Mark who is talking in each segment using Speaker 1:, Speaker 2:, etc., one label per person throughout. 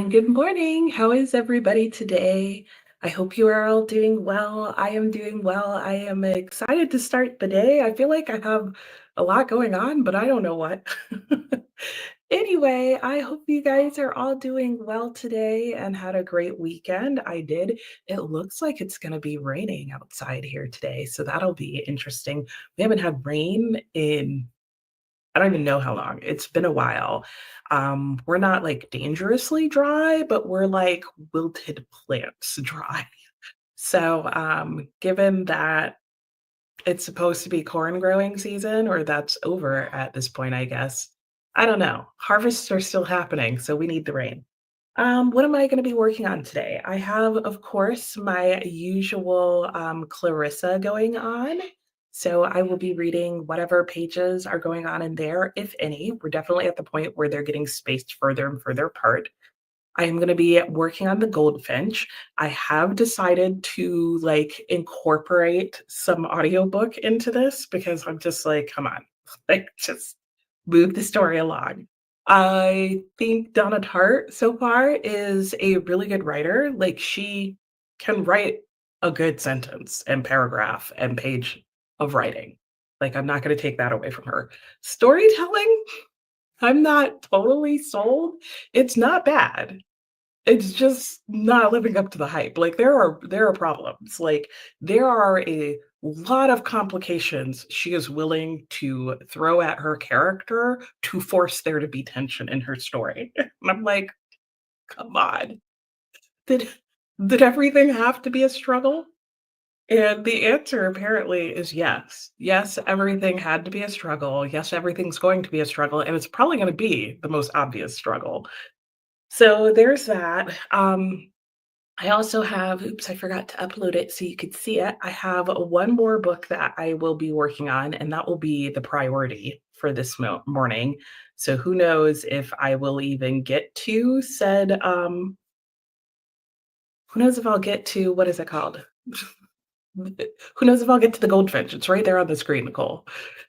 Speaker 1: Good morning. How is everybody today? I hope you are all doing well. I am doing well. I am excited to start the day. I feel like I have a lot going on, but I don't know what. Anyway, I hope you guys are all doing well today and had a great weekend. I did. It looks like it's going to be raining outside here today, so that'll be interesting. We haven't had rain in I don't even know how long. It's been a while. We're not like dangerously dry, but we're like wilted plants dry. So, given that it's supposed to be corn growing season, or that's over at this point, I guess. I don't know. Harvests are still happening, so we need the rain. What am I going to be working on today? I have, of course, my usual Clarissa going on. So I will be reading whatever pages are going on in there, if any. We're definitely at the point where they're getting spaced further and further apart. I am going to be working on the goldfinch. I have decided to like incorporate some audiobook into this because I'm just like, come on, like just move the story along. I think Donna Tartt so far is a really good writer. Like she can write a good sentence and paragraph and page of writing. Like I'm not going to take that away from her. Storytelling, I'm not totally sold. It's not bad. It's just not living up to the hype. Like, there are problems. Like, there are a lot of complications she is willing to throw at her character to force there to be tension in her story. And I'm like, "Come on. Did did everything have to be a struggle?" And the answer apparently is yes. Yes, everything had to be a struggle. Yes, everything's going to be a struggle, and it's probably gonna be the most obvious struggle. So there's that. I also have oops, I forgot to upload it so you could see it. I have one more book that I will be working on, and that will be the priority for this morning. So who knows if I will even get to said, who knows if I'll get to what is it called? Who knows if I'll get to the goldfinch? It's right there on the screen, Nicole.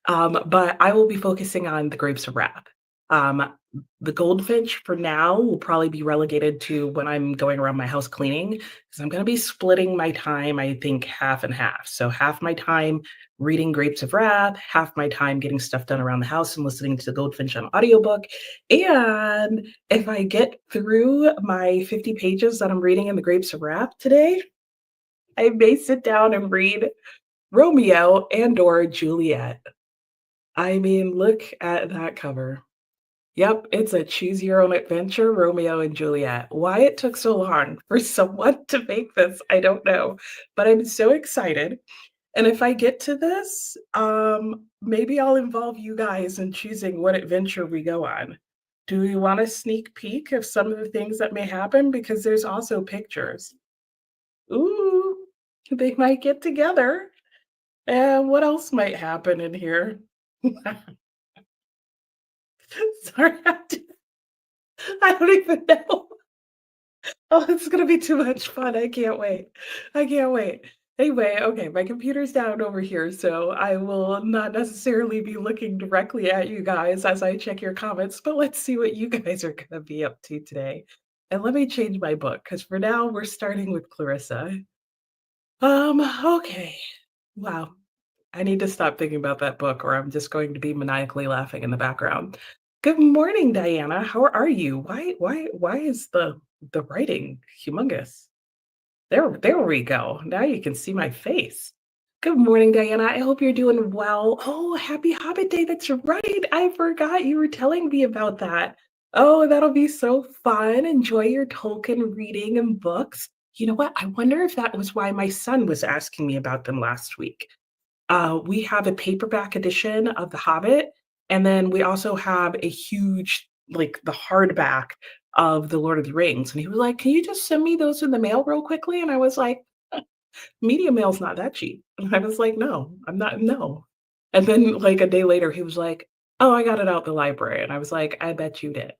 Speaker 1: But I will be focusing on the grapes of wrath. Um, the goldfinch for now will probably be relegated to when I'm going around my house cleaning, because I'm going to be splitting my time, I think, half and half. So half my time reading Grapes of Wrath, half my time getting stuff done around the house and listening to the Goldfinch on audiobook. And if I get through my 50 pages that I'm reading in the Grapes of Wrath today, I may sit down and read Romeo and/or Juliet. I mean, look at that cover. Yep, it's a choose your own adventure, Romeo and Juliet. Why it took so long for someone to make this, I don't know, but I'm so excited. And if I get to this, maybe I'll involve you guys in choosing what adventure we go on. Do we want a sneak peek of some of the things that may happen? Because there's also pictures. Ooh, they might get together. And what else might happen in here? Sorry, I don't even know. Oh, it's gonna be too much fun. I can't wait. I can't wait. Anyway, okay, my computer's down over here, so I will not necessarily be looking directly at you guys as I check your comments, but let's see what you guys are gonna be up to today. And let me change my book because for now we're starting with Clarissa. Okay. Wow. I need to stop thinking about that book or I'm just going to be maniacally laughing in the background. Good morning, Diana. How are you? Why is the writing humongous? There we go. Now you can see my face. Good morning, Diana. I hope you're doing well. Oh, happy Hobbit Day. That's right. I forgot you were telling me about that. Oh, that'll be so fun. Enjoy your Tolkien reading and books. You know what? I wonder if that was why my son was asking me about them last week. We have a paperback edition of The Hobbit, and then we also have a huge, like the hardback of The Lord of the Rings. And he was like, "Can you just send me those in the mail real quickly?" And I was like, "Media mail's not that cheap." And I was like, "No, I'm not, no." And then like a day later, he was like, "Oh, I got it out the library." And I was like, "I bet you did."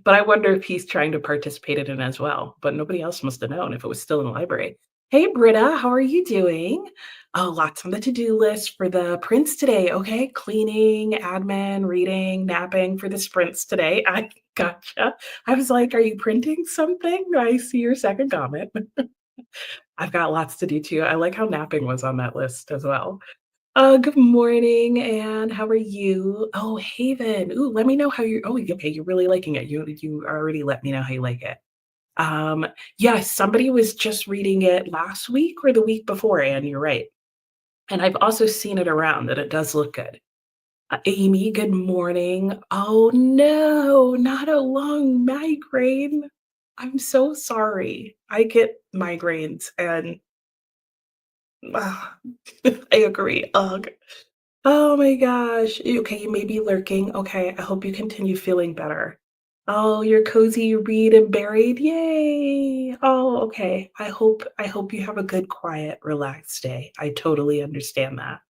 Speaker 1: But I wonder if he's trying to participate in it as well. But nobody else must have known if it was still in the library. Hey, Britta, how are you doing? Oh, lots on the to-do list for the prints today. Okay, cleaning, admin, reading, napping for the sprints today. I gotcha. I was like, are you printing something? I see your second comment. I've got lots to do too. I like how napping was on that list as well. Good morning, and how are you? Oh, Haven. Ooh, let me know how you're. Oh, okay, you're really liking it. You already let me know how you like it. Um, yes, somebody was just reading it last week or the week before, and you're right. And I've also seen it around that it does look good. Amy, good morning. Oh no, not a long migraine. I'm so sorry. I get migraines and ah, I agree. Ugh. Oh my gosh. Okay, you may be lurking. Okay, I hope you continue feeling better. Oh, you're cozy, read, and buried. Yay. Oh, okay. I hope you have a good, quiet, relaxed day. I totally understand that.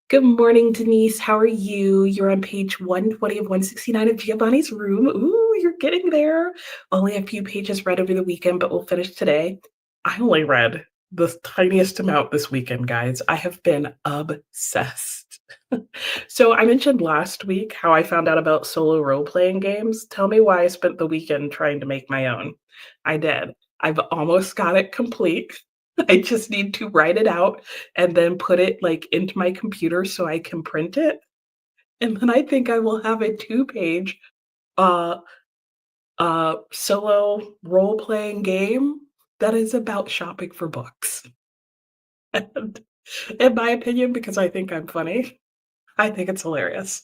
Speaker 1: Good morning, Denise. How are you? You're on page 120 of 169 of Giovanni's room. Ooh, you're getting there. Only a few pages read over the weekend, but we'll finish today. I only read the tiniest amount this weekend, guys. I have been obsessed. So I mentioned last week how I found out about solo role-playing games. Tell me why I spent the weekend trying to make my own. I did. I've almost got it complete. I just need to write it out and then put it, like, into my computer so I can print it, and then I think I will have a two-page, uh, solo role-playing game that is about shopping for books. And in my opinion, because I think I'm funny, I think it's hilarious.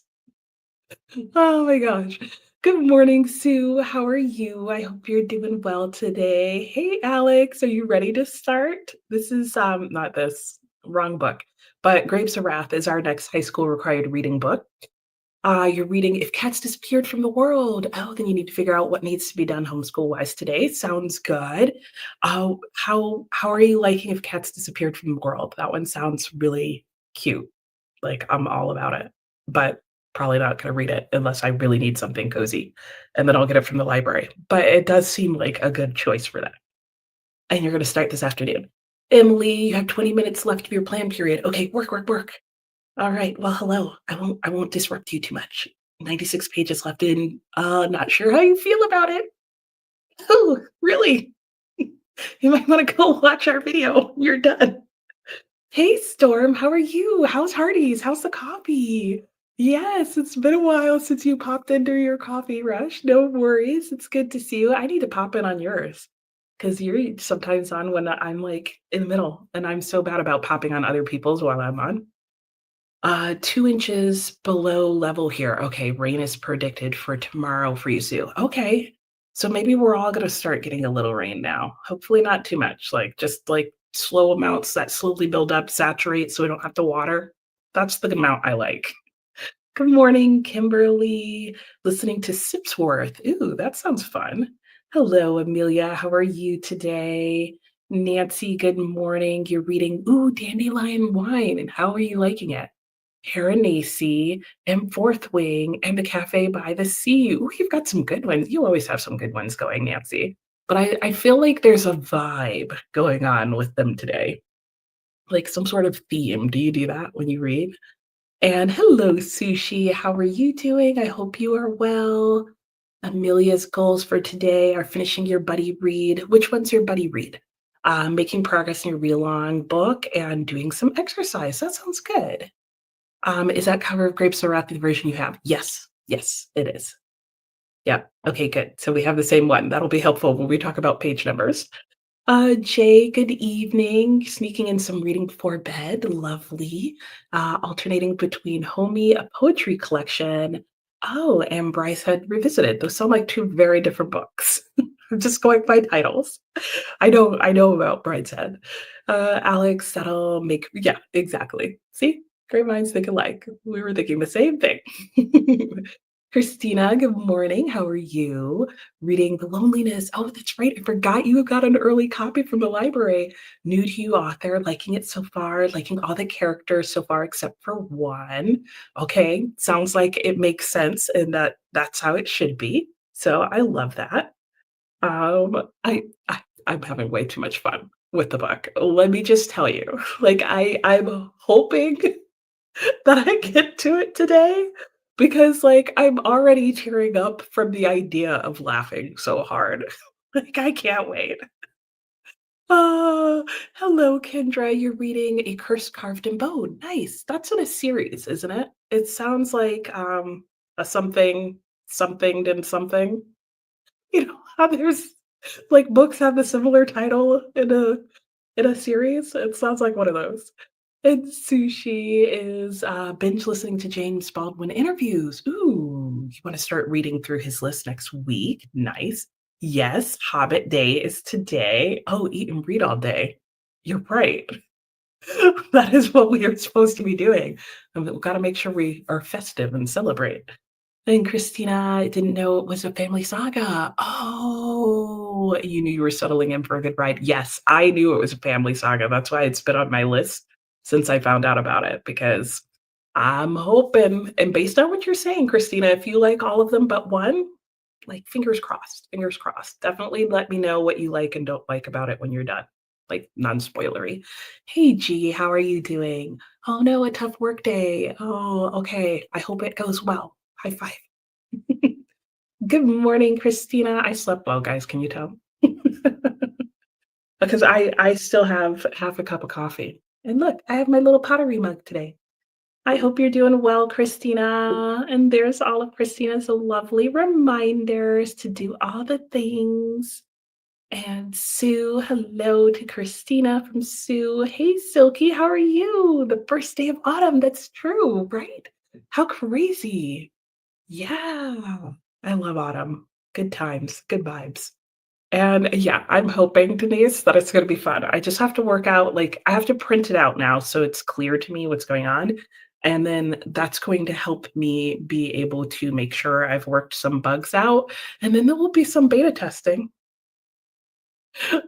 Speaker 1: Oh my gosh. Good morning, Sue. How are you? I hope you're doing well today. Hey, Alex, are you ready to start? This is not this, wrong book, but Grapes of Wrath is our next high school required reading book. You're reading If Cats Disappeared from the World. Oh, then you need to figure out what needs to be done homeschool wise today. Sounds good. How are you liking If Cats Disappeared from the World? That one sounds really cute. Like, I'm all about it, but probably not gonna read it unless I really need something cozy, and then I'll get it from the library. But it does seem like a good choice for that, and you're gonna start this afternoon. Emily, you have 20 minutes left of your plan period. Okay, work, work, work. All right, well, hello. I won't disrupt you too much. 96 pages left in, not sure how you feel about it. Oh, really? You might wanna go watch our video. You're done. Hey, Storm, how are you? How's Hardee's? How's the coffee? Yes, it's been a while since you popped into your coffee rush. No worries. It's good to see you. I need to pop in on yours because you're sometimes on when I'm like in the middle, and I'm so bad about popping on other people's while I'm on. 2 inches below level here. Okay, rain is predicted for tomorrow for you, Sue. Okay. So maybe we're all gonna start getting a little rain now. Hopefully not too much, like, just, like, slow amounts that slowly build up, saturate so we don't have to water. That's the amount I like. Good morning, Kimberly. Listening to Sipsworth. Ooh, that sounds fun. Hello, Amelia. How are you today? Nancy, good morning. You're reading, ooh, Dandelion Wine, and how are you liking it? Haranacy, and Fourth Wing, and The Cafe by the Sea. Ooh, you've got some good ones. You always have some good ones going, Nancy. But I feel like there's a vibe going on with them today, like some sort of theme. Do you do that when you read? And hello, Sushi. How are you doing? I hope you are well. Amelia's goals for today are finishing your buddy read. Which one's your buddy read? Making progress in your read along book and doing some exercise. That sounds good. Is that cover of Grapes of Wrath the version you have? Yes. Yes, it is. Yeah. Okay, good. So we have the same one. That'll be helpful when we talk about page numbers. Jay, good evening. Sneaking in some reading before bed. Lovely. Alternating between Homie, a poetry collection. Oh, and Bryce had revisited. Those sound like two very different books. I'm just going by titles. I know about Brideshead. Alex, that'll make yeah, exactly. See? Great minds think alike. We were thinking the same thing. Christina, good morning. How are you? Reading The Loneliness. Oh, that's right. I forgot you got an early copy from the library. New to you author, liking it so far, liking all the characters so far except for one. Okay, sounds like it makes sense and that's how it should be. So I love that. I I'm having way too much fun. with the book. Let me just tell you, like, I'm hoping that I get to it today because, like, I'm already tearing up from the idea of laughing so hard. Like, I can't wait. Oh, hello, Kendra. You're reading A Curse Carved in Bone. Nice. That's in a series, isn't it? It sounds like a something, something, and something. You know how there's like books have a similar title in a series? It sounds like one of those. And Sushi is, binge listening to James Baldwin interviews. Ooh, you wanna start reading through his list next week? Nice. Yes, Hobbit Day is today. Oh, eat and read all day. You're right. That is what we are supposed to be doing, and we've gotta make sure we are festive and celebrate. And Christina didn't know it was a family saga. Oh, you knew you were settling in for a good ride. Yes, I knew it was a family saga. That's why it's been on my list since I found out about it because I'm hoping, and based on what you're saying, Christina, if you like all of them but one, like fingers crossed, fingers crossed. Definitely let me know what you like and don't like about it when you're done. Like non-spoilery. Hey G, how are you doing? Oh no, a tough work day. Oh, okay. I hope it goes well. High five. Good morning, Christina. I slept well, guys. Can you tell? Because I still have half a cup of coffee. And look, I have my little pottery mug today. I hope you're doing well, Christina. And there's all of Christina's lovely reminders to do all the things. And Sue, hello to Christina from Sue. Hey, Silky, how are you? The first day of autumn. That's true, right? How crazy. Yeah. I love autumn. Good times, good vibes. And yeah, I'm hoping, Denise, that it's gonna be fun. I just have to work out, like, I have to print it out now so it's clear to me what's going on. And then that's going to help me be able to make sure I've worked some bugs out. And then there will be some beta testing.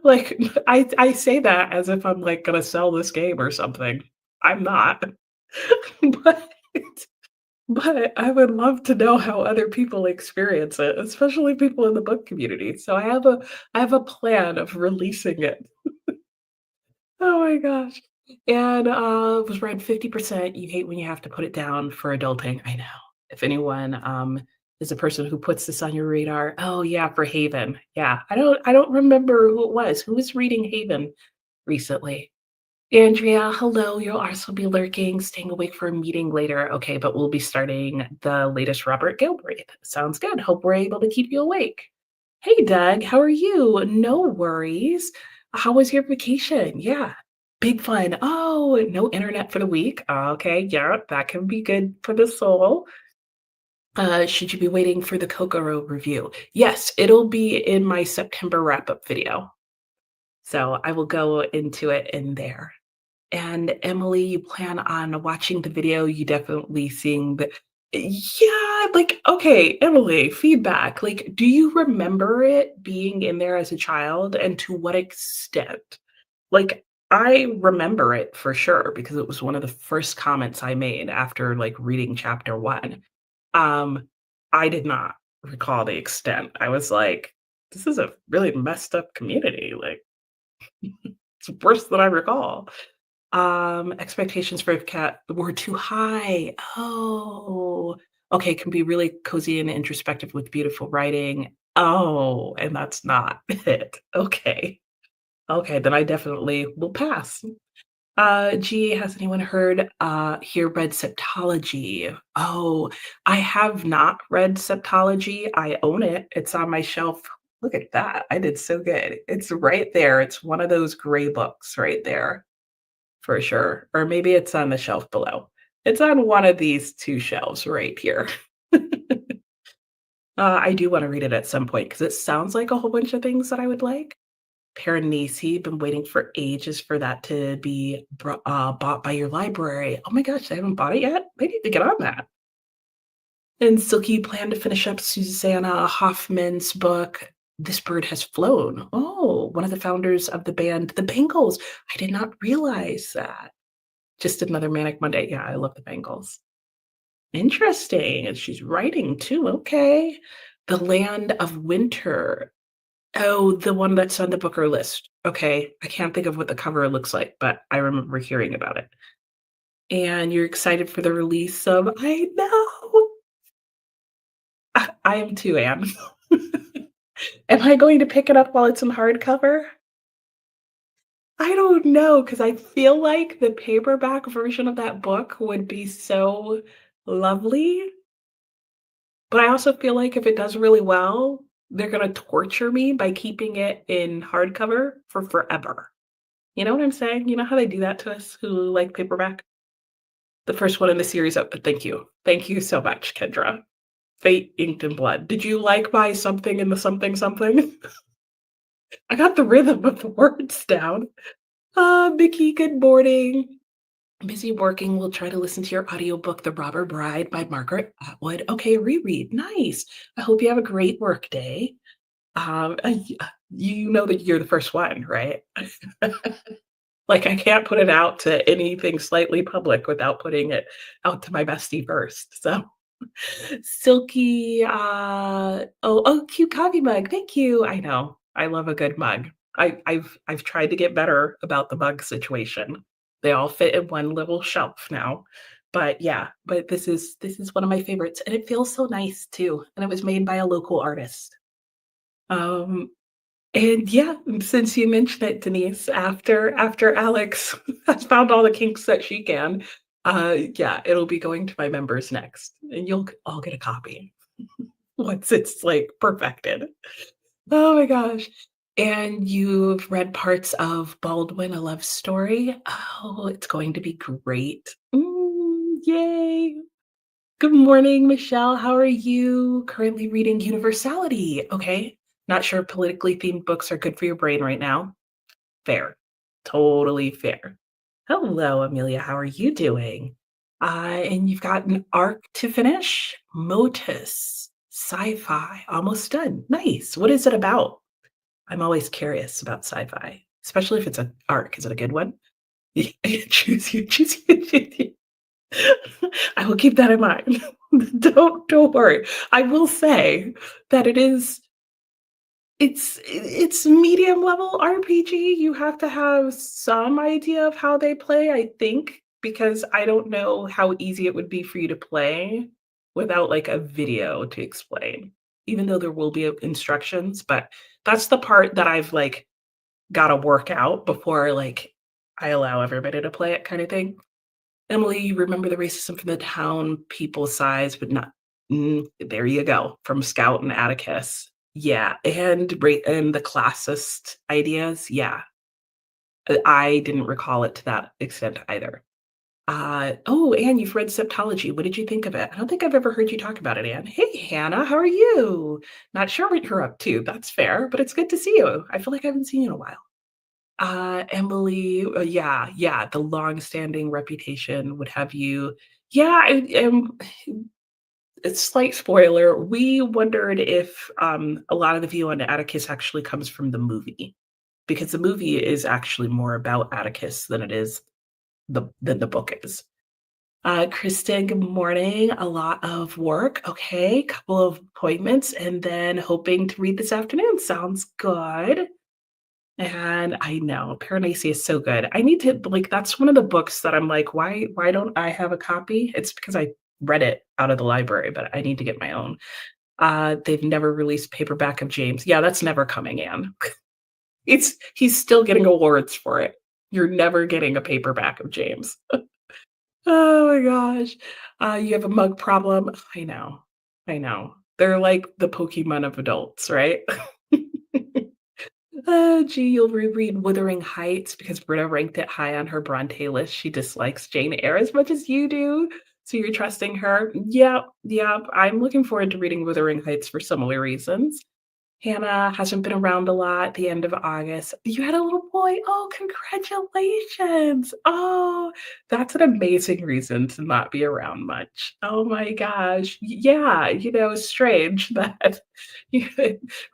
Speaker 1: Like, I say that as if I'm like gonna sell this game or something. I'm not. But but I would love to know how other people experience it, especially people in the book community. So I have a plan of releasing it. Oh my gosh. And was read 50%. You hate when you have to put it down for adulting. I know. If anyone is a person who puts this on your radar, oh yeah, for Haven. Yeah. I don't remember who it was. Who was reading Haven recently? Andrea, hello. You'll also be lurking, staying awake for a meeting later. Okay, but we'll be starting the latest Robert Galbraith. Sounds good. Hope we're able to keep you awake. Hey, Doug, how are you? No worries. How was your vacation? Yeah, big fun. Oh, no internet for the week. Okay, yeah, that can be good for the soul. Should you be waiting for the Kokoro review? Yes, it'll be in my September wrap up video. So I will go into it in there. And Emily, you plan on watching the video, you definitely seeing the yeah, like, okay, Emily, feedback. Like, do you remember it being in there as a child, and to what extent? Like, I remember it for sure because it was one of the first comments I made after, like, reading chapter 1. Um, I did not recall the extent. I was like, "This is a really messed up community, like, it's worse than I recall." Expectations for a cat were too high. Oh, okay, can be really cozy and introspective with beautiful writing. Oh, and that's not it. Okay. Okay, then I definitely will pass. Gee, has anyone heard here read Septology? Oh, I have not read Septology. I own it. It's on my shelf. Look at that. I did so good. It's right there. It's one of those gray books right there. For sure, or maybe it's on the shelf below. It's on one of these 2 shelves right here. I do wanna read it at some point because it sounds like a whole bunch of things that I would like. Piranesi, been waiting for ages for that to be bought by your library. Oh my gosh, I haven't bought it yet? I need to get on that. And Silky, plan to finish up Susanna Hoffman's book, This Bird Has Flown. Oh, one of the founders of the band The Bangles. I did not realize that. Just another manic Monday. Yeah, I love the Bengals. Interesting, and she's writing too, okay. The Land of Winter. Oh, the one that's on the Booker list. Okay, I can't think of what the cover looks like, but I remember hearing about it. And you're excited for the release of I know. I am too, Anne. Am I going to pick it up while it's in hardcover? I don't know because I feel like the paperback version of that book would be so lovely, but I also feel like if it does really well, they're gonna torture me by keeping it in hardcover for forever. You know what I'm saying? You know how they do that to us who like paperback? The first one in the series thank you. Thank you so much, Kendra. Fate, Inked in Blood. Did you like my something in the something something? I got the rhythm of the words down. Mickey, good morning. Busy working. We'll try to listen to your audiobook, The Robber Bride by Margaret Atwood. Okay, reread. Nice. I hope you have a great work day. You know that you're the first one, right? Like, I can't put it out to anything slightly public without putting it out to my bestie first. So, Silky, cute coffee mug. Thank you. I know. I love a good mug. I've tried to get better about the mug situation. They all fit in one little shelf now. But yeah, but this is one of my favorites, and it feels so nice too. And it was made by a local artist. Um, and yeah, since you mentioned it, Denise, after Alex has found all the kinks that she can, yeah, it'll be going to my members next, and you'll all get a copy once it's like perfected. Oh my gosh. And you've read parts of Baldwin, A Love Story. Oh, it's going to be great. Yay. Good morning, Michelle. How are you? Currently reading Universality. Okay. Not sure politically themed books are good for your brain right now. Fair. Totally fair. Hello, Amelia. How are you doing? And you've got an arc to finish. Motus. Sci-fi. Almost done. Nice. What is it about? I'm always curious about sci-fi, especially if it's an arc. Is it a good one? Choose you, choose you, choose you. I will keep that in mind. Don't worry. I will say that it's medium level RPG. You have to have some idea of how they play, I think, because I don't know how easy it would be for you to play without like a video to explain. Even though there will be instructions, but that's the part that I've like got to work out before like I allow everybody to play it kind of thing. Emily, you remember the racism from the town, people size, but not. There you go, from Scout and Atticus. Yeah, and the classist ideas. Yeah, I didn't recall it to that extent either. Oh, Anne, you've read Septology. What did you think of it? I don't think I've ever heard you talk about it, Anne. Hey, Hannah, how are you? Not sure what you're up to. That's fair, but it's good to see you. I feel like I haven't seen you in a while. Emily, yeah, yeah, the long-standing reputation would have you. Yeah, it's slight spoiler. We wondered if a lot of the view on Atticus actually comes from the movie, because the movie is actually more about Atticus than it is than the book is. Kristen, good morning. A lot of work. Okay, couple of appointments, and then hoping to read this afternoon. Sounds good. And I know Piranesi is so good. I need to like that's one of the books that I'm like, why don't I have a copy? It's because I read it out of the library, but I need to get my own. They've never released paperback of James. Yeah, that's never coming, Anne. He's still getting awards for it. You're never getting a paperback of James. Oh my gosh. You have a mug problem. I know. I know. They're like the Pokemon of adults, right? Gee, you'll reread Wuthering Heights because Britta ranked it high on her Bronte list. She dislikes Jane Eyre as much as you do. So you're trusting her. Yep, yep. I'm looking forward to reading Wuthering Heights for similar reasons. Hannah hasn't been around a lot at the end of August. You had a little boy. Oh, congratulations. Oh, that's an amazing reason to not be around much. Oh my gosh. Yeah, it's strange that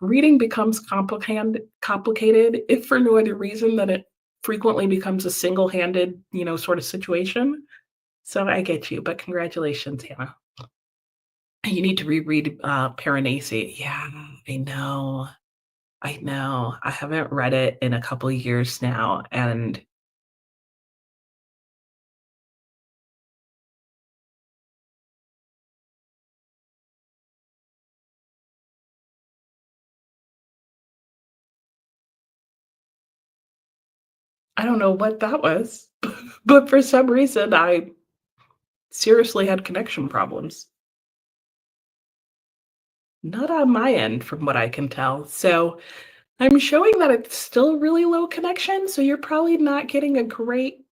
Speaker 1: reading becomes complicated if for no other reason than it frequently becomes a single-handed, sort of situation. So I get you, but congratulations, Hannah. You need to reread Piranesi. Yeah, I know. I know. I haven't read it in a couple years now, and I don't know what that was, but for some reason, I seriously had connection problems. Not on my end from what I can tell. So, I'm showing that it's still really low connection, so you're probably not getting a great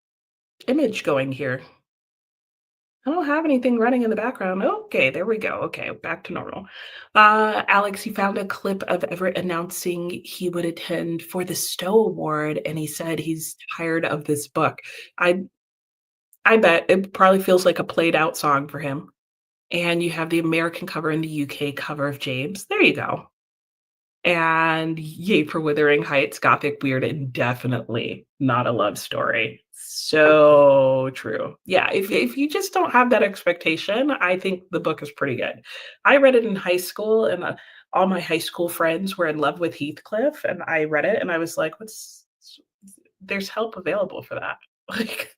Speaker 1: image going here. I don't have anything running in the background. Okay, there we go. Okay, back to normal. Alex, he found a clip of Everett announcing he would attend for the Stowe Award, and he said he's tired of this book. I I bet it probably feels like a played out song for him. And you have the American cover and the UK cover of James. There you go. And yay for Wuthering Heights, gothic, weird, and definitely not a love story. So true. Yeah, if you just don't have that expectation, I think the book is pretty good. I read it in high school, and, all my high school friends were in love with Heathcliff, and I read it, and I was like, "What's there's help available for that." Like,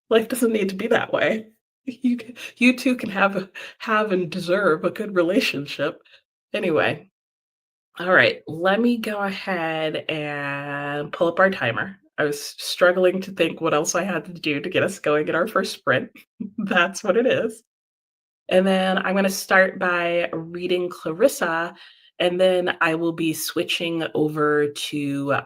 Speaker 1: life doesn't need to be that way. You 2 can have and deserve a good relationship. Anyway, all right, let me go ahead and pull up our timer. I was struggling to think what else I had to do to get us going in our first sprint. That's what it is. And then I'm gonna start by reading Clarissa, and then I will be switching over to,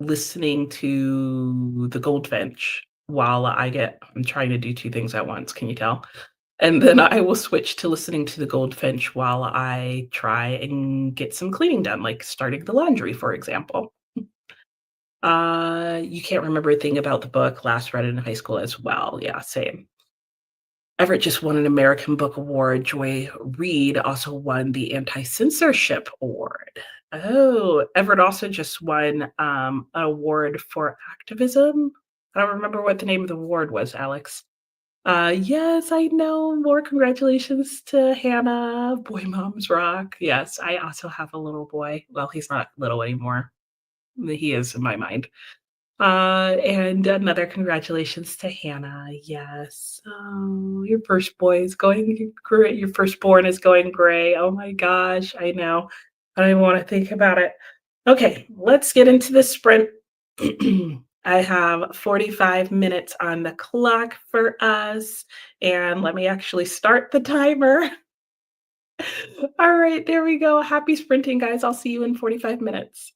Speaker 1: listening to the Goldfinch while I'm trying to do 2 things at once, can you tell? And then I will switch to listening to the Goldfinch while I try and get some cleaning done, like starting the laundry, for example. You can't remember a thing about the book, last read it in high school as well. Yeah, same. Everett just won an American Book Award. Joy Reid also won the Anti-Censorship Award. Oh, Everett also just won, an award for activism. I don't remember what the name of the award was, Alex. Yes, I know. More congratulations to Hannah. Boy moms rock. Yes, I also have a little boy. Well, he's not little anymore. He is in my mind. And another congratulations to Hannah. Yes. Oh, your first boy is going great. Your firstborn is going gray. Oh my gosh, I know. I don't even want to think about it. Okay, let's get into the sprint. I have 45 minutes on the clock for us, and let me actually start the timer. All right, there we go. Happy sprinting, guys. I'll see you in 45 minutes.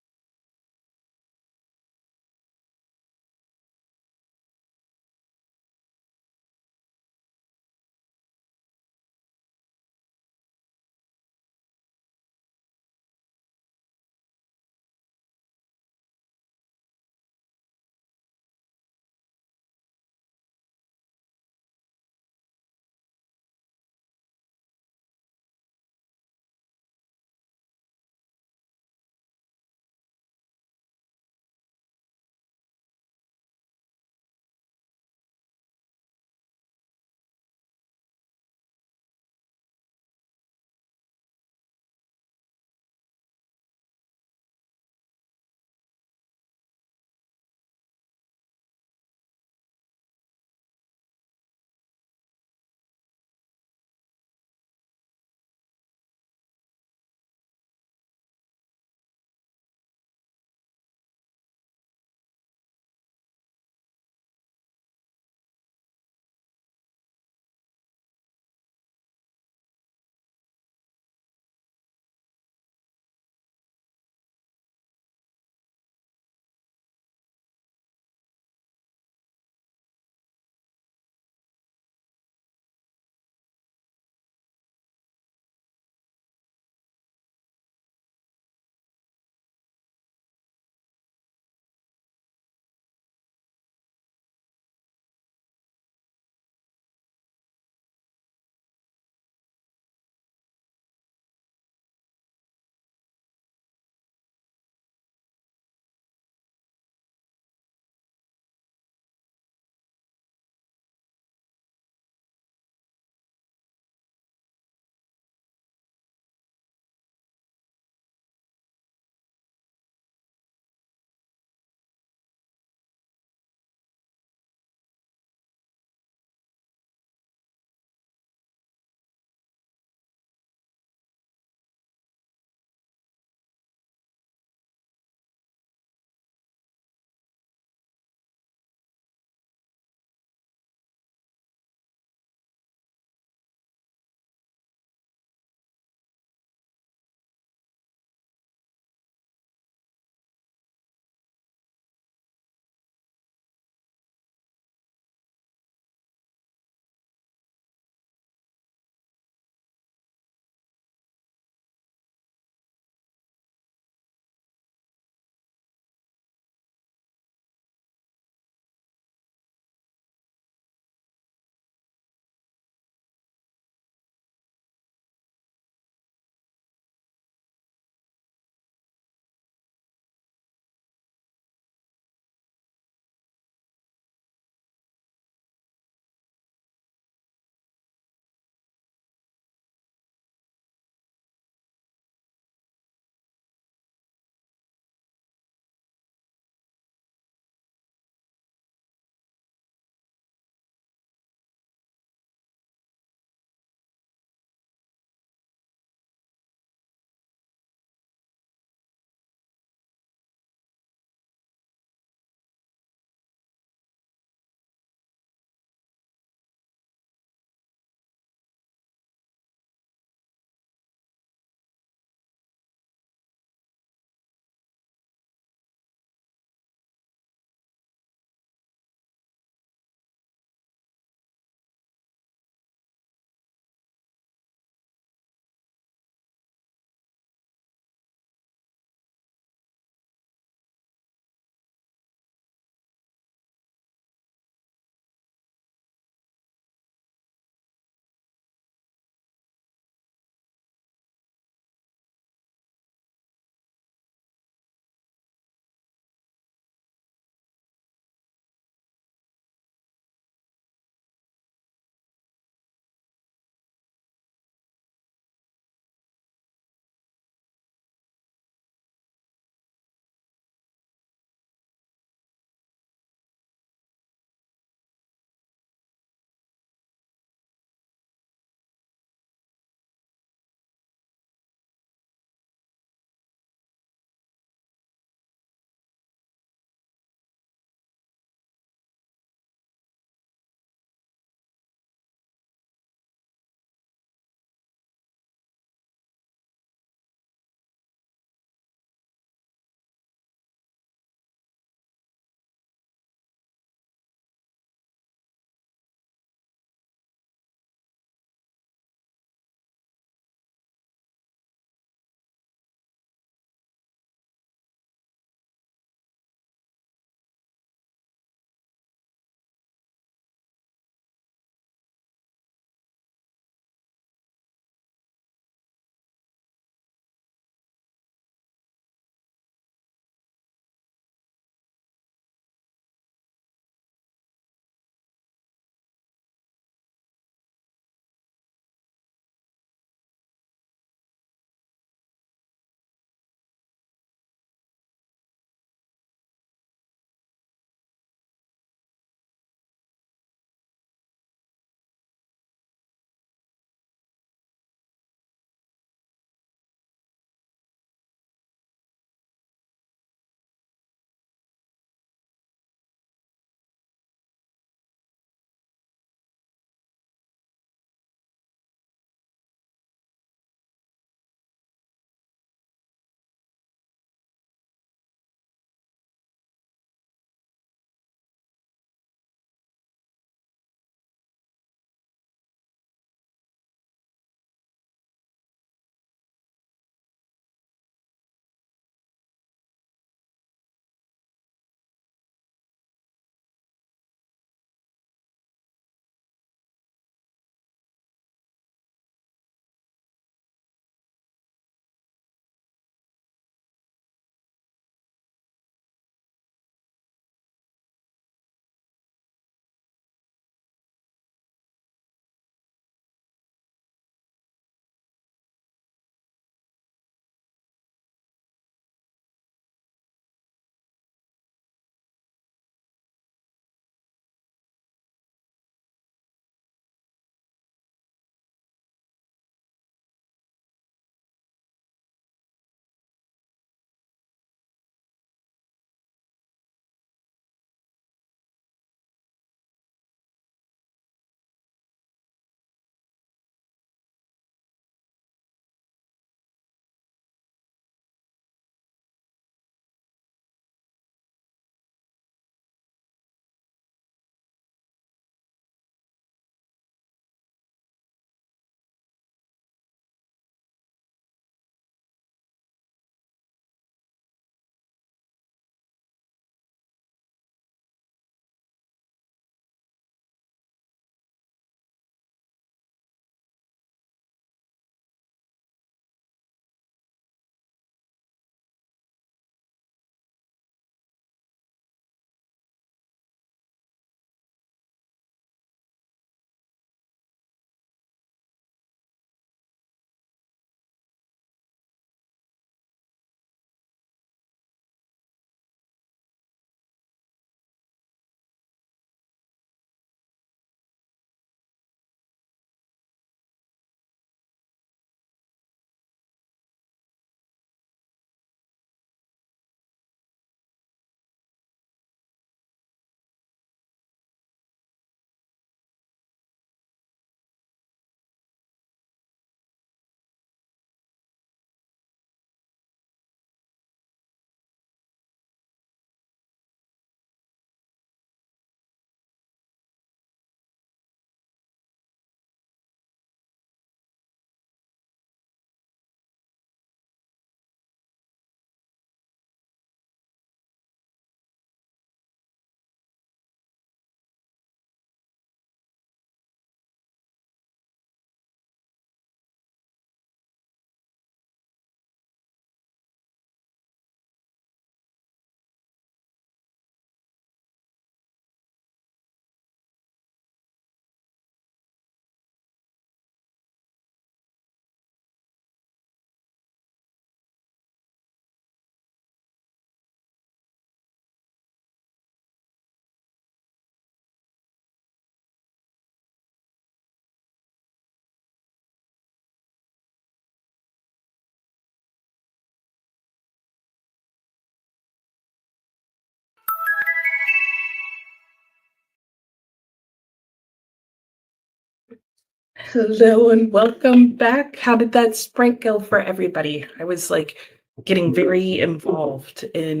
Speaker 1: Hello and welcome back. How did that sprint go for everybody? I was like getting very involved in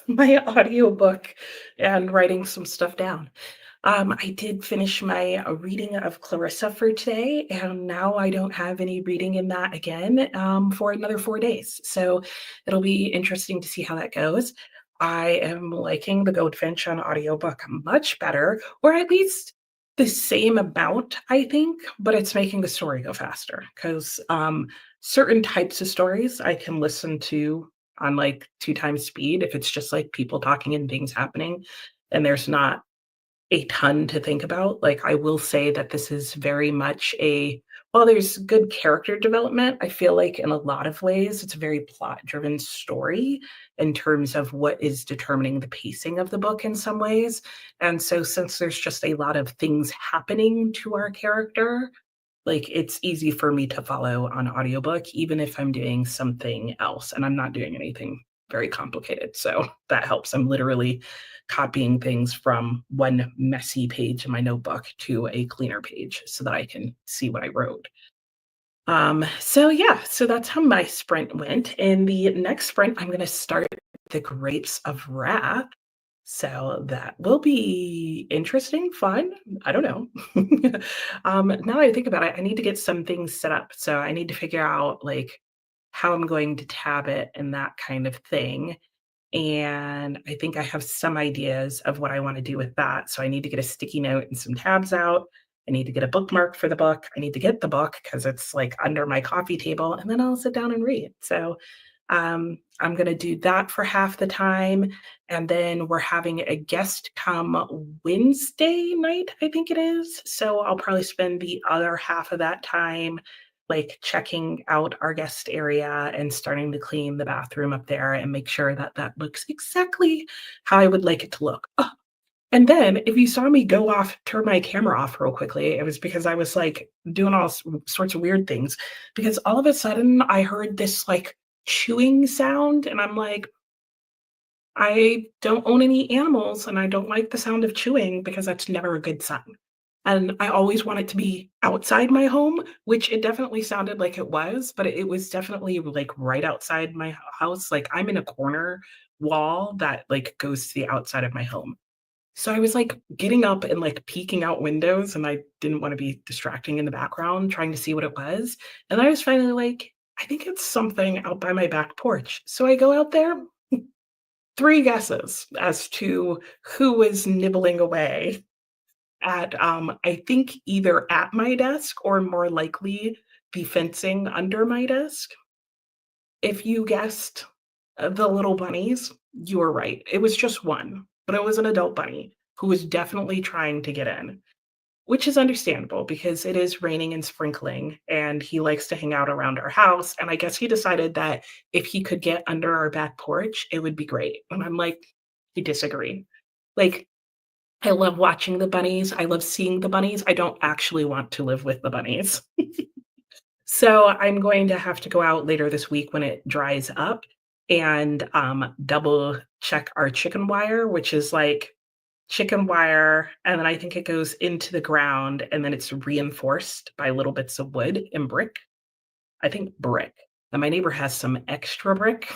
Speaker 1: my audiobook and writing some stuff down. I did finish my reading of Clarissa for today, and now I don't have any reading in that again for another 4 days. So it'll be interesting to see how that goes. I am liking the Goldfinch on audiobook much better, or at least the same amount, I think, but it's making the story go faster because certain types of stories I can listen to on like 2 times speed if it's just like people talking and things happening and there's not a ton to think about. Like, I will say that this is very much while there's good character development, I feel like in a lot of ways it's a very plot-driven story in terms of what is determining the pacing of the book in some ways. And so since there's just a lot of things happening to our character, like, it's easy for me to follow on audiobook, even if I'm doing something else, and I'm not doing anything very complicated, so that helps. I'm literally copying things from one messy page in my notebook to a cleaner page so that I can see what I wrote. So yeah, so that's how my sprint went. In the next sprint, I'm gonna start The Grapes of Wrath. So that will be interesting, fun. I don't know. Now that I think about it, I need to get some things set up. So I need to figure out like how I'm going to tab it and that kind of thing. And I think I have some ideas of what I want to do with that. So I need to get a sticky note and some tabs out. I need to get a bookmark for the book. I need to get the book because it's like under my coffee table, and then I'll sit down and read. So I'm going to do that for half the time. And then we're having a guest come Wednesday night, I think it is. So I'll probably spend the other half of that time like checking out our guest area and starting to clean the bathroom up there and make sure that that looks exactly how I would like it to look. Oh, and then if you saw me go off, turn my camera off real quickly, it was because I was like doing all sorts of weird things because all of a sudden I heard this like chewing sound and I'm like, I don't own any animals and I don't like the sound of chewing because that's never a good sign. And I always want it to be outside my home, which it definitely sounded like it was, but it was definitely like right outside my house. Like I'm in a corner wall that like goes to the outside of my home. So I was like getting up and like peeking out windows and I didn't want to be distracting in the background trying to see what it was. And I was finally like, I think it's something out by my back porch. So I go out there, three guesses as to who was nibbling away at, I think either at my desk or more likely the fencing under my desk. If you guessed the little bunnies, you were right. It was just one, but it was an adult bunny who was definitely trying to get in, which is understandable because it is raining and sprinkling and he likes to hang out around our house. And I guess he decided that if he could get under our back porch, it would be great. And I'm like, he disagreed. Like, I love watching the bunnies. I love seeing the bunnies. I don't actually want to live with the bunnies. So I'm going to have to go out later this week when it dries up and double check our chicken wire, which is like chicken wire. And then I think it goes into the ground and then it's reinforced by little bits of wood and brick. I think brick. And my neighbor has some extra brick.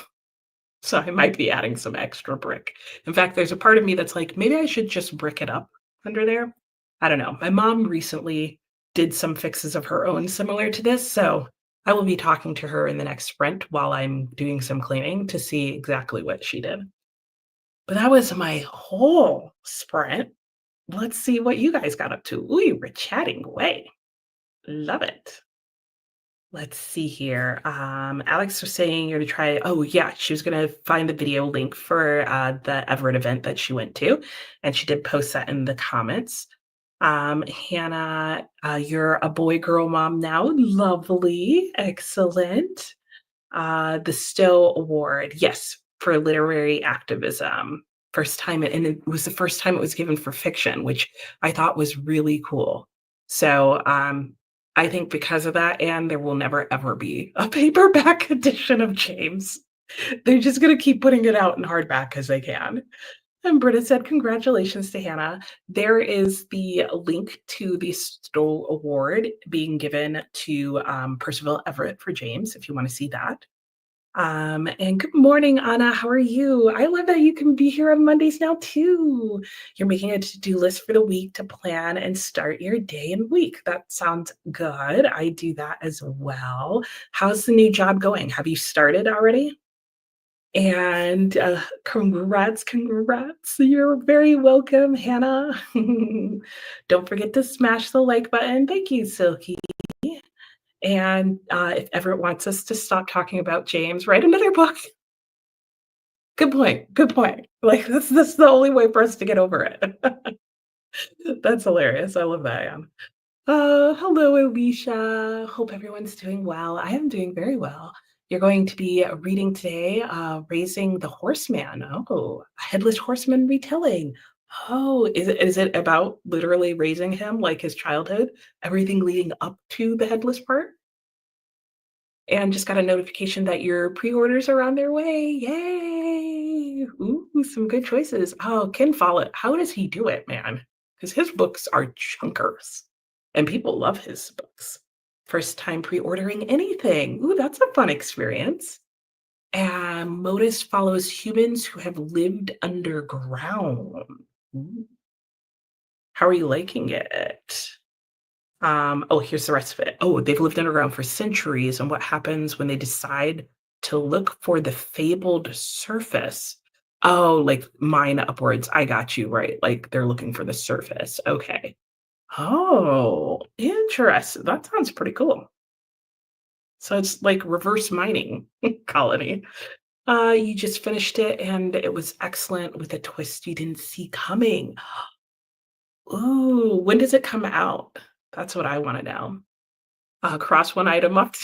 Speaker 1: So I might be adding some extra brick. In fact, there's a part of me that's like, maybe I should just brick it up under there. I don't know. My mom recently did some fixes of her own similar to this. So I will be talking to her in the next sprint while I'm doing some cleaning to see exactly what she did. But that was my whole sprint. Let's see what you guys got up to. Ooh, you were chatting away. Love it. Let's see here. Alex was saying you're to try. Oh, yeah, she was going to find the video link for the Everett event that she went to, and she did post that in the comments. Hannah, you're a boy girl mom now. Lovely. Excellent. The Stowe Award, yes, for literary activism. First time, and it was the first time it was given for fiction, which I thought was really cool. So I think because of that, and there will never ever be a paperback edition of James. They're just going to keep putting it out in hardback because they can. And Britta said, congratulations to Hannah. There is the link to the Stoll Award being given to Percival Everett for James, if you want to see that. And good morning, Anna. How are you? I love that you can be here on Mondays now, too. You're making a to do list for the week to plan and start your day and week. That sounds good. I do that as well. How's the new job going? Have you started already? And congrats, congrats. You're very welcome, Hannah. Don't forget to smash the like button. Thank you, Silky. And if Everett wants us to stop talking about James, write another book. Good point. Good point. Like this is the only way for us to get over it. That's hilarious. I love that, Anne. Hello, Alicia. Hope everyone's doing well. I am doing very well. You're going to be reading today, Raising the Horseman. Oh, a Headless Horseman retelling. Oh, is it about literally raising him like his childhood? Everything leading up to the headless part? And just got a notification that your pre-orders are on their way. Yay! Ooh, some good choices. Oh, Ken Follett, how does he do it, man? Because his books are chunkers, and people love his books. First time pre-ordering anything. Ooh, that's a fun experience. And Modus follows humans who have lived underground. Ooh, how are you liking it? Oh, here's the rest of it. Oh, they've lived underground for centuries, and what happens when they decide to look for the fabled surface? Oh, like mine upwards. I got you right. Like they're looking for the surface. Okay. Oh, interesting. That sounds pretty cool. So it's like reverse mining colony. You just finished it and it was excellent with a twist you didn't see coming. Ooh, when does it come out? That's what I want to know. Cross one item up.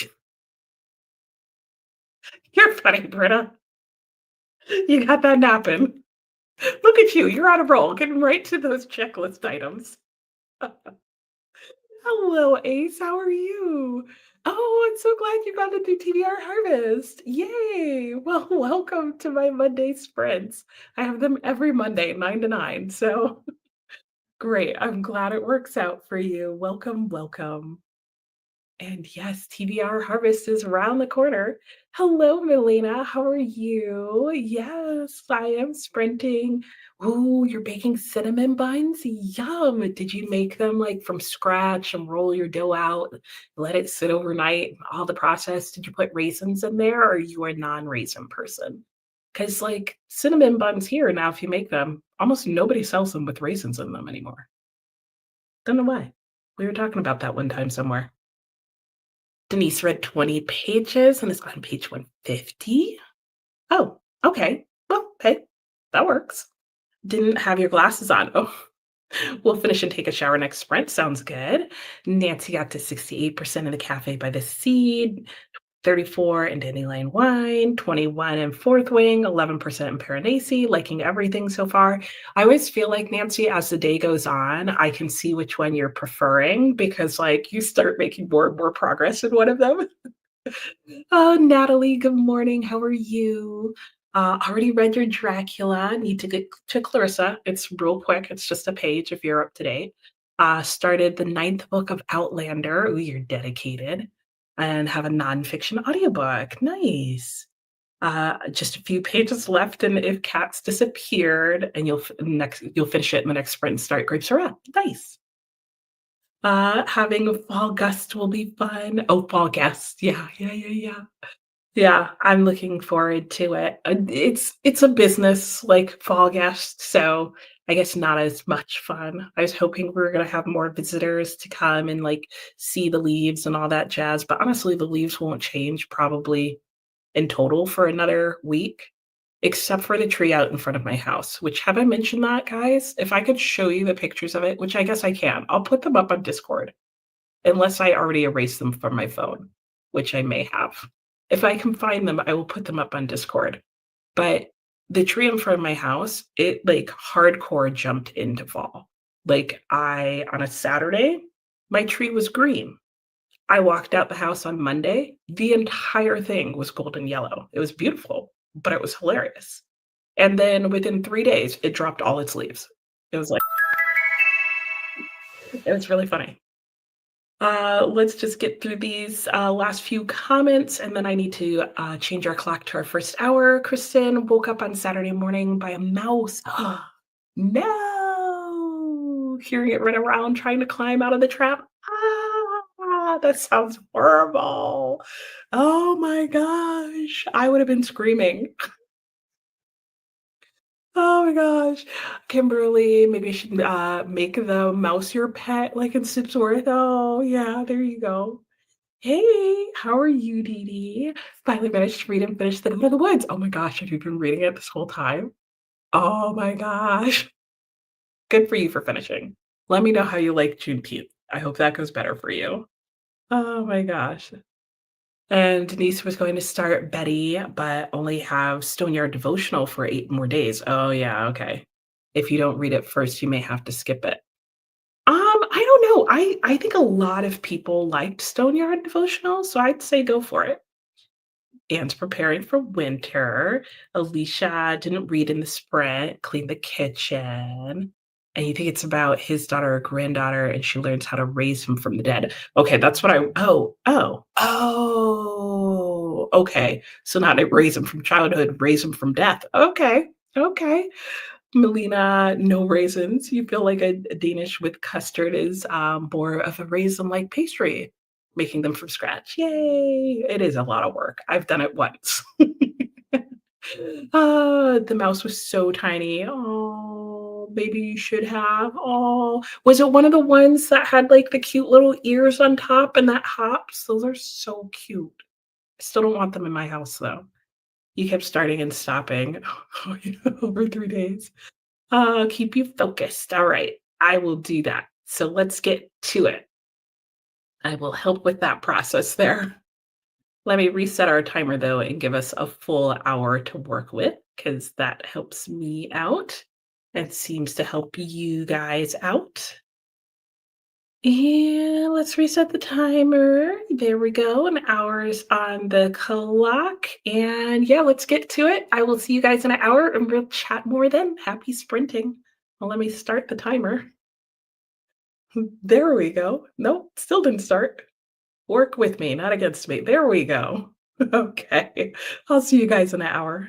Speaker 1: You're funny, Britta. You got that napping. Look at you. You're on a roll, getting right to those checklist items. Hello, Ace. How are you? Oh, I'm so glad you got to do TBR Harvest. Yay. Well, welcome to my Monday sprints. I have them every Monday, 9 to 9. So great. I'm glad it works out for you. Welcome, welcome. And yes, TBR harvest is around the corner. Hello, Milena. How are you? Yes, I am sprinting. Oh, you're baking cinnamon buns? Yum. Did you make them like from scratch and roll your dough out, let it sit overnight, all the process? Did you put raisins in there or are you a non-raisin person? Because like cinnamon buns here now, if you make them, almost nobody sells them with raisins in them anymore. Don't know why. We were talking about that one time somewhere. Denise read 20 pages and is on page 150. Oh, okay. Well, hey, that works. Didn't have your glasses on. Oh, we'll finish and take a shower next sprint. Sounds good. Nancy got to 68% of the cafe by the seed, 34 in dandelion wine, 21 in fourth wing, 11% in Piranesi, liking everything so far. I always feel like, Nancy, as the day goes on, I can see which one you're preferring because like you start making more and more progress in one of them. Oh, Natalie, good morning. How are you? Already read your Dracula. Need to get to Clarissa. It's real quick. It's just a page if you're up to date. Started the ninth book of Outlander. Ooh, you're dedicated. And have a nonfiction audiobook. Nice. Just a few pages left, and if cats disappeared, and you'll finish it in the next sprint and start Grapes Are Nice. Having a fall gust will be fun. Oh, fall guest. Yeah, yeah, yeah, yeah. Yeah, I'm looking forward to it. It's a business like fall guest, so I guess not as much fun. I was hoping we were gonna have more visitors to come and like see the leaves and all that jazz, but honestly, the leaves won't change probably in total for another week, except for the tree out in front of my house, which have I mentioned that, guys? If I could show you the pictures of it, which I guess I can, I'll put them up on Discord, unless I already erased them from my phone, which I may have. If I can find them, I will put them up on Discord. But the tree in front of my house, it like hardcore jumped into fall. Like on a Saturday, my tree was green. I walked out the house on Monday. The entire thing was golden yellow. It was beautiful, but it was hilarious. And then within 3 days, it dropped all its leaves. It was like it was really funny. Let's just get through these last few comments, and then I need to change our clock to our first hour. Kristen woke up on Saturday morning by a mouse. No! Hearing it run around trying to climb out of the trap. That sounds horrible. Oh my gosh. I would have been screaming. Oh my gosh. Kimberly, maybe you should make the mouse your pet like in Sipsworth. Oh, yeah, there you go. Hey, how are you, Dee Dee? Finally managed to read and finish The Night of the Woods. Oh my gosh, have you been reading it this whole time? Oh my gosh. Good for you for finishing. Let me know how you like Juneteenth. I hope that goes better for you. Oh my gosh. And Denise was going to start Betty, but only have Stoneyard Devotional for 8 more days. Oh, yeah, okay. If you don't read it first, you may have to skip it. I don't know. I think a lot of people liked Stoneyard Devotional, so I'd say go for it. Anne's preparing for winter. Alicia didn't read in the sprint, clean the kitchen. And you think it's about his daughter or granddaughter, and she learns how to raise him from the dead. Okay, that's what okay. So not to raise him from childhood, raise him from death. Okay, okay. Melina, no raisins. You feel like a Danish with custard is more of a raisin-like pastry, making them from scratch. Yay! It is a lot of work. I've done it once. The mouse was so tiny. Oh, maybe you should have. Oh, was it one of the ones that had like the cute little ears on top and that hops? Those are so cute. I still don't want them in my house though. You kept starting and stopping over 3 days. Keep you focused. All right, I will do that. So let's get to it. I will help with that process there. Let me reset our timer though and give us a full hour to work with because that helps me out and seems to help you guys out. And let's reset the timer. There we go. An hour's on the clock. And yeah, let's get to it. I will see you guys in an hour and we'll chat more then. Happy sprinting. Well, let me start the timer. There we go. Nope, still didn't start. Work with me, not against me. There we go. Okay. I'll see you guys in an hour.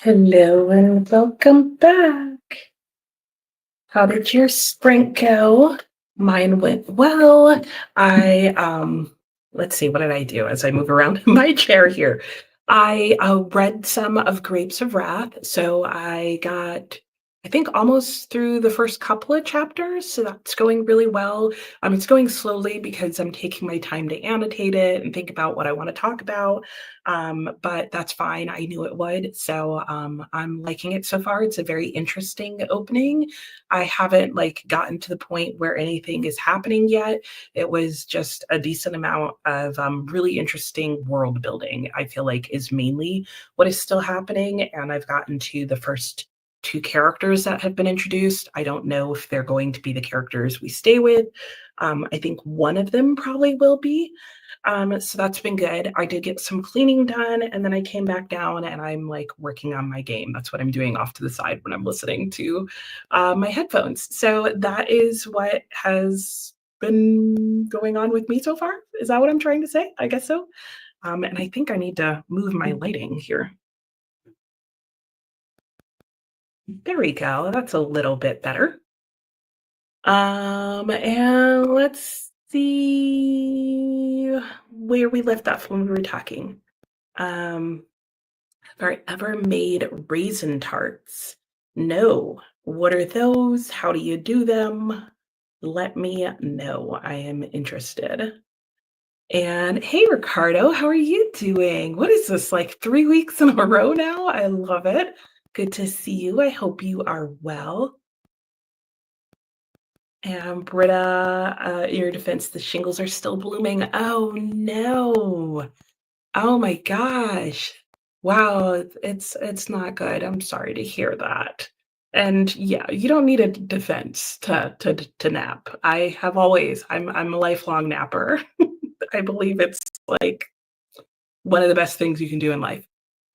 Speaker 1: Hello and welcome back. How did your sprint go? Mine went well. Let's see, what did I do as I move around in my chair here? I read some of Grapes of Wrath. So I think, almost through the first couple of chapters. So that's going really well. It's going slowly because I'm taking my time to annotate it and think about what I want to talk about. But that's fine. I knew it would. So I'm liking it so far. It's a very interesting opening. I haven't like gotten to the point where anything is happening yet. It was just a decent amount of really interesting world building, I feel like is mainly what is still happening. And I've gotten to the first two characters that have been introduced. I don't know if they're going to be the characters we stay with. I think one of them probably will be. So that's been good. I did get some cleaning done and then I came back down and I'm like working on my game. That's what I'm doing off to the side when I'm listening to my headphones. So that is what has been going on with me so far. Is that what I'm trying to say? I guess so. And I think I need to move my lighting here. There we go. That's a little bit better. And let's see where we left off when we were talking. Have I ever made raisin tarts? No. What are those? How do you do them? Let me know. I am interested. And hey, Ricardo, how are you doing? What is this, like 3 weeks in a row now? I love it. Good to see you. I hope you are well. And Britta, in your defense, the shingles are still blooming. Oh no. Oh my gosh. Wow, it's not good. I'm sorry to hear that. And yeah, you don't need a defense to nap. I'm a lifelong napper. I believe it's like one of the best things you can do in life.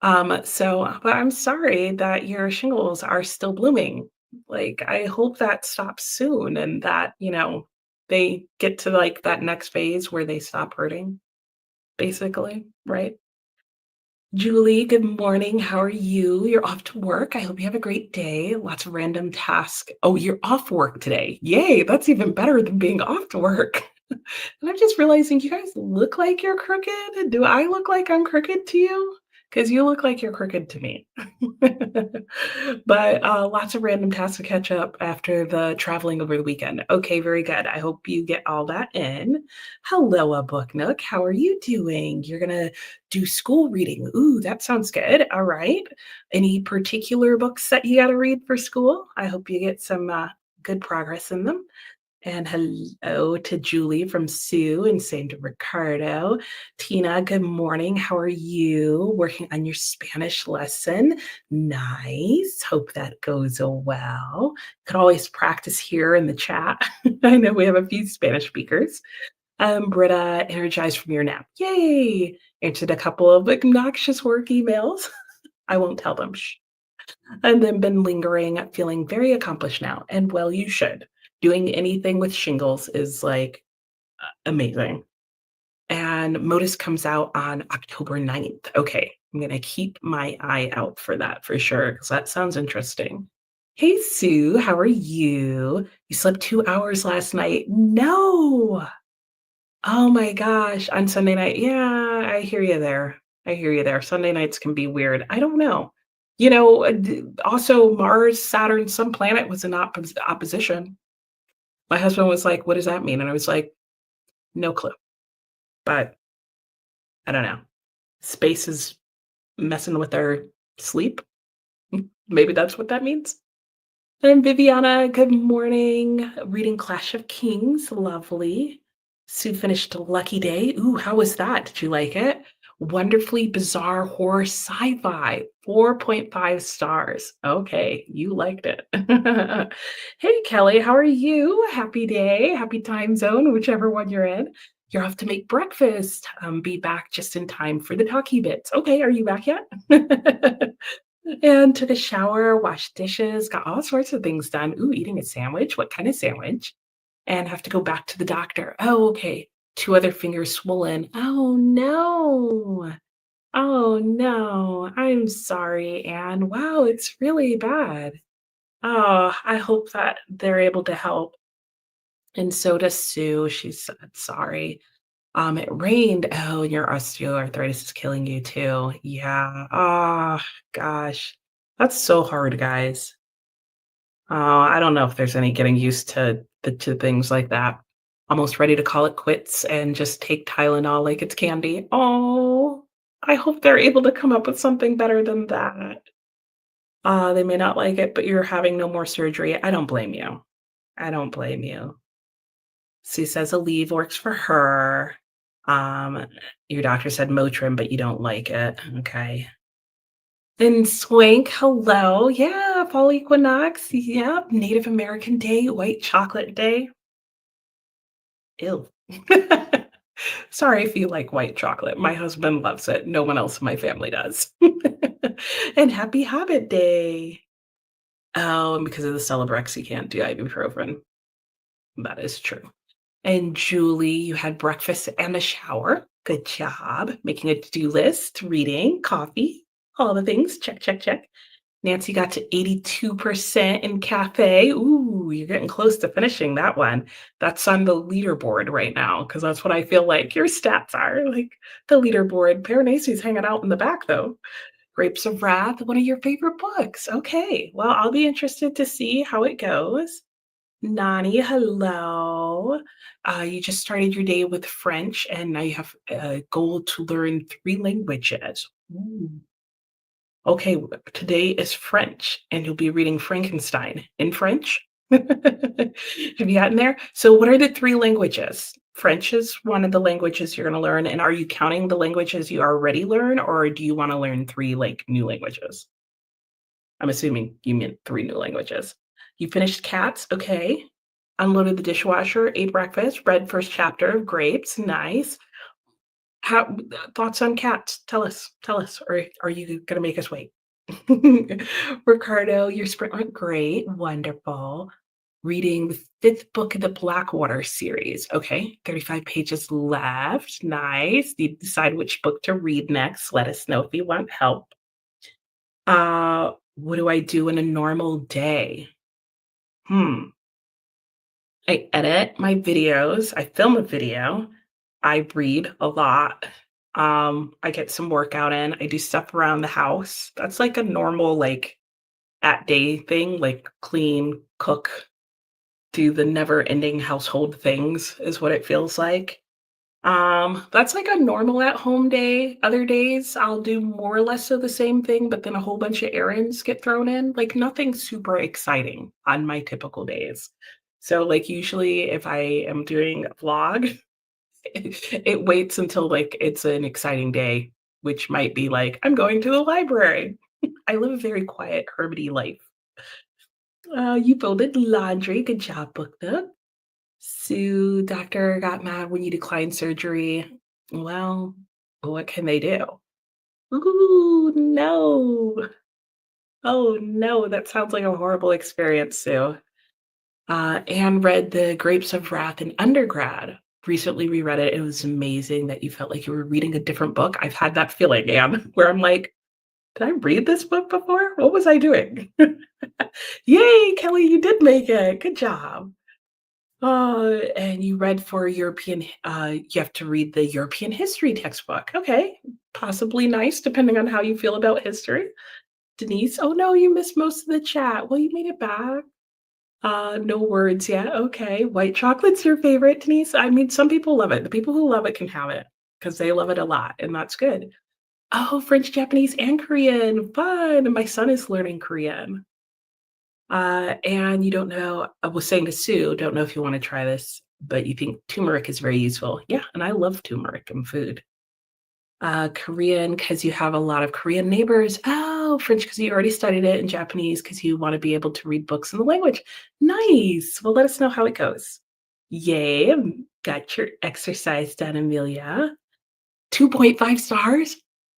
Speaker 1: But I'm sorry that your shingles are still blooming. Like, I hope that stops soon and that, they get to like that next phase where they stop hurting, basically, right? Julie, good morning. How are you? You're off to work. I hope you have a great day. Lots of random tasks. Oh, you're off work today. Yay, that's even better than being off to work. And I'm just realizing you guys look like you're crooked. Do I look like I'm crooked to you? Because you look like you're crooked to me. But lots of random tasks to catch up after the traveling over the weekend. Okay, very good. I hope you get all that in. Hello, a book nook. How are you doing? You're gonna do school reading. Ooh, that sounds good. All right. Any particular books that you got to read for school? I hope you get some good progress in them. And hello to Julie from Sue, and same to Ricardo. Tina, good morning. How are you? Working on your Spanish lesson. Nice. Hope that goes well. Could always practice here in the chat. I know we have a few Spanish speakers. Britta, energized from your nap. Yay. Answered a couple of obnoxious work emails. I won't tell them. Shh. And then been lingering, feeling very accomplished now. And well, you should. Doing anything with shingles is like amazing. And Modus comes out on October 9th. Okay, I'm going to keep my eye out for that for sure because that sounds interesting. Hey, Sue, how are you? You slept 2 hours last night. No. Oh my gosh, on Sunday night. Yeah, I hear you there. I hear you there. Sunday nights can be weird. I don't know. Also Mars, Saturn, some planet was in opposition. My husband was like, "What does that mean?" And I was like, "No clue." But I don't know. Space is messing with our sleep. Maybe that's what that means. And Viviana, good morning. Reading Clash of Kings, lovely. Sue finished Lucky Day. Ooh, how was that? Did you like it? Wonderfully bizarre horror sci-fi, 4.5 stars. Okay, you liked it. Hey, Kelly, how are you? Happy day, happy time zone, whichever one you're in. You're off to make breakfast. Be back just in time for the talkie bits. Okay, are you back yet? And took a shower, washed dishes, got all sorts of things done. Ooh, eating a sandwich. What kind of sandwich? And have to go back to the doctor. Oh, okay. Two other fingers swollen. Oh no. Oh, no. I'm sorry, Anne. Wow, it's really bad. Oh, I hope that they're able to help. And so does Sue. She said sorry. It rained. Oh, and your osteoarthritis is killing you too. Yeah. Oh, gosh. That's so hard, guys. I don't know if there's any getting used to things like that. Almost ready to call it quits and just take Tylenol like it's candy. Oh, I hope they're able to come up with something better than that. They may not like it, but you're having no more surgery. I don't blame you. I don't blame you. Sue says a leave works for her. Um, your doctor said Motrin, but you don't like it. Okay. Then Swank, hello. Yeah, fall equinox. Yep. Native American Day, White Chocolate Day. Ew. Sorry if you like white chocolate. My husband loves it. No one else in my family does. And happy Hobbit Day. Oh, and because of the Celebrex, you can't do ibuprofen. That is true. And Julie, you had breakfast and a shower. Good job. Making a to-do list, reading, coffee, all the things. Check, check, check. Nancy got to 82% in cafe. Ooh, you're getting close to finishing that one. That's on the leaderboard right now because that's what I feel like your stats are, like the leaderboard. Paranace's hanging out in the back though. Grapes of Wrath, one of your favorite books. Okay, well, I'll be interested to see how it goes. Nani, hello. You just started your day with French, and now you have a goal to learn 3 languages. Ooh. Okay, today is French, and you'll be reading Frankenstein in French. Have you gotten there? So, what are the 3 languages? French is one of the languages you're going to learn. And are you counting the languages you already learn, or do you want to learn three like new languages? I'm assuming you meant 3 new languages. You finished cats, okay. Unloaded the dishwasher, ate breakfast, read first chapter of Grapes, nice. How thoughts on cats? Tell us, or are you gonna make us wait? Ricardo, your sprint went great, wonderful. Reading the 5th book of the Blackwater series. Okay, 35 pages left, nice. You decide which book to read next. Let us know if you want help. What do I do in a normal day? Hmm. I edit my videos, I film a video, I read a lot, I get some workout in, I do stuff around the house. That's like a normal, like, at day thing, like clean, cook, do the never-ending household things is what it feels like. That's like a normal at home day. Other days, I'll do more or less of the same thing, but then a whole bunch of errands get thrown in. Like nothing super exciting on my typical days. So, like, usually if I am doing a vlog, it waits until like it's an exciting day, which might be like, I'm going to the library. I live a very quiet, hermity life. You folded laundry. Good job, book nook. Sue, doctor got mad when you declined surgery. Well, what can they do? Ooh, no. Oh, no, that sounds like a horrible experience, Sue. Anne read The Grapes of Wrath in undergrad. Recently reread it. It was amazing that you felt like you were reading a different book. I've had that feeling, Anne, where I'm like, did I read this book before? What was I doing? Yay, Kelly, you did make it. Good job. And you read for you have to read the European history textbook. Okay, possibly nice depending on how you feel about history. Denise, oh no, you missed most of the chat. Well, you made it back. No words yet. Okay, white chocolate's your favorite, Denise. I mean, some people love it. The people who love it can have it because they love it a lot, and that's good. Oh, French, Japanese, and Korean. Fun. My son is learning Korean. And you don't know, I was saying to Sue, don't know if you want to try this, but you think turmeric is very useful. Yeah, and I love turmeric in food. Korean, because you have a lot of Korean neighbors. Oh, French, because you already studied it, and Japanese, because you want to be able to read books in the language. Nice. Well, let us know how it goes. Yay. Got your exercise done, Amelia. 2.5 stars?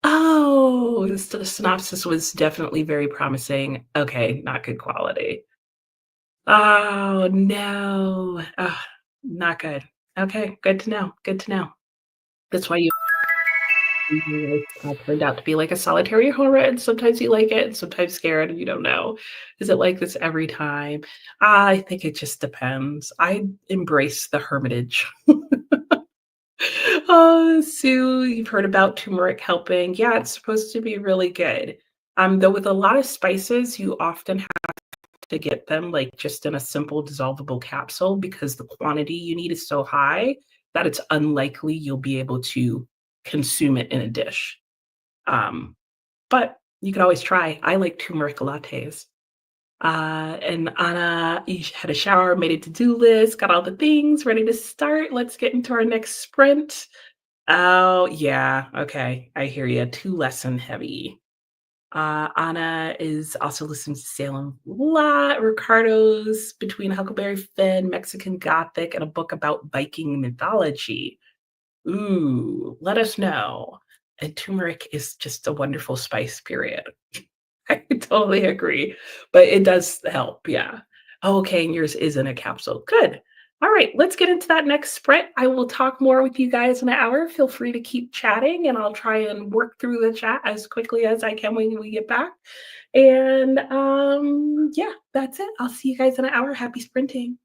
Speaker 1: Oh, the synopsis was definitely very promising. Okay, not good quality. Oh, no. Ugh, not good. Okay, good to know, good to know. That's why you Turned out to be like a solitary hermit, sometimes you like it, and sometimes scared, and you don't know. Is it like this every time? I think it just depends. I embrace the hermitage. Sue, you've heard about turmeric helping. Yeah, it's supposed to be really good. Though with a lot of spices, you often have to get them like just in a simple dissolvable capsule because the quantity you need is so high that it's unlikely you'll be able to consume it in a dish. Um, but you can always try. I like turmeric lattes. And Anna, you had a shower, made a to-do list, got all the things ready to start. Let's get into our next sprint. Oh, yeah. Okay. I hear you. Too lesson heavy. Anna is also listening to Salem lot. Ricardo's Between Huckleberry Finn, Mexican Gothic, and a book about Viking mythology. Ooh, let us know. And turmeric is just a wonderful spice, period. I totally agree, but it does help, yeah. Oh, okay, and yours is in a capsule. Good. All right, let's get into that next sprint. I will talk more with you guys in an hour. Feel free to keep chatting, and I'll try and work through the chat as quickly as I can when we get back. And yeah, that's it. I'll see you guys in an hour. Happy sprinting.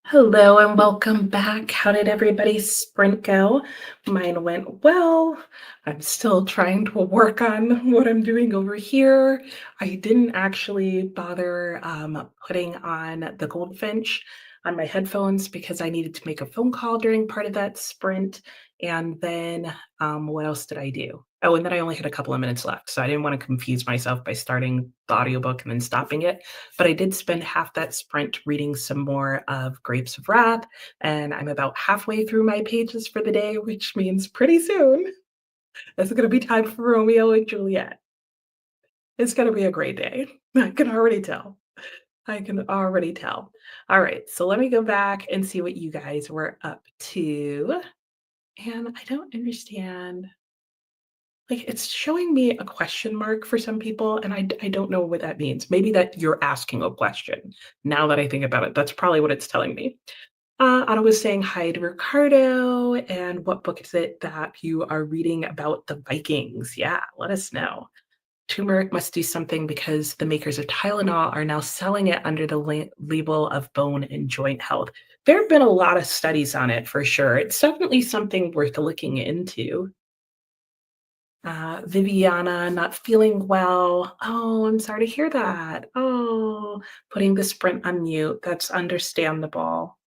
Speaker 1: Hello and welcome back. How did everybody's sprint go? Mine went well. I'm still trying to work on what I'm doing over here. I didn't actually bother putting on the Goldfinch on my headphones because I needed to make a phone call during part of that sprint. And then what else did I do? Oh, and then I only had a couple of minutes left. So I didn't want to confuse myself by starting the audiobook and then stopping it. But I did spend half that sprint reading some more of Grapes of Wrath, and I'm about halfway through my pages for the day, which means pretty soon it's going to be time for Romeo and Juliet. It's going to be a great day. I can already tell. I can already tell. All right, so let me go back and see what you guys were up to. And I don't understand. Like, it's showing me a question mark for some people, and I don't know what that means. Maybe that you're asking a question. Now that I think about it, that's probably what it's telling me. Anna was saying hi to Ricardo, and what book is it that you are reading about the Vikings? Yeah, let us know. Turmeric must do something because the makers of Tylenol are now selling it under the label of bone and joint health. There have been a lot of studies on it for sure. It's definitely something worth looking into. Viviana not feeling well. Oh, I'm sorry to hear that. Oh, putting the sprint on mute. That's understandable.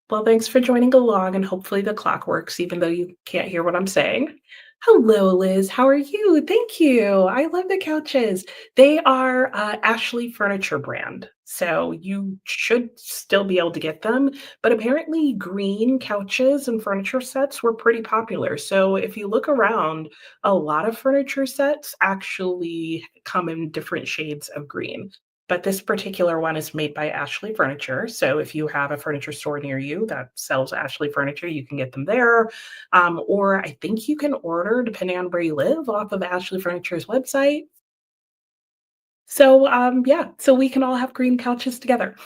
Speaker 1: Well, thanks for joining along, and hopefully the clock works, even though you can't hear what I'm saying. Hello, Liz. How are you? Thank you. I love the couches. They are Ashley Furniture brand, so you should still be able to get them. But apparently, green couches and furniture sets were pretty popular. So if you look around, a lot of furniture sets actually come in different shades of green. But this particular one is made by Ashley Furniture. So if you have a furniture store near you that sells Ashley Furniture, you can get them there. Or I think you can order, depending on where you live, off of Ashley Furniture's website. So yeah, so we can all have green couches together.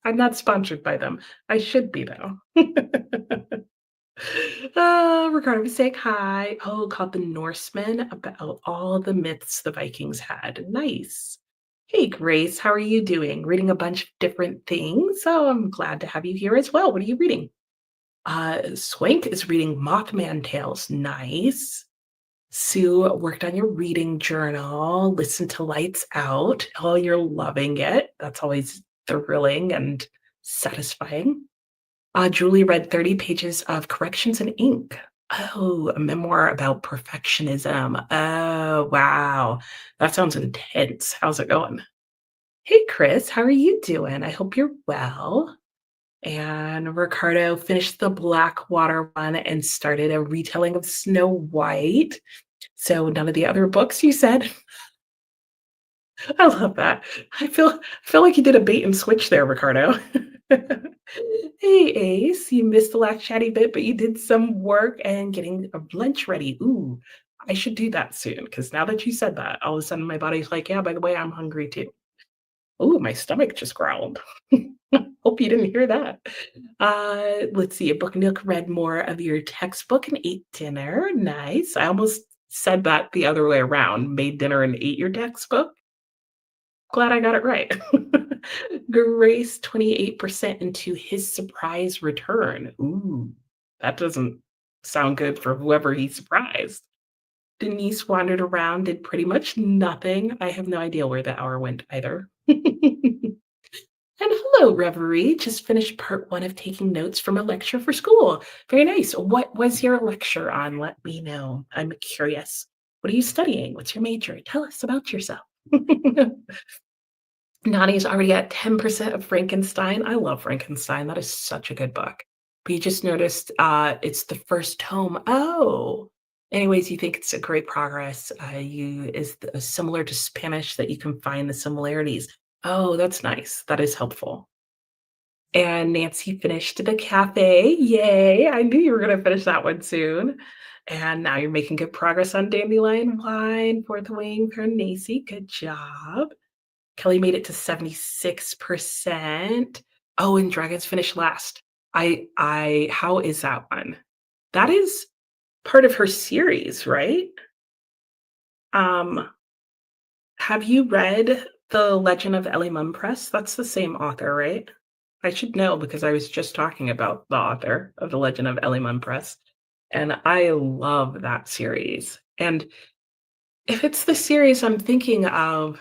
Speaker 1: I'm not sponsored by them. I should be though. Ricardo was saying hi. Oh, called the Norsemen about all the myths the Vikings had. Nice. Hey, Grace, how are you doing? Reading a bunch of different things. So I'm glad to have you here as well. What are you reading? Swank is reading Mothman Tales. Nice. Sue worked on your reading journal. Listen to Lights Out. Oh, you're loving it. That's always thrilling and satisfying. Julie read 30 pages of Corrections in Ink. Oh, a memoir about perfectionism. Oh, wow. That sounds intense. How's it going? Hey, Chris, how are you doing? I hope you're well. And Ricardo finished the Blackwater one and started a retelling of Snow White. So none of the other books you said. I love that. I feel like you did a bait and switch there, Ricardo. Hey, Ace, you missed the last chatty bit, but you did some work and getting a lunch ready. Ooh, I should do that soon because now that you said that, all of a sudden my body's like, yeah, by the way, I'm hungry too. Ooh, my stomach just growled. Hope you didn't hear that. Let's see. A book nook read more of your textbook and ate dinner. Nice. I almost said that the other way around. Made dinner and ate your textbook. Glad I got it right. Grace 28% into his surprise return. Ooh, that doesn't sound good for whoever he surprised. Denise wandered around, did pretty much nothing. I have no idea where the hour went either. And hello, Reverie. Just finished part one of taking notes from a lecture for school. Very nice. What was your lecture on? Let me know. I'm curious. What are you studying? What's your major? Tell us about yourself. Nani's already at 10% of Frankenstein. I love Frankenstein. That is such a good book. But you just noticed it's the first tome. Oh. Anyways, you think it's a great progress. You is similar to Spanish that you can find the similarities. Oh, that's nice. That is helpful. And Nancy finished the cafe. Yay. I knew you were going to finish that one soon. And now you're making good progress on Dandelion Wine, Fourth Wing for Nacy. Good job. Kelly made it to 76%. Oh, and Dragons finished last. How is that one? That is part of her series, right? Um, have you read The Legend of Ellie Mumpress? That's the same author, right? I should know because I was just talking about the author of The Legend of Ellie Press, and I love that series. And if it's the series I'm thinking of,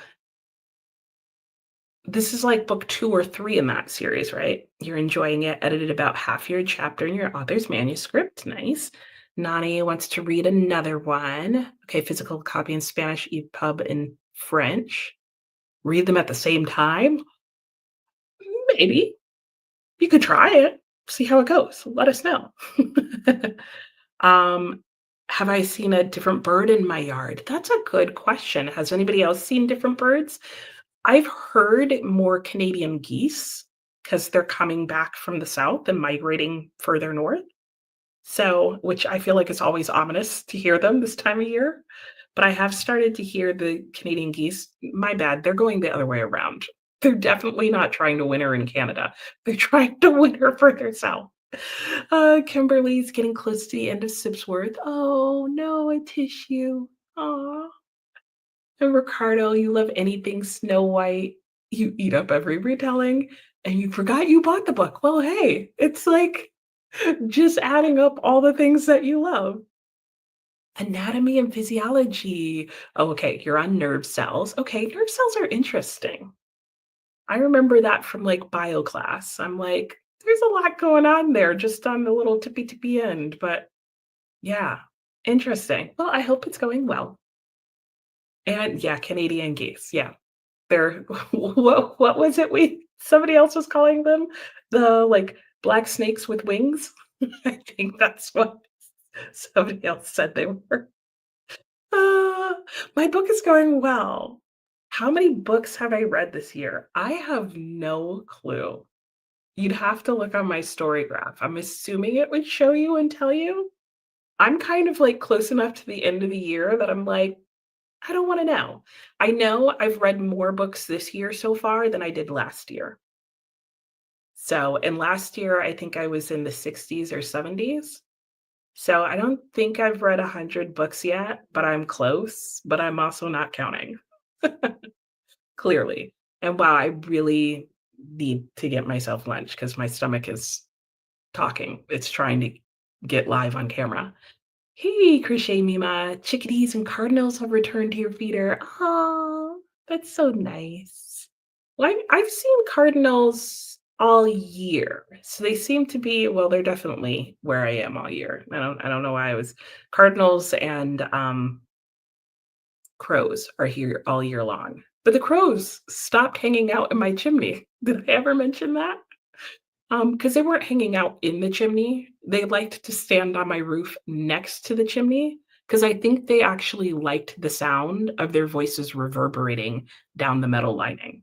Speaker 1: this is like book 2 or 3 in that series, right? You're enjoying it, edited about half your chapter in your author's manuscript. Nice. Nani wants to read another one. Okay, physical copy in Spanish, EPUB in French. Read them at the same time? Maybe. You could try it, see how it goes. Let us know. Um, have I seen a different bird in my yard? That's a good question. Has anybody else seen different birds? I've heard more Canadian geese because they're coming back from the south and migrating further north. So, which I feel like is always ominous to hear them this time of year. But I have started to hear the Canadian geese. My bad, they're going the other way around. They're definitely not trying to winter in Canada. They're trying to winter further south. Kimberly's getting close to the end of Sipsworth. Oh no, a tissue. Aw. And Ricardo, you love anything Snow White. You eat up every retelling, and you forgot you bought the book. Well, hey, it's like just adding up all the things that you love. Anatomy and physiology. Oh, okay, you're on nerve cells. Okay, nerve cells are interesting. I remember that from like bio class. I'm like, there's a lot going on there just on the little tippy end, but yeah, interesting. Well, I hope it's going well. And yeah, Canadian geese. Yeah. They're what was it we somebody else was calling them? The, like, black snakes with wings? I think that's what somebody else said they were. Ah, my book is going well. How many books have I read this year? I have no clue. You'd have to look on my story graph. I'm assuming it would show you and tell you. I'm kind of, like, close enough to the end of the year that I'm like, I don't wanna know. I know I've read more books this year so far than I did last year. So, and last year, I think I was in the 60s or 70s. So, I don't think I've read 100 books yet, but I'm close, but I'm also not counting, clearly. And wow, I really need to get myself lunch because my stomach is talking. It's trying to get live on camera. Hey, Crochet Mima, chickadees and cardinals have returned to your feeder. Oh, that's so nice. Well, I've seen cardinals all year, so they seem to be well, they're definitely where I am all year. I don't know why I was cardinals and crows are here all year long. But the crows stopped hanging out in my chimney. Did I ever mention that? Because they weren't hanging out in the chimney. They liked to stand on my roof next to the chimney, because I think they actually liked the sound of their voices reverberating down the metal lining.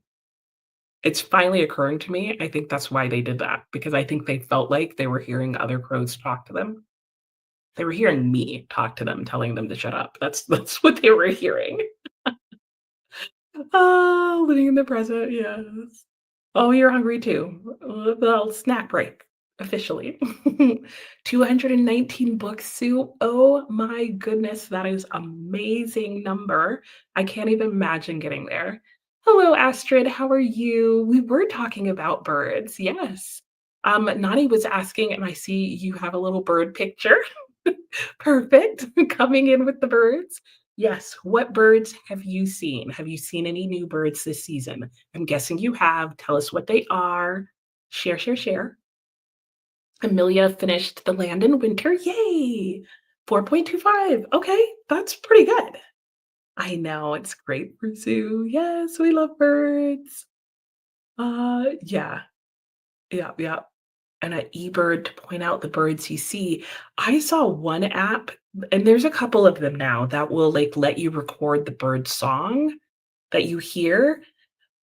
Speaker 1: It's finally occurring to me, I think that's why they did that, because I think they felt like they were hearing other crows talk to them. They were hearing me talk to them, telling them to shut up. That's what they were hearing. Oh, living in the present, yes. Oh, you're hungry too. Well, snack break, officially. 219 books, Sue. Oh my goodness, that is amazing number. I can't even imagine getting there. Hello, Astrid. How are you? We were talking about birds. Yes. Nani was asking, and I see you have a little bird picture. Perfect. Coming in with the birds. Yes. What birds have you seen? Have you seen any new birds this season? I'm guessing you have. Tell us what they are. Share, share, share. Amelia finished The Land in Winter. Yay. 4.25. Okay. That's pretty good. I know. It's great for Zoo. Yes. We love birds. Yeah. Yeah. Yeah. And an eBird to point out the birds you see. I saw one app, and there's a couple of them now that will, like, let you record the bird song that you hear,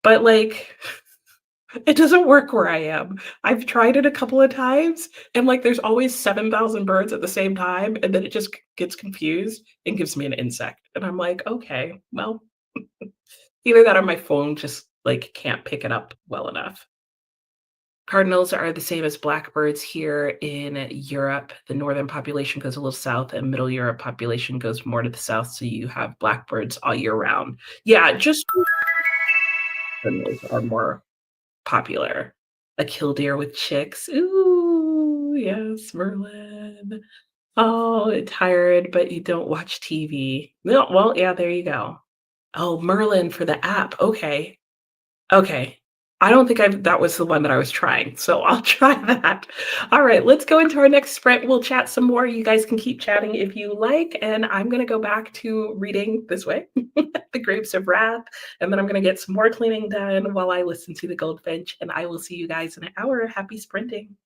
Speaker 1: but, like, it doesn't work where I am. I've tried it a couple of times, and, like, there's always 7,000 birds at the same time, and then it just gets confused and gives me an insect, and I'm like, "Okay, well, either that or my phone just, like, can't pick it up well enough." Cardinals are the same as blackbirds here in Europe. The northern population goes a little south, and Middle Europe population goes more to the south, so you have blackbirds all year round. Yeah, just cardinals are more popular. A killdeer with chicks. Ooh, yes, Merlin. Oh, tired, but you don't watch TV. No, well, yeah, there you go. Oh, Merlin for the app, okay. Okay. I don't think I've that was the one that I was trying, so I'll try that. Alright, let's go into our next sprint. We'll chat some more. You guys can keep chatting if you like, and I'm gonna go back to reading this way, The Grapes of Wrath, and then I'm gonna get some more cleaning done while I listen to the Goldfinch, and I will see you guys in an hour. Happy sprinting.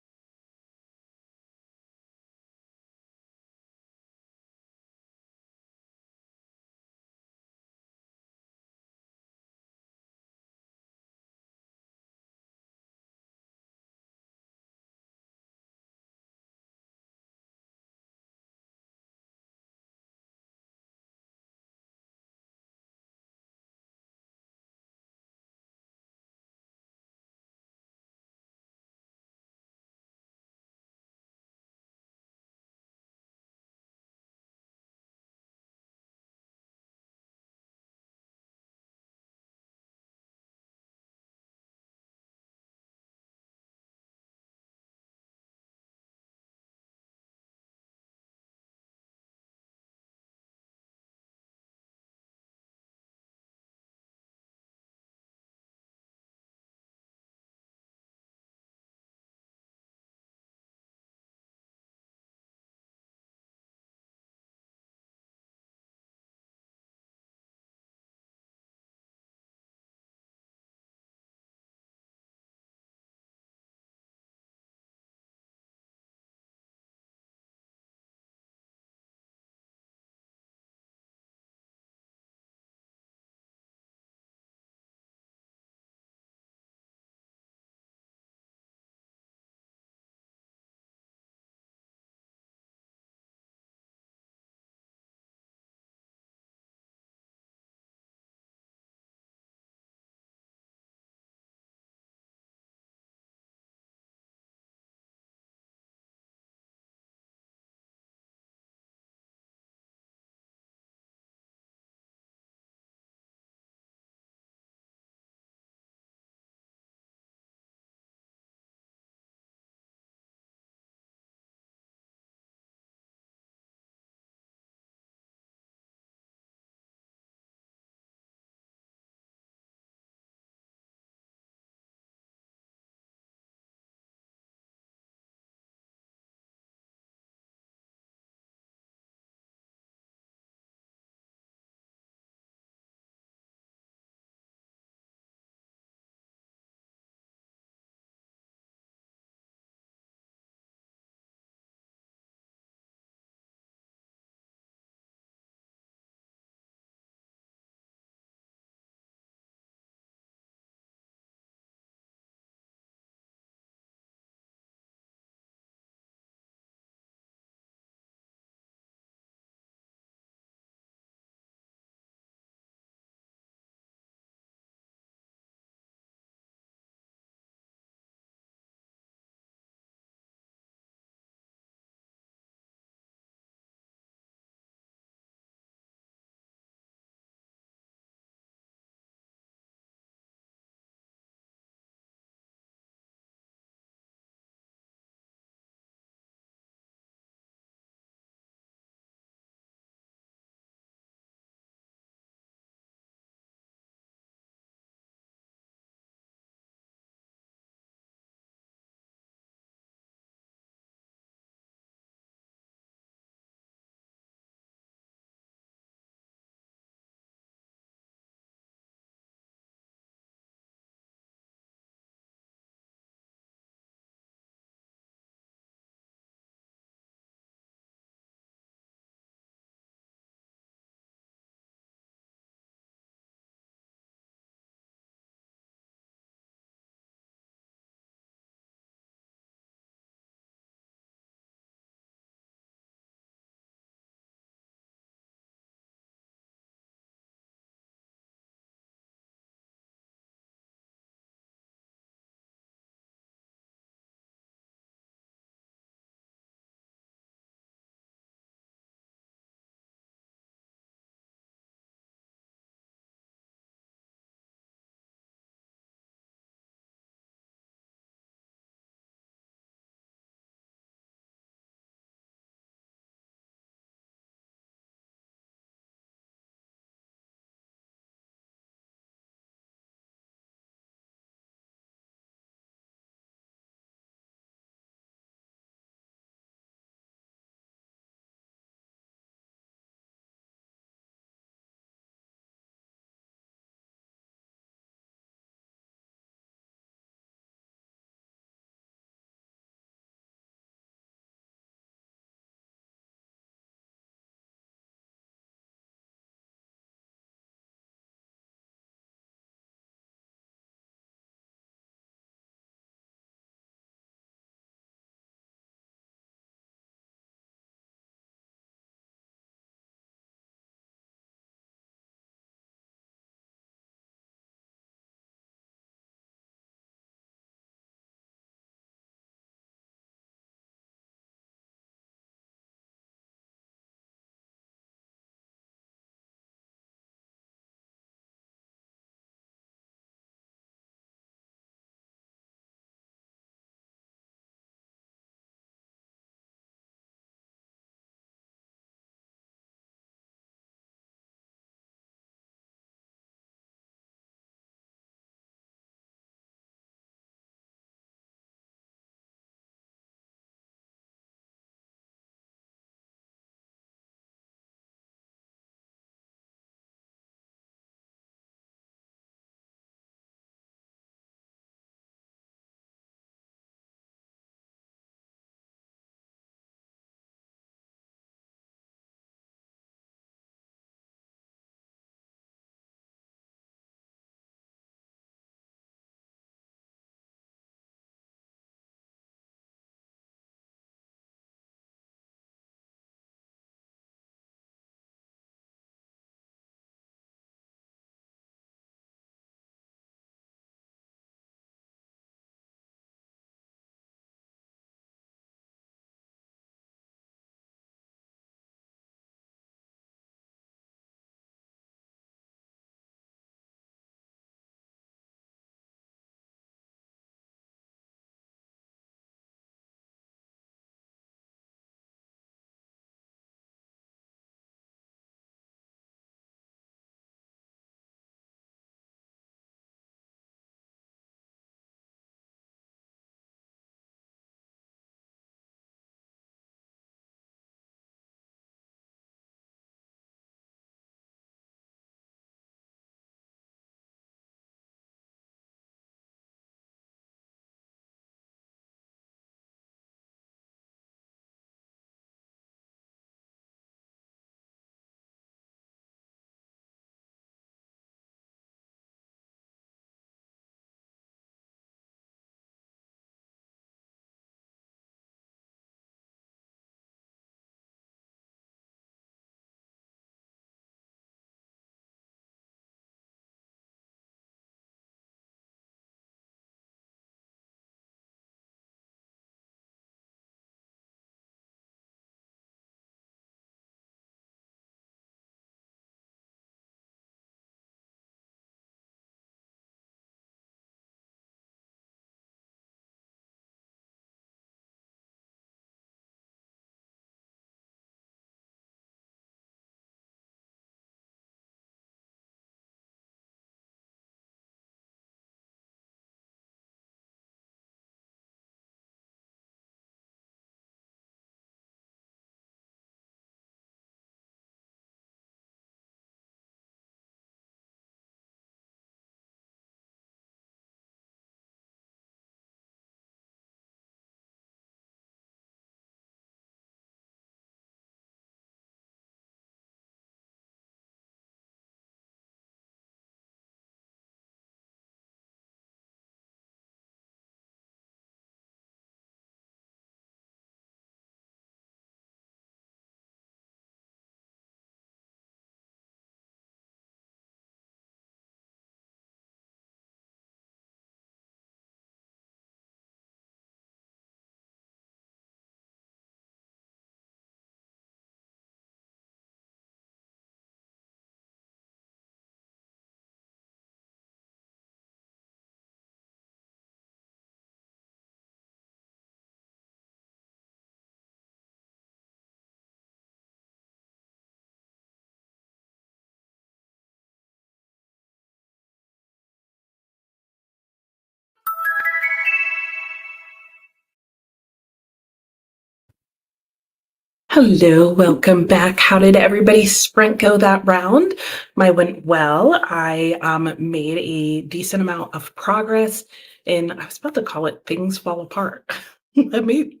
Speaker 1: Hello, welcome back. How did everybody's sprint go that round? Mine went well. I made a decent amount of progress in, I was about to call it Things Fall Apart. Let me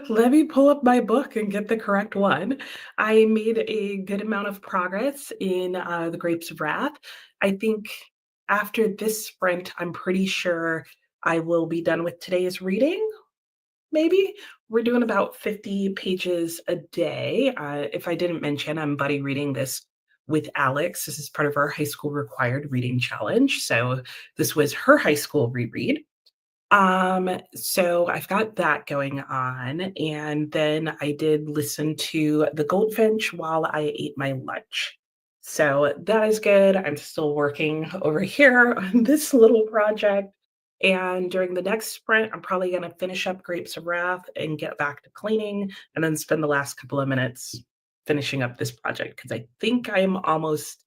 Speaker 1: let me pull up my book and get the correct one. I made a good amount of progress in The Grapes of Wrath. I think after this sprint, I'm pretty sure I will be done with today's reading. Maybe we're doing about 50 pages a day. If I didn't mention, I'm buddy reading this with Alex. This is part of our high school required reading challenge. So this was her high school reread. So I've got that going on. And then I did listen to The Goldfinch while I ate my lunch. So that is good. I'm still working over here on this little project. And during the next sprint, I'm probably going to finish up Grapes of Wrath and get back to cleaning and then spend the last couple of minutes finishing up this project because I think I'm almost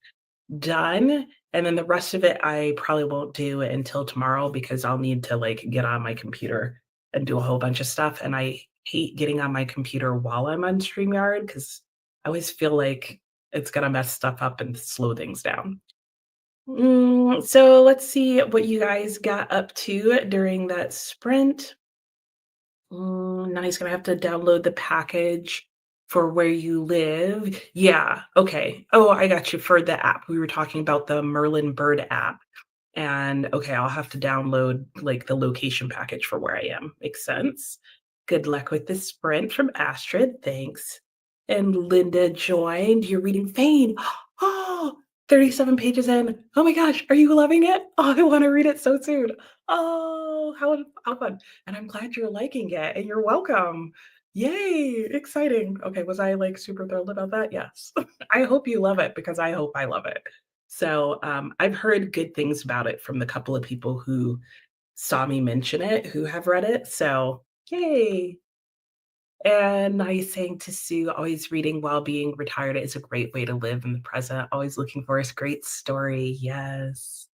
Speaker 1: done, and then the rest of it, I probably won't do until tomorrow because I'll need to, like, get on my computer and do a whole bunch of stuff, and I hate getting on my computer while I'm on StreamYard because I always feel like it's gonna mess stuff up and slow things down. So let's see what you guys got up to during that sprint. Now he's gonna have to download the package for where you live. Yeah, okay. Oh, I got you for the app. We were talking about the Merlin Bird app. And okay, I'll have to download like the location package for where I am. Makes sense. Good luck with the sprint from Astrid. Thanks. And Linda joined. You're reading Fane. Oh, 37 pages in. Oh my gosh, are you loving it? Oh, I want to read it so soon. Oh, how fun. And I'm glad you're liking it and you're welcome. Yay, exciting. Okay, was I like super thrilled about that? Yes. I hope you love it because I hope I love it. So I've heard good things about it from the couple of people who saw me mention it, who have read it. So yay. And nice saying to Sue, always reading while being retired is a great way to live in the present. Always looking for a great story. Yes.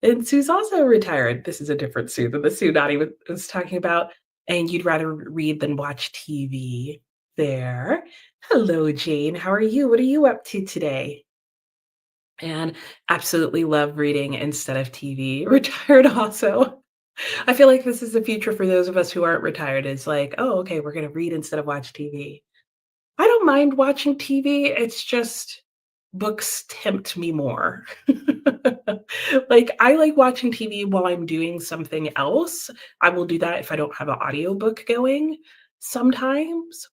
Speaker 1: And Sue's also retired. This is a different Sue than the Sue Dottie was talking about. And you'd rather read than watch TV. There. Hello, Jane. How are you? What are you up to today? And absolutely love reading instead of TV. Retired also. I feel like this is the future for those of us who aren't retired. It's like, oh, okay, we're going to read instead of watch TV. I don't mind watching TV. It's just books tempt me more. Like, I like watching TV while I'm doing something else. I will do that if I don't have an audiobook going sometimes,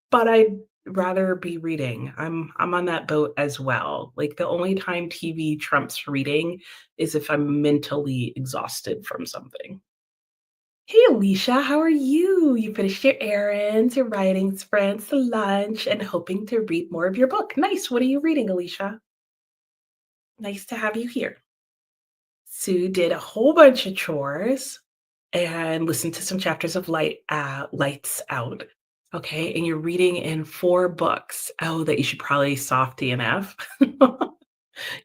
Speaker 1: but I'd rather be reading. I'm on that boat as well. Like, the only time TV trumps reading is if I'm mentally exhausted from something. Hey, Alicia, how are you? You finished your errands, your writing sprints, the lunch, and hoping to read more of your book. Nice. What are you reading, Alicia? Nice to have you here. Sue did a whole bunch of chores and listened to some chapters of Lights Out. Okay, and you're reading in 4 books. Oh, that you should probably soft DNF.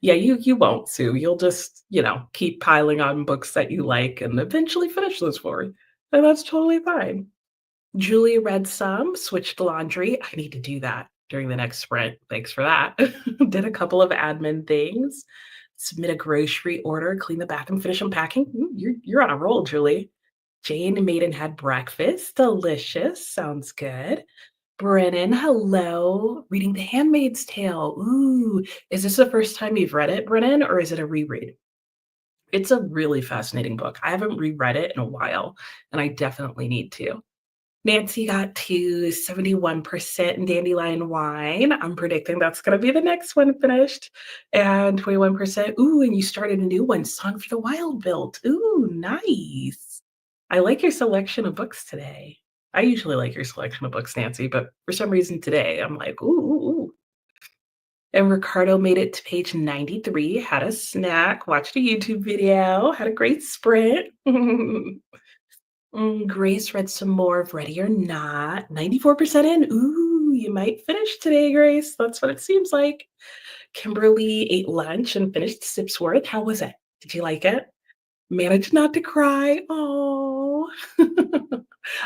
Speaker 1: Yeah, you won't, Sue. You'll just, keep piling on books that you like and eventually finish those 4, and that's totally fine. Julie read some, switched laundry. I need to do that during the next sprint. Thanks for that. Did a couple of admin things, submit a grocery order, clean the bathroom, finish unpacking. You're on a roll, Julie. Jane and Maiden had breakfast. Delicious. Sounds good. Brennan, hello. Reading The Handmaid's Tale. Ooh, is this the first time you've read it, Brennan, or is it a reread? It's a really fascinating book. I haven't reread it in a while, and I definitely need to. Nancy got to 71% in Dandelion Wine. I'm predicting that's gonna be the next one finished. And 21%. Ooh, and you started a new one, Song for the Wild Built. Ooh, nice. I like your selection of books today. I usually like your selection of books, Nancy, but for some reason today, I'm like, ooh, ooh, ooh. And Ricardo made it to page 93, had a snack, watched a YouTube video, had a great sprint. Grace read some more of Ready or Not, 94% in. Ooh, you might finish today, Grace. That's what it seems like. Kimberly ate lunch and finished Sipsworth. How was it? Did you like it? Managed not to cry. Oh.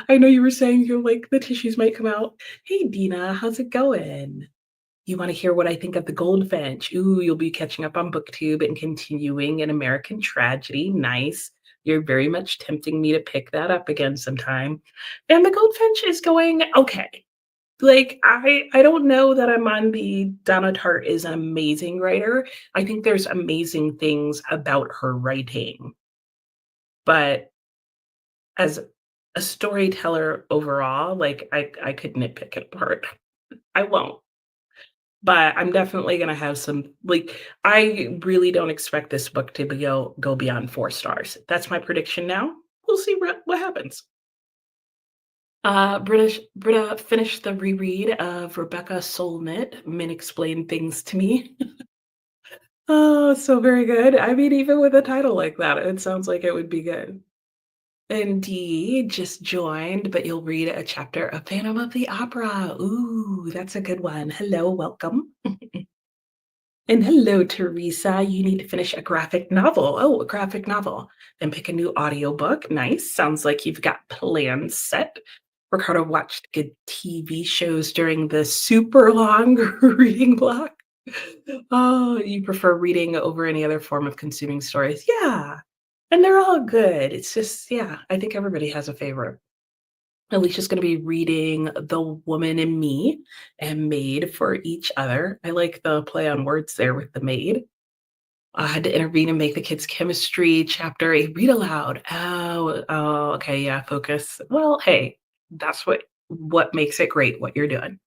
Speaker 1: I know you were saying you're like the tissues might come out. Hey Dina, how's it going? You want to hear what I think of the Goldfinch? Ooh, you'll be catching up on BookTube and continuing an American Tragedy. Nice. You're very much tempting me to pick that up again sometime. And the Goldfinch is going okay. Like I don't know that I'm on the Donna Tartt is an amazing writer. I think there's amazing things about her writing, but as a storyteller overall, like I could nitpick it apart. I won't. But I'm definitely gonna have some like, I really don't expect this book to go beyond 4 stars. That's my prediction now. We'll see what happens. Britta finished the reread of Rebecca Solnit, "Men Explain Things to Me." Oh, so very good. I mean, even with a title like that, it sounds like it would be good. Indeed, just joined, but you'll read a chapter of Phantom of the Opera. Ooh, that's a good one. Hello, welcome. And hello, Teresa. You need to finish a graphic novel. Oh, a graphic novel. Then pick a new audiobook. Nice. Sounds like you've got plans set. Ricardo watched good TV shows during the super long reading block. Oh, you prefer reading over any other form of consuming stories? Yeah. And they're all good. It's just, yeah, I think everybody has a favorite. Alicia's going to be reading The Woman in Me and Made for Each Other. I like the play on words there with the maid. I had to intervene and make the kids' chemistry chapter a read aloud. Oh, okay, yeah, focus. Well, hey, that's what makes it great, what you're doing.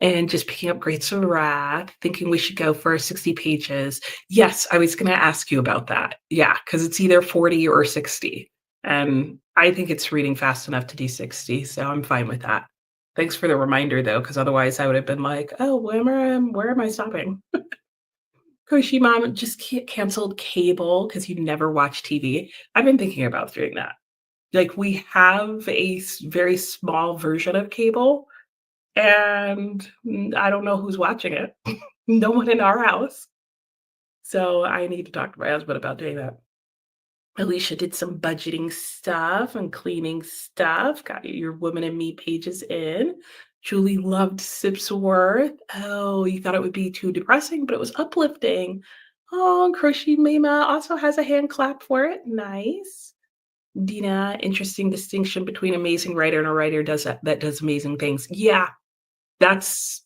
Speaker 1: And just picking up Grapes of Wrath, thinking we should go for 60 pages. Yes, I was gonna ask you about that. Yeah, because it's either 40 or 60, and I think it's reading fast enough to do 60, so I'm fine with that. Thanks for the reminder, though, because otherwise I would have been like, "Oh, where am I stopping?" Koshi mom just canceled cable because you never watch TV. I've been thinking about doing that. Like, we have a very small version of cable, and I don't know who's watching it. No one in our house. So I need to talk to my husband about doing that. Alicia did some budgeting stuff and cleaning stuff. Got your Woman and Me pages in. Julie loved Sipsworth. Oh, you thought it would be too depressing, but it was uplifting. Oh, Crochet Mima also has a hand clap for it. Nice. Dina, interesting distinction between amazing writer and a writer that does amazing things. Yeah, that's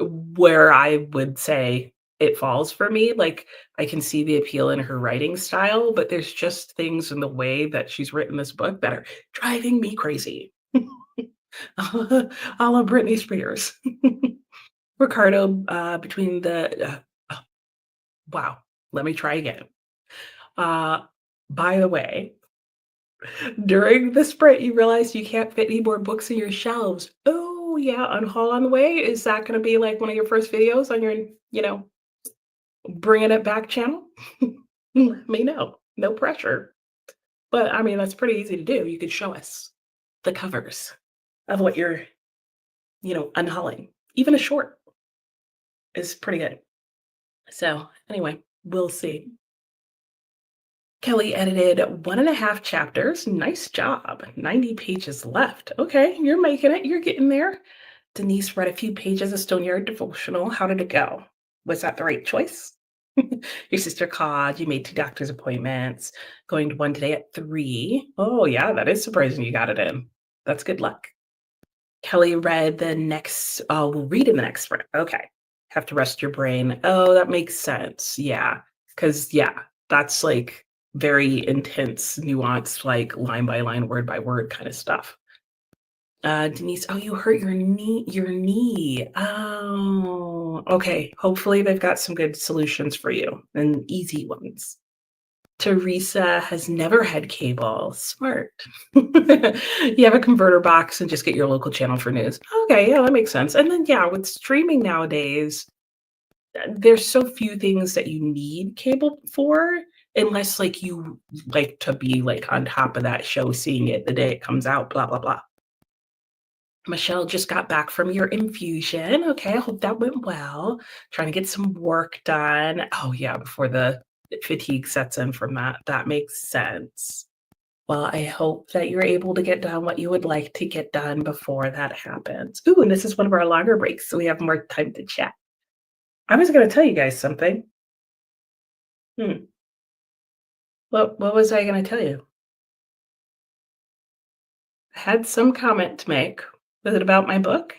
Speaker 1: where I would say it falls for me. Like, I can see the appeal in her writing style, but there's just things in the way that she's written this book that are driving me crazy. A la Britney Spears. Ricardo, between wow, let me try again. Uh, by the way, during the sprint, you realize you can't fit any more books in your shelves. Oh, yeah, on Haul on the Way. Is that going to be like one of your first videos on your, bringing it back channel? Let me know. No pressure. But I mean, that's pretty easy to do. You could show us the covers of what you're, unhauling. Even a short is pretty good. So, anyway, we'll see. Kelly edited 1.5 chapters. Nice job. 90 pages left. Okay, you're making it. You're getting there. Denise read a few pages of Stoneyard devotional. How did it go? Was that the right choice? Your sister called. You made 2 doctor's appointments. Going to one today at 3. Oh, yeah, that is surprising you got it in. That's good luck. Kelly read the next, oh, we'll read in the next sprint. Okay. Have to rest your brain. Oh, that makes sense. Yeah. Because, yeah, that's like very intense, nuanced, like line by line, word by word kind of stuff. Denise, oh, you hurt your knee. Oh, okay. Hopefully they've got some good solutions for you and easy ones. Teresa has never had cable. Smart. You have a converter box and just get your local channel for news. Okay, yeah, that makes sense. And then, yeah, with streaming nowadays, there's so few things that you need cable for, unless like you like to be like on top of that show, seeing it the day it comes out, blah, blah, blah. Michelle just got back from your infusion. Okay, I hope that went well. Trying to get some work done. Oh, yeah, before the fatigue sets in from that. That makes sense. Well, I hope that you're able to get done what you would like to get done before that happens. Ooh, and this is one of our longer breaks, so we have more time to chat. I was gonna tell you guys something. Hmm. What was I gonna tell you? I had some comment to make. Was it about my book?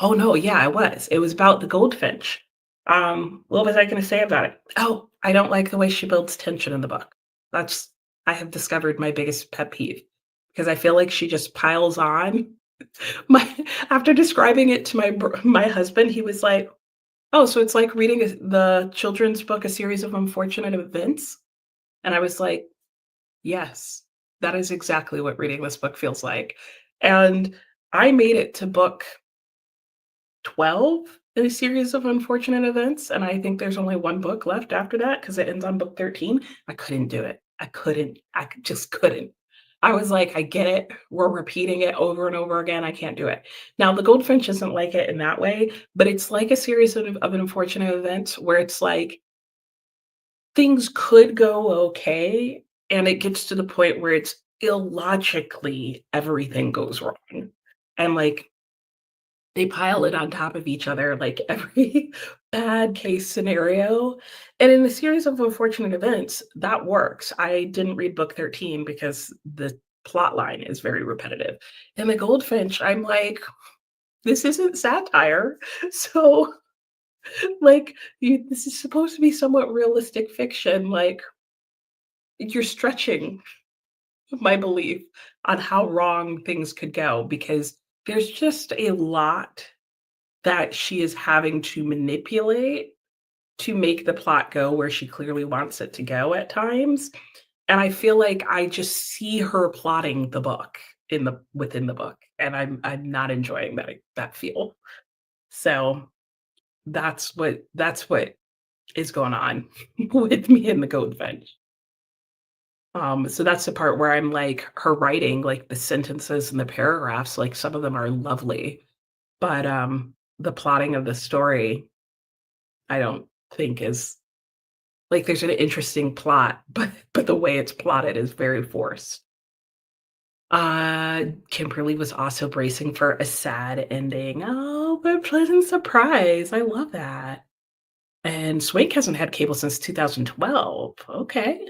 Speaker 1: Oh, no, yeah, I was. It was about the goldfinch. What was I gonna say about it? Oh, I don't like the way she builds tension in the book. That's I have discovered my biggest pet peeve because I feel like she just piles on. My after describing it to my husband, he was like, "Oh, so it's like reading the children's book, A Series of Unfortunate Events?" And I was like, "Yes, that is exactly what reading this book feels like." And I made it to book 12 in a series of unfortunate events, and I think there's only 1 book left after that because it ends on book 13. I couldn't do it. Just couldn't. I was like, "I get it. We're repeating it over and over again. I can't do it." Now, The Goldfinch isn't like it in that way, but it's like a series of unfortunate events where it's like things could go okay, and it gets to the point where it's illogically everything goes wrong. And, like, they pile it on top of each other, like, every bad case scenario, and in the series of unfortunate events, that works. I didn't read book 13 because the plot line is very repetitive. In The Goldfinch, I'm like, "This isn't satire." So, like, you this is supposed to be somewhat realistic fiction, like, you're stretching my belief on how wrong things could go because there's just a lot that she is having to manipulate to make the plot go where she clearly wants it to go at times, and I feel like I just see her plotting the book within the book, and I'm not enjoying that feel. So, that's what is going on with me in The Goldfinch. So that's the part where I'm like, her writing, like, the sentences and the paragraphs, like, some of them are lovely, but, the plotting of the story, I don't think is like, there's an interesting plot, but the way it's plotted is very forced. Kimberly was also bracing for a sad ending. Oh, but pleasant surprise. I love that. And Swank hasn't had cable since 2012. Okay.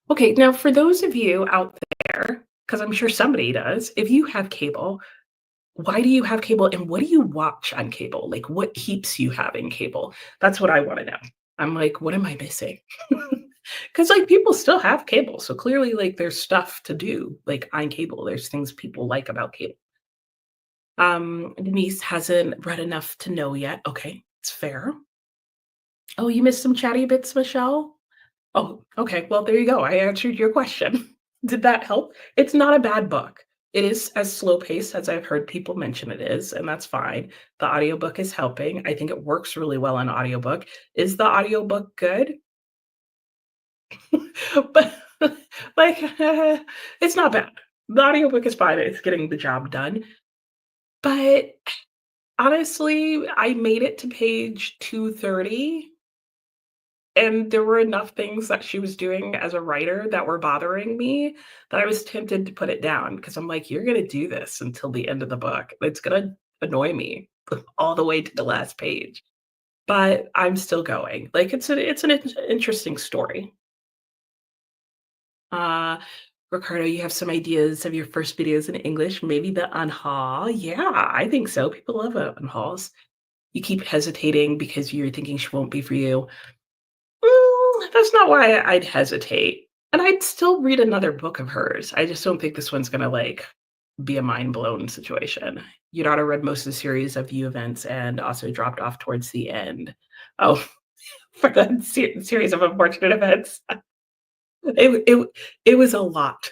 Speaker 1: Okay, now for those of you out there, because I'm sure somebody does, if you have cable, why do you have cable and what do you watch on cable? Like, what keeps you having cable? That's what I wanna know. I'm like, "What am I missing?" Because like, people still have cable, so clearly, like, there's stuff to do, like, on cable. There's things people like about cable. Denise hasn't read enough to know yet. Okay, it's fair. Oh, you missed some chatty bits, Michelle? Oh, okay. Well, there you go. I answered your question. Did that help? It's not a bad book. It is as slow paced as I've heard people mention it is, and that's fine. The audiobook is helping. I think it works really well on audiobook. Is the audiobook good? But like it's not bad. The audiobook is fine. It's getting the job done. But honestly, I made it to page 230 and there were enough things that she was doing as a writer that were bothering me that I was tempted to put it down because I'm like, "You're gonna do this until the end of the book. It's gonna annoy me all the way to the last page." But I'm still going. Like, it's an interesting story. Uh, Ricardo, you have some ideas of your first videos in English, maybe the unhaul? Yeah, I think so. People love, unhauls. You keep hesitating because you're thinking she won't be for you. That's not why I'd hesitate, and I'd still read another book of hers. I just don't think this one's gonna, like, be a mind blown situation. Your daughter read most of the series of You Events and also dropped off towards the end. Oh, for the series of unfortunate events. It was a lot.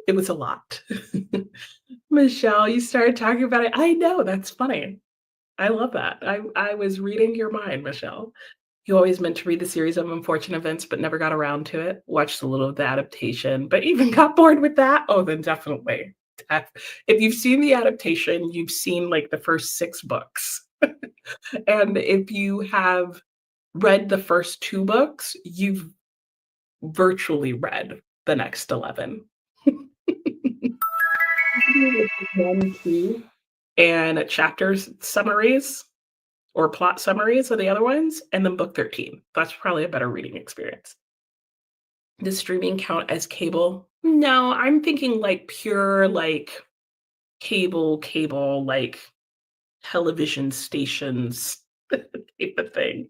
Speaker 1: It was a lot. Michelle, you started talking about it. I know, that's funny. I love that. I was reading your mind, Michelle. You always meant to read the series of unfortunate events, but never got around to it. Watched a little of the adaptation, but even got bored with that. Oh, then definitely. If you've seen the adaptation, you've seen like the first 6 books. And if you have read the first 2 books, you've virtually read the next 11. With 1, 2, and chapters summaries or plot summaries of the other ones, and then book 13. That's probably a better reading experience. Does streaming count as cable? No, I'm thinking like pure like cable, like television stations type of thing.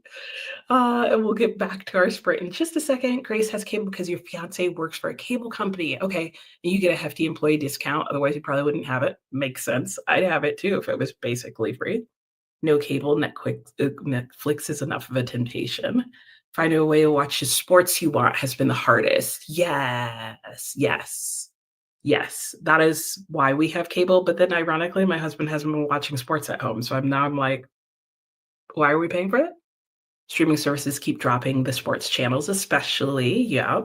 Speaker 1: And we'll get back to our sprint in just a second. Grace has cable because your fiance works for a cable company. Okay. And you get a hefty employee discount. Otherwise, you probably wouldn't have it. Makes sense. I'd have it too if it was basically free. No cable, Netflix is enough of a temptation. Finding a way to watch the sports you want has been the hardest. Yes. That is why we have cable. But then ironically, my husband hasn't been watching sports at home. So I'm like, why are we paying for it? Streaming services keep dropping the sports channels, especially. Yeah.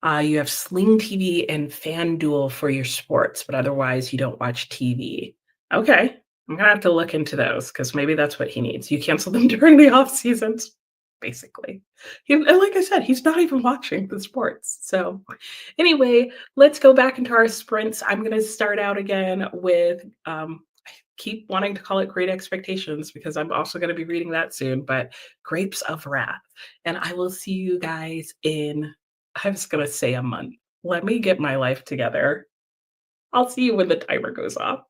Speaker 1: You have Sling TV and FanDuel for your sports, but otherwise you don't watch TV. Okay. I'm gonna have to look into those because maybe that's what he needs. You cancel them during the off seasons, basically. And like I said, he's not even watching the sports. So anyway, let's go back into our sprints. I'm gonna start out again with I keep wanting to call it Great Expectations because I'm also gonna be reading that soon, but Grapes of Wrath. And I will see you guys in I was gonna say a month. Let me get my life together. I'll see you when the timer goes off.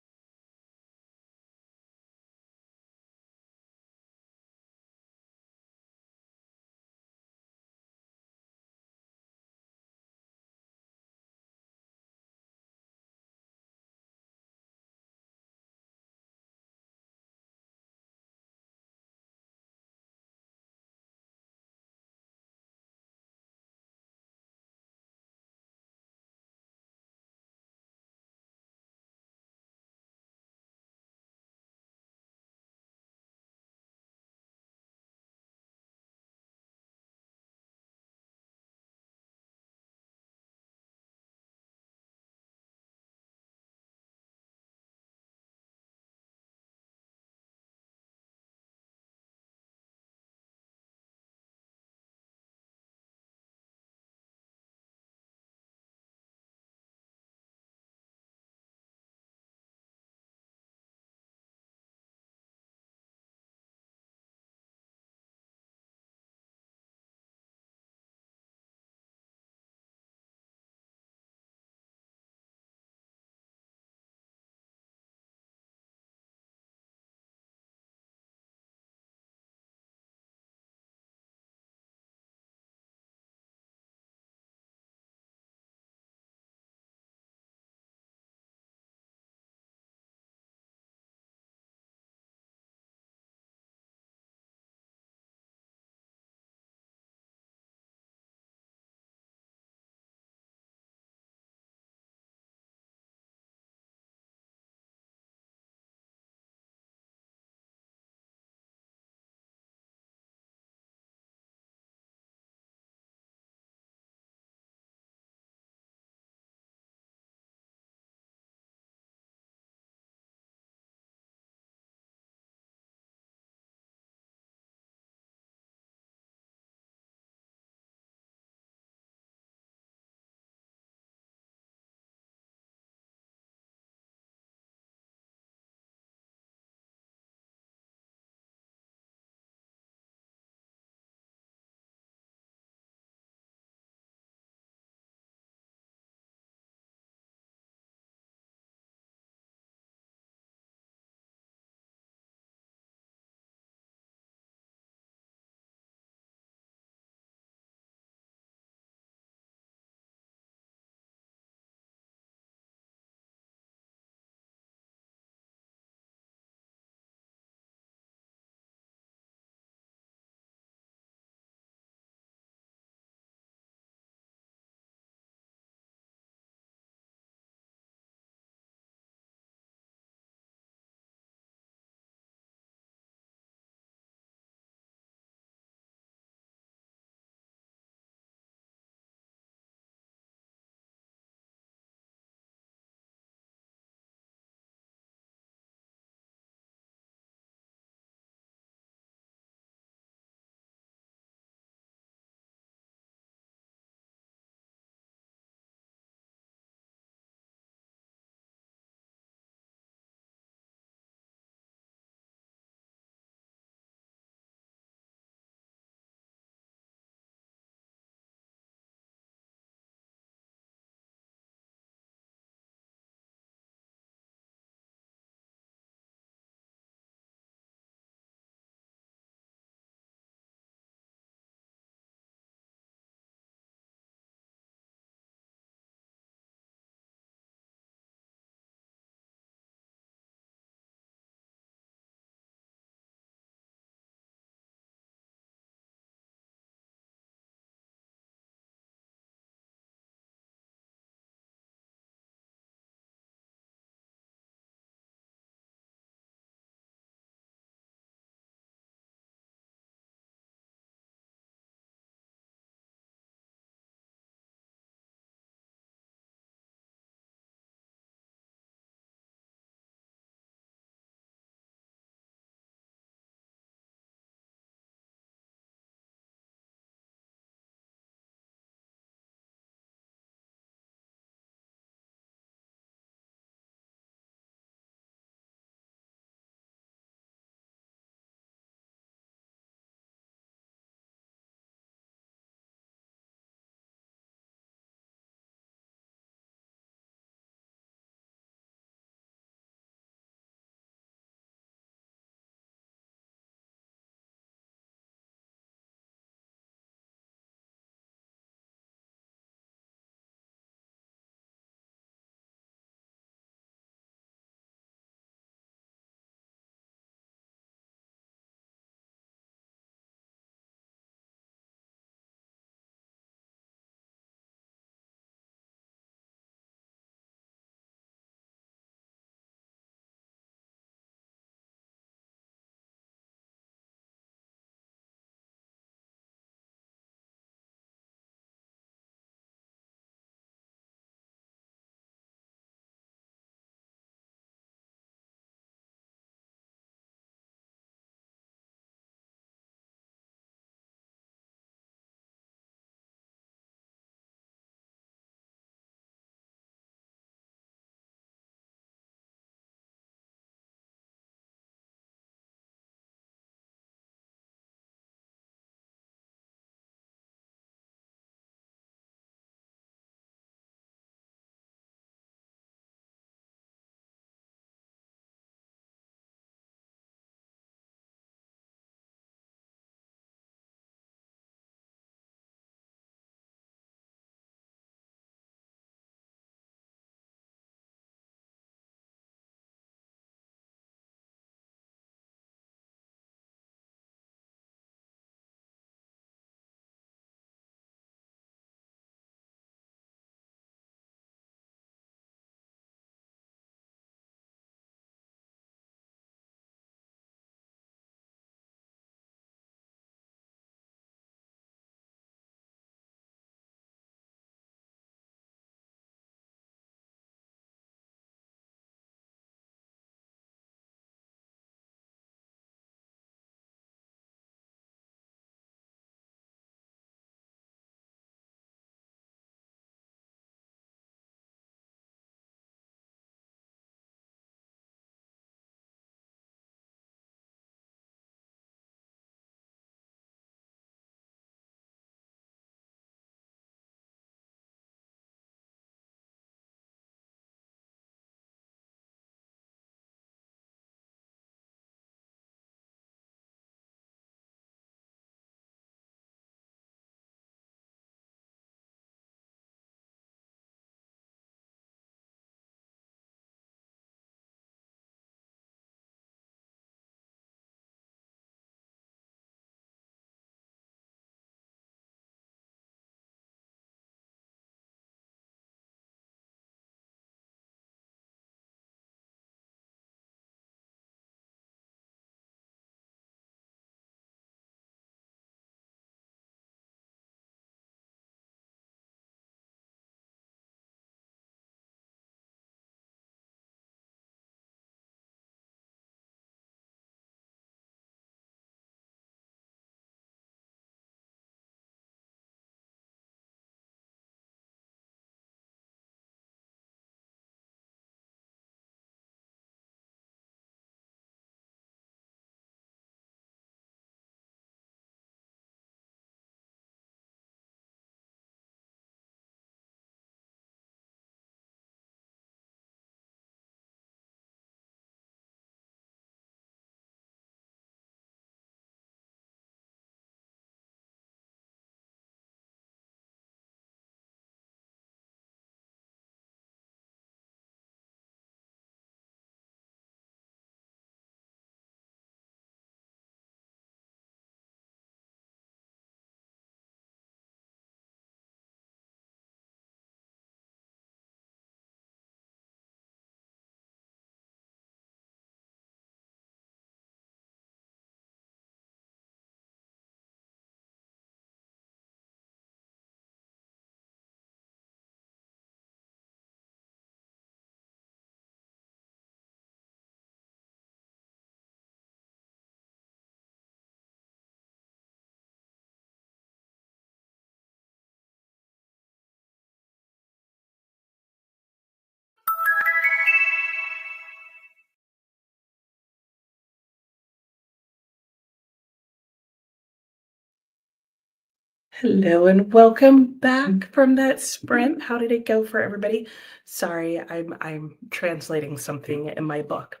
Speaker 1: Hello and welcome back from that sprint. How did it go for everybody? Sorry, I'm translating something in my book.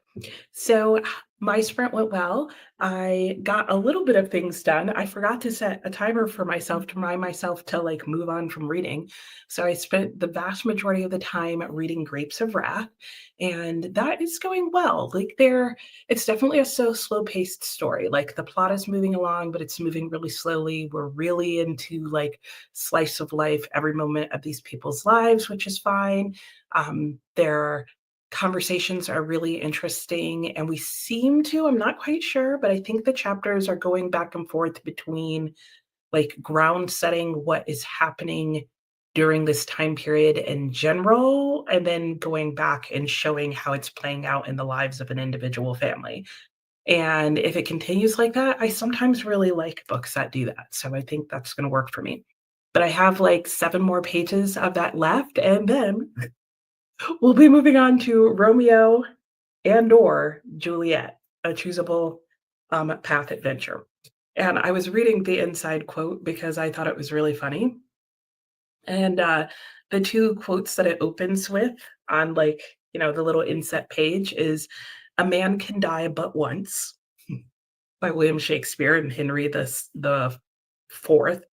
Speaker 1: So my sprint went well. I got a little bit of things done. I forgot to set a timer for myself to remind myself to like move on from reading. So I spent the vast majority of the time reading Grapes of Wrath, and that is going well. It's definitely a slow paced story. Like the plot is moving along, but it's moving really slowly. We're really into like slice of life, every moment of these people's lives, which is fine. Their conversations are really interesting, and we seem to, I'm not quite sure, but I think the chapters are going back and forth between like ground setting what is happening during this time period in general, and then going back and showing how it's playing out in the lives of an individual family. And if it continues like that, I sometimes really like books that do that. So I think that's going to work for me. But I have like 7 more pages of that left, and then we'll be moving on to Romeo and or Juliet, a choosable path adventure. And I was reading the inside quote because I thought it was really funny. And the two quotes that it opens with on like, the little inset page is "A man can die but once" by William Shakespeare and Henry the fourth.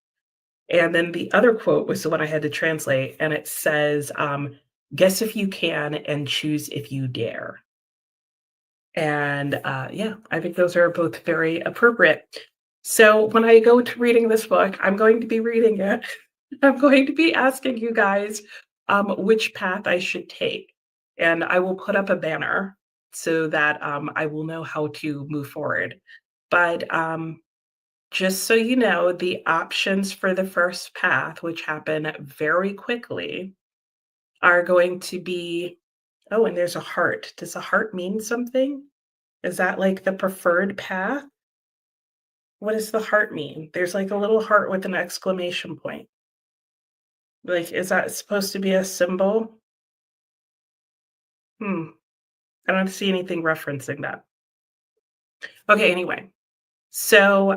Speaker 1: And then the other quote was the one I had to translate, and it says, "Guess if you can and choose if you dare." And yeah, I think those are both very appropriate. So when I go to reading this book, I'm going to be reading it. I'm going to be asking you guys which path I should take. And I will put up a banner so that I will know how to move forward. But just so you know, the options for the first path, which happen very quickly, are going to be, oh, and there's a heart. Does a heart mean something? Is that like the preferred path? What does the heart mean? There's like a little heart with an exclamation point. Like, is that supposed to be a symbol? Hmm. I don't see anything referencing that. Okay, anyway. So,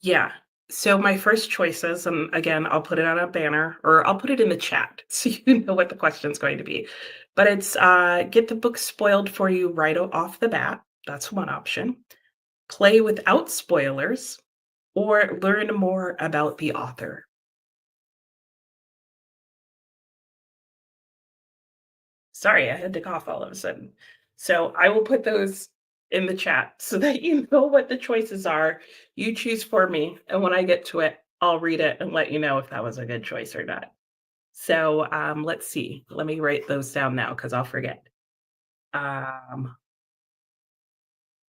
Speaker 1: yeah. So my first choices, and again, I'll put it on a banner or I'll put it in the chat so you know what the question's going to be. But it's get the book spoiled for you right off the bat. That's one option. Play without spoilers, or learn more about the author. Sorry, I had to cough all of a sudden. So I will put those in the chat so that you know what the choices are. You choose for me, and when I get to it, I'll read it and let you know if that was a good choice or not. So let's see. Let me write those down now because I'll forget. Um,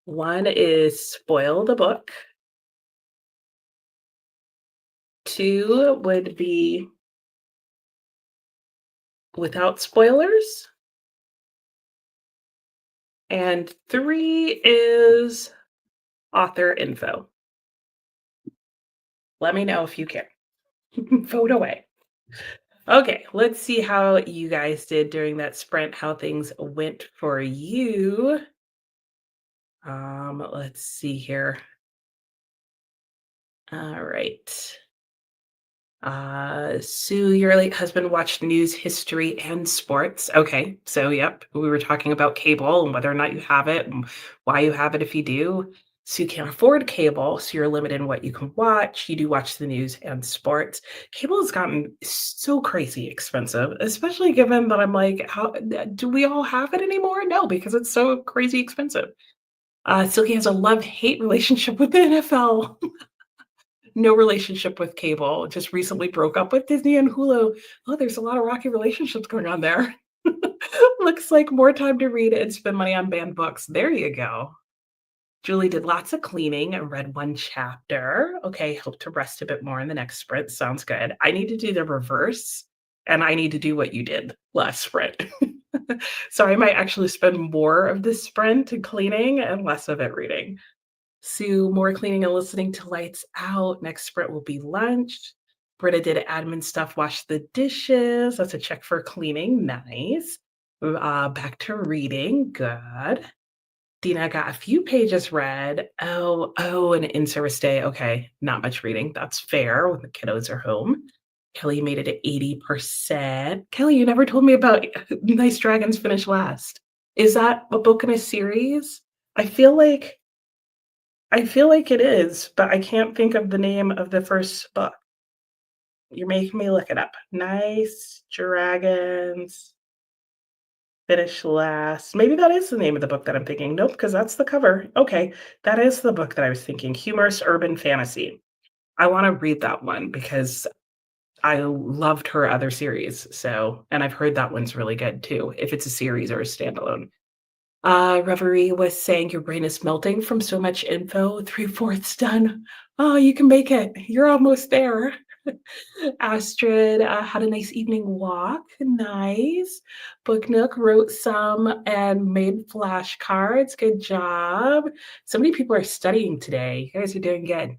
Speaker 1: One is spoil the book. Two would be without spoilers. And three is author info. Let me know if you care. Vote away. Okay, let's see how you guys did during that sprint, how things went for you. Let's see here. All right. Sue, your late husband watched news, history, and sports. Okay, so yep, we were talking about cable and whether or not you have it and why you have it if you do. Sue can't afford cable, so you're limited in what you can watch. You do watch the news and sports. Cable has gotten so crazy expensive, especially given that I'm like, how do we all have it anymore? No, because it's so crazy expensive. Silky has a love-hate relationship with the NFL. No relationship with cable, just recently broke up with Disney and Hulu. Oh, there's a lot of rocky relationships going on there. Looks like more time to read and spend money on banned books. There you go. Julie did lots of cleaning and read 1 chapter. Okay, hope to rest a bit more in the next sprint. Sounds good. I need to do the reverse, and I need to do what you did last sprint. So I might actually spend more of this sprint cleaning and less of it reading. Sue, more cleaning and listening to lights out. Next sprint will be lunch. Britta did admin stuff, washed the dishes. That's a check for cleaning. Nice. Back to reading. Good. Dina got a few pages read. Oh, an in-service day. Okay, not much reading. That's fair when the kiddos are home. Kelly made it at 80%. Kelly, you never told me about Nice Dragons Finish Last. Is that a book in a series? I feel like I feel like it is, but I can't think of the name of the first book. You're making me look it up. Nice Dragons Finish Last. Maybe that is the name of the book that I'm thinking. Nope, because that's the cover. Okay, that is the book that I was thinking. Humorous urban fantasy. I want to read that one because I loved her other series. So, and I've heard that one's really good too, if it's a series or a standalone. Reverie was saying your brain is melting from so much info. Three-fourths done. Oh, you can make it. You're almost there. Astrid had a nice evening walk. Nice. Book Nook wrote some and made flashcards. Good job. So many people are studying today. You guys are doing good.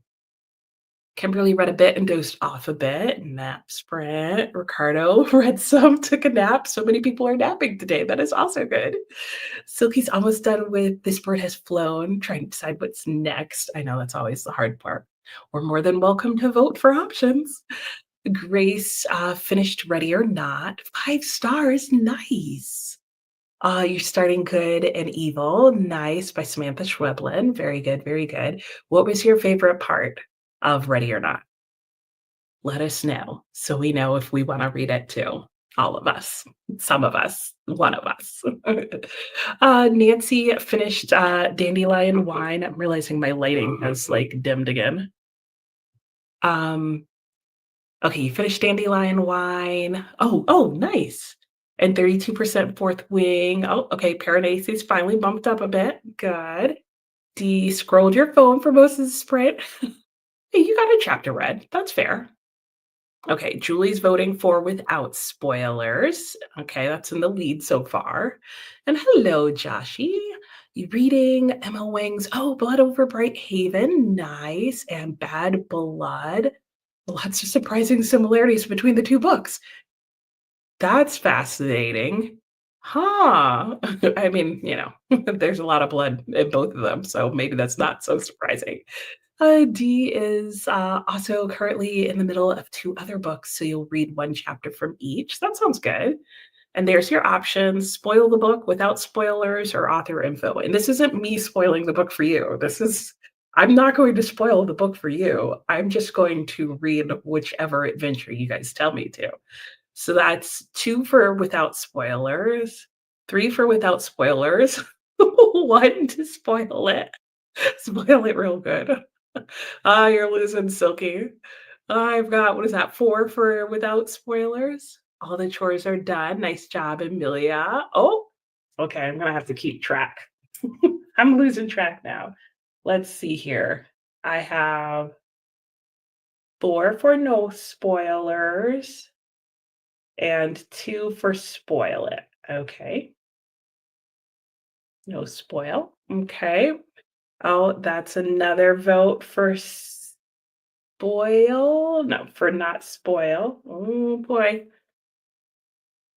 Speaker 1: Kimberly read a bit and dozed off a bit. Nap sprint. Ricardo read some, took a nap. So many people are napping today. That is also good. Silky's almost done with This Bird Has Flown, trying to decide what's next. I know that's always the hard part. We're more than welcome to vote for options. Grace finished Ready or Not. 5 stars. Nice. You're starting Good and Evil. Nice by Samantha Schweblin. Very good, very good. What was your favorite part of Ready or Not? Let us know so we know if we want to read it too. All of us, some of us, one of us. Nancy finished Dandelion Wine. I'm realizing my lighting has like dimmed again. Um, okay, you finished Dandelion Wine. Oh, nice. And 32% Fourth Wing. Oh, okay. Paranace's finally bumped up a bit. Good. D scrolled your phone for most of the sprint. Hey, you got a chapter read. That's fair. Okay, Julie's voting for without spoilers. Okay, that's in the lead so far. And hello, Joshy. You reading Emma Wing's Blood Over Bright Haven. Nice. And Bad Blood. Lots of surprising similarities between the two books. That's fascinating. Huh. I mean, there's a lot of blood in both of them, so maybe that's not so surprising. D is also currently in the middle of two other books, so you'll read one chapter from each. That sounds good. And there's your options: spoil the book without spoilers or author info. And this isn't me spoiling the book for you. I'm not going to spoil the book for you. I'm just going to read whichever adventure you guys tell me to. So that's 2 for without spoilers, 3 for without spoilers, 1 to spoil it. Spoil it real good. You're losing, Silky. I've got, what is that, 4 for without spoilers? All the chores are done. Nice job, Amelia. Oh, okay, I'm gonna have to keep track. I'm losing track now. Let's see here. I have 4 for no spoilers and 2 for spoil it. Okay. No spoil. Okay. Oh, that's another vote for spoil. No, for not spoil. Oh boy.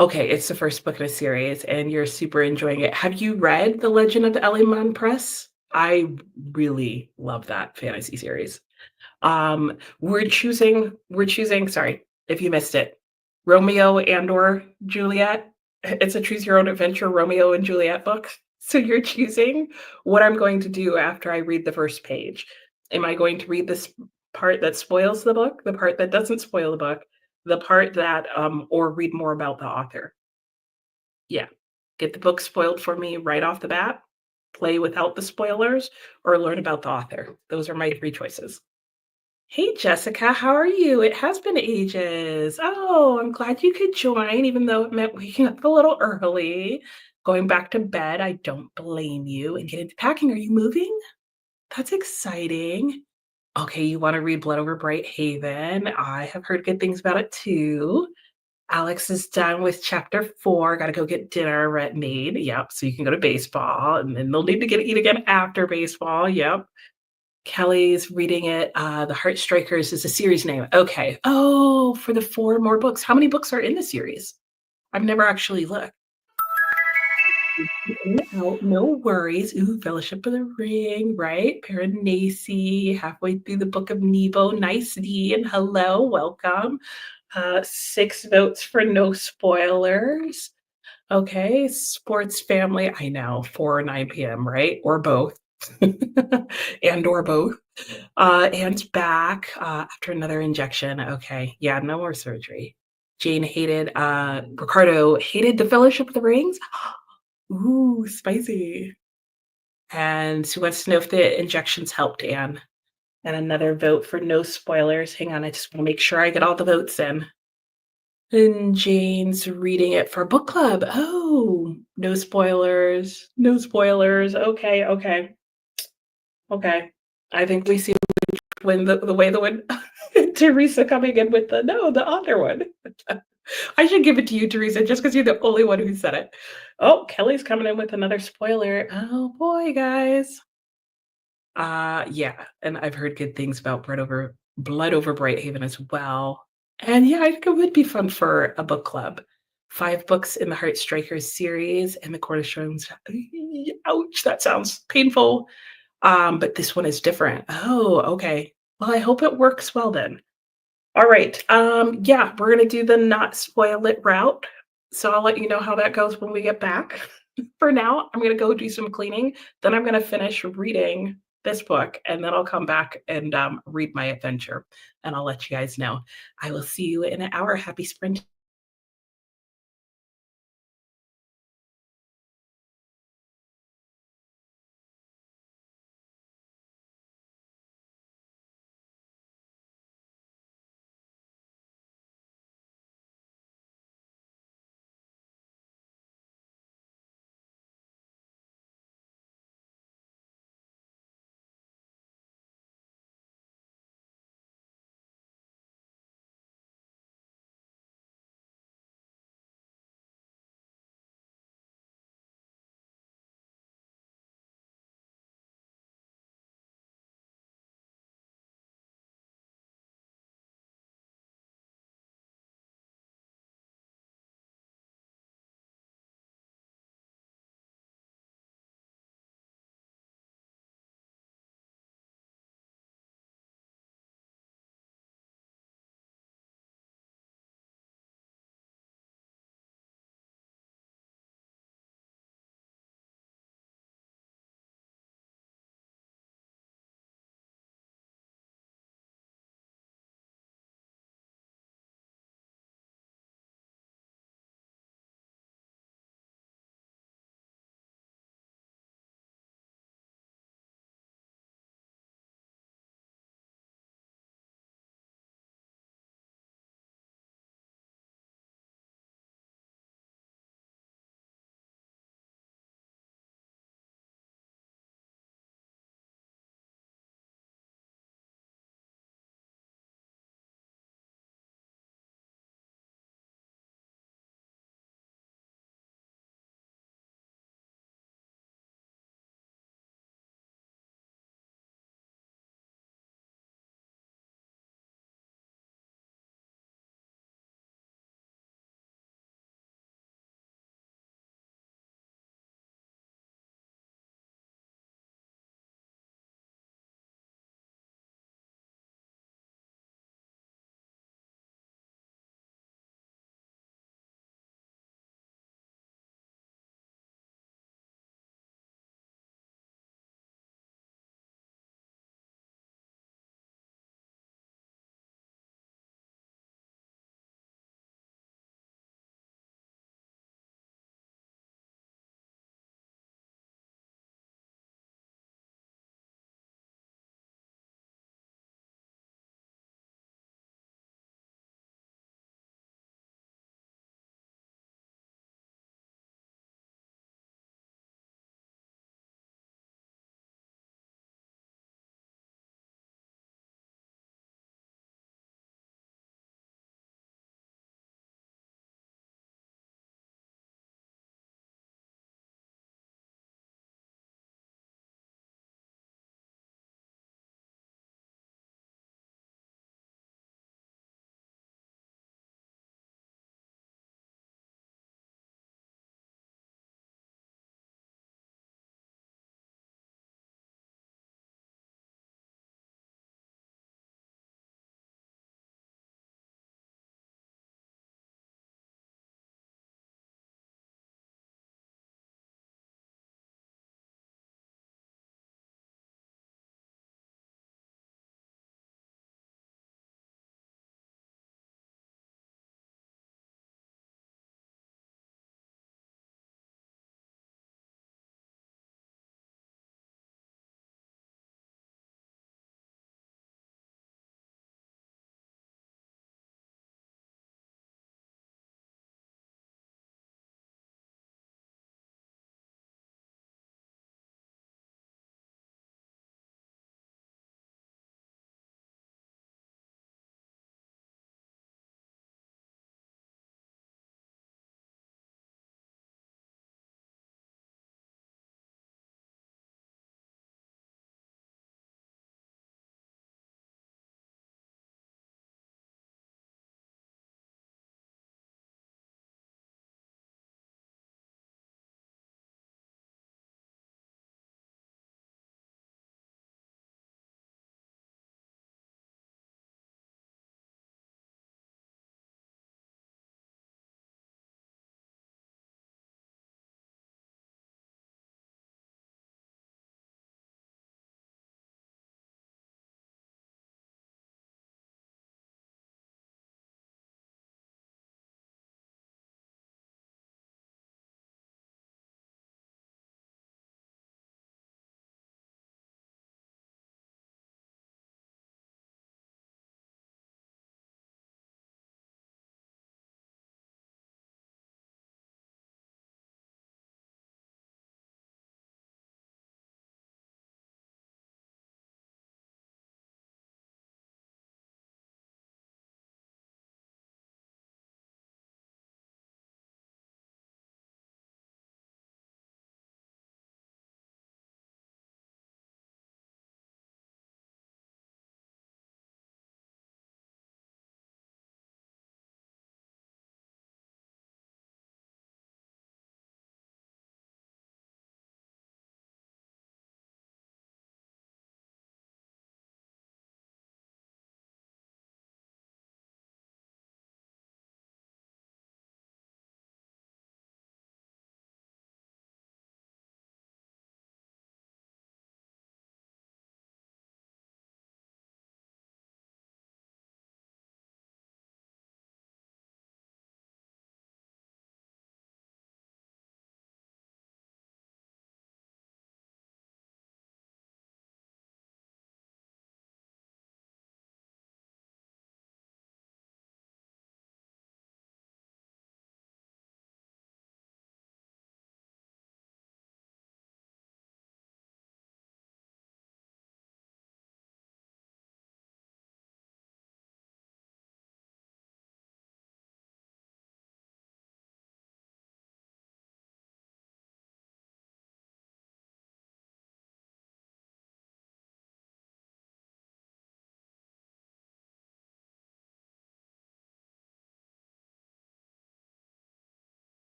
Speaker 1: Okay, it's the first book in a series and you're super enjoying it. Have you read The Legend of the Ellie Press? I really love that fantasy series. We're choosing, sorry, if you missed it, Romeo and or Juliet. It's a choose your own adventure Romeo and Juliet book. So you're choosing what I'm going to do after I read the first page. Am I going to read this part that spoils the book, the part that doesn't spoil the book, the part that or read more about the author? Yeah. Get the book spoiled for me right off the bat, play without the spoilers, or learn about the author. Those are my 3 choices. Hey, Jessica, how are you? It has been ages. Oh, I'm glad you could join, even though it meant waking up a little early. Going back to bed, I don't blame you. And get into packing. Are you moving? That's exciting. Okay, you want to read Blood Over Bright Haven. I have heard good things about it too. Alex is done with chapter 4. Got to go get dinner made. Yep. So you can go to baseball, and then they'll need to eat again after baseball. Yep. Kelly's reading it. The Heartstrikers is a series name. Okay. Oh, for the 4 more books. How many books are in the series? I've never actually looked. In and out, no worries. Ooh, Fellowship of the Ring, right? Piranesi, halfway through the Book of Nebo. Nice, Dean. Hello, welcome. 6 votes for no spoilers. Okay, sports family. I know, 4 or 9 p.m., right? Or both. And or both. Anne's back after another injection. Okay, yeah, no more surgery. Jane hated, Ricardo hated the Fellowship of the Rings. Ooh, spicy. And she wants to know if the injections helped Anne. And another vote for no spoilers. Hang on, I just want to make sure I get all the votes in. And Jane's reading it for book club. Oh, no spoilers. No spoilers. Okay, okay, okay. I think we see when the way the one Teresa coming in with the no, the other one. I should give it to you, Teresa, just because you're the only one who said it. Oh, Kelly's coming in with another spoiler. Oh boy, guys. Yeah, and I've heard good things about Blood Over Brighthaven as well. And yeah, I think it would be fun for a book club. 5 books in the Heartstrikers series and the Cornerstones. Ouch, that sounds painful. But this one is different. Oh, okay. Well, I hope it works well then. All right. Yeah, we're gonna do the not spoil it route. So I'll let you know how that goes when we get back. For now, I'm gonna go do some cleaning. Then I'm gonna finish reading this book, and then I'll come back and read my adventure, and I'll let you guys know. I will see you in an hour. Happy sprint.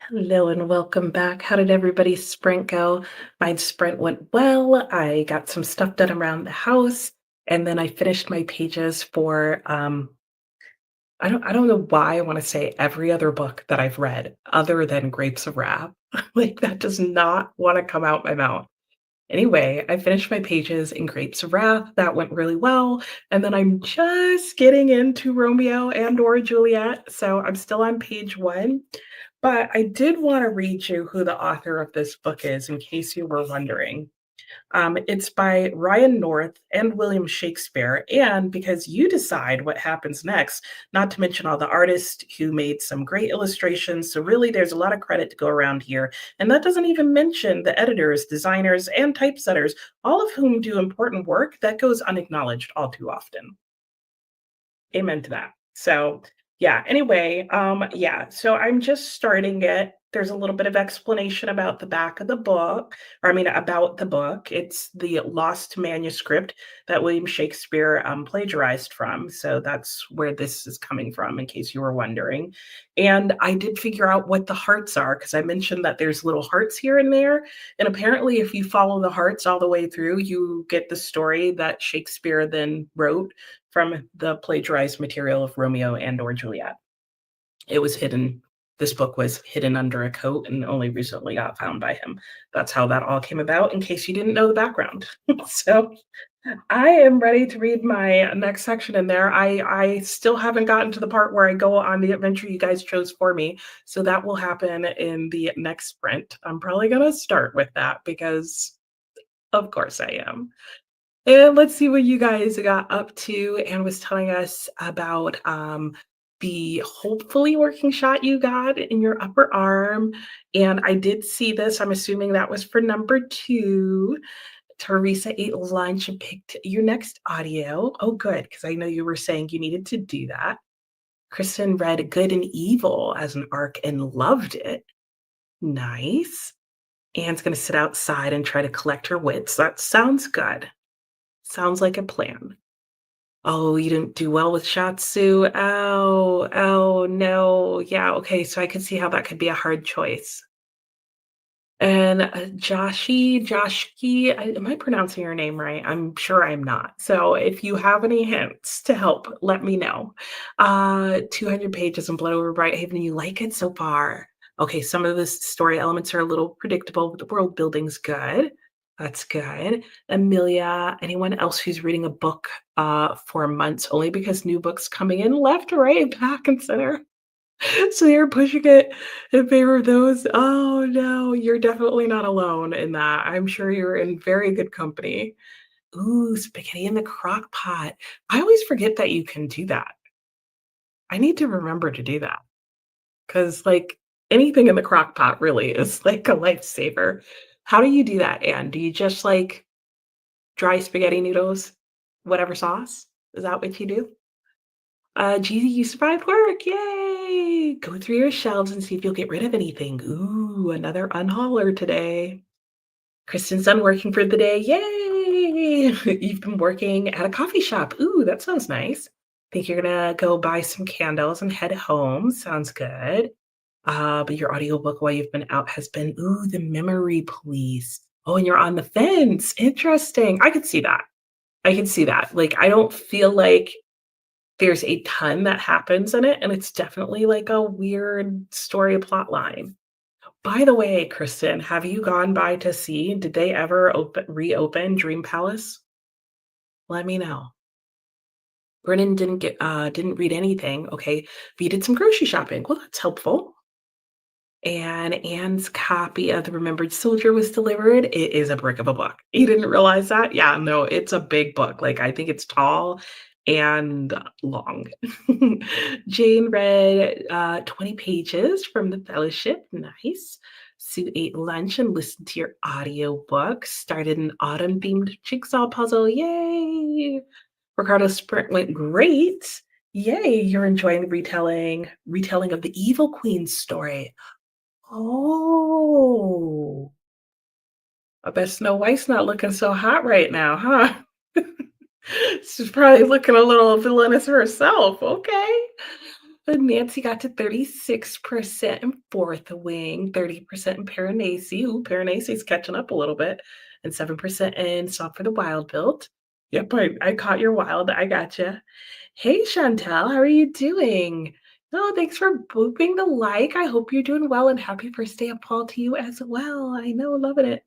Speaker 1: Hello and welcome back. How did everybody's sprint go? My sprint went well. I got some stuff done around the house, and then I finished my pages for I don't know why I want to say every other book that I've read other than Grapes of Wrath. Like that does not want to come out my mouth. Anyway, I finished my pages in Grapes of Wrath. That went really well. And then I'm just getting into Romeo and or Juliet. So I'm still on page one. But I did want to read you who the author of this book is in case you were wondering. It's by Ryan North and William Shakespeare. And because you decide what happens next, not to mention all the artists who made some great illustrations. So, really, there's a lot of credit to go around here. And that doesn't even mention the editors, designers, and typesetters, all of whom do important work that goes unacknowledged all too often. Amen to that. So, yeah, anyway, yeah, so I'm just starting it. There's a little bit of explanation about the back of the book, or I mean, about the book. It's the lost manuscript that William Shakespeare plagiarized from. So that's where this is coming from, in case you were wondering. And I did figure out what the hearts are because I mentioned that there's little hearts here and there. And apparently, if you follow the hearts all the way through, you get the story that Shakespeare then wrote from the plagiarized material of Romeo and or Juliet. It was hidden. This book was hidden under a coat and only recently got found by him. That's how that all came about, in case you didn't know the background. So I am ready to read my next section in there. I still haven't gotten to the part where I go on the adventure you guys chose for me. So that will happen in the next sprint. I'm probably gonna start with that because of course I am. And let's see what you guys got up to and was telling us about the hopefully working shot you got in your upper arm. And I did see this. I'm assuming that was for number two. Teresa ate lunch and picked your next audio. Oh, good, because I know you were saying you needed to do that. Kristen read Good and Evil as an arc and loved it. Nice. Anne's going to sit outside and try to collect her wits. That sounds good. Sounds like a plan. Oh, you didn't do well with Shatsu. Oh, oh no. Yeah, okay. So I could see how that could be a hard choice. And Joshki, am I pronouncing your name right? I'm sure I'm not. So if you have any hints to help, let me know. 200 pages and Blood Over Brighthaven. You like it so far? Okay, some of the story elements are a little predictable, but the world building's good. That's good. Amelia, anyone else who's reading a book for months only because new books coming in left, right, back, and center? So you're pushing it in favor of those? Oh, no, you're definitely not alone in that. I'm sure you're in very good company. Ooh, spaghetti in the crock pot. I always forget that you can do that. I need to remember to do that because, like, anything in the crock pot really is like a lifesaver. How do you do that, Anne? Do you just like dry spaghetti noodles, whatever sauce? Is that what you do? Jeezy, you survived work. Yay! Go through your shelves and see if you'll get rid of anything. Ooh, another unhauler today. Kristen's done working for the day. Yay! You've been working at a coffee shop. Ooh, that sounds nice. Think you're gonna go buy some candles and head home. Sounds good. But your audiobook while you've been out has been, ooh, The Memory Police. Oh, and you're on the fence. Interesting. I could see that. I can see that. Like, I don't feel like there's a ton that happens in it, and it's definitely like a weird story plot line. By the way, Kristen, have you gone by to see, did they ever reopen Dream Palace? Let me know. Brennan didn't read anything. Okay, but you did some grocery shopping. Well, that's helpful. And Anne's copy of The Remembered Soldier was delivered. It is a brick of a book. You didn't realize that? Yeah, no, it's a big book. Like, I think it's tall and long. Jane read 20 pages from The Fellowship. Nice. Sue ate lunch and listened to your audiobook. Started an autumn themed jigsaw puzzle. Yay! Ricardo's sprint went great. Yay, you're enjoying the retelling of the Evil Queen's story. Oh, I bet Snow White's not looking so hot right now, huh? She's probably looking a little villainous herself. Okay. Nancy got to 36% in Fourth Wing, 30% in Piranesi. Ooh, Piranesi's catching up a little bit, and 7% in Stop for the Wild Build. Yep, I caught your wild. I gotcha. Hey, Chantel, how are you doing? Oh, thanks for booping the like. I hope you're doing well and happy first day of fall to you as well. I know, loving it.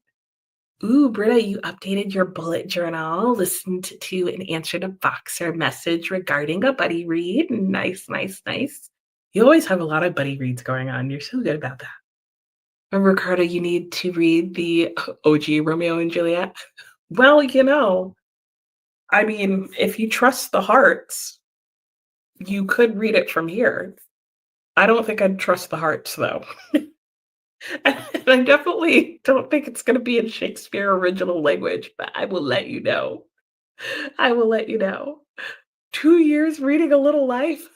Speaker 1: Ooh, Britta, you updated your bullet journal, listened to and answered a Voxer message regarding a buddy read. Nice, nice, nice. You always have a lot of buddy reads going on. You're so good about that. And Ricardo, you need to read the OG Romeo and Juliet. Well, I mean, if you trust the hearts, you could read it from here. I don't think I'd trust the hearts, though. And I definitely don't think it's going to be in Shakespeare original language, but I will let you know. I will let you know. 2 years reading A Little Life?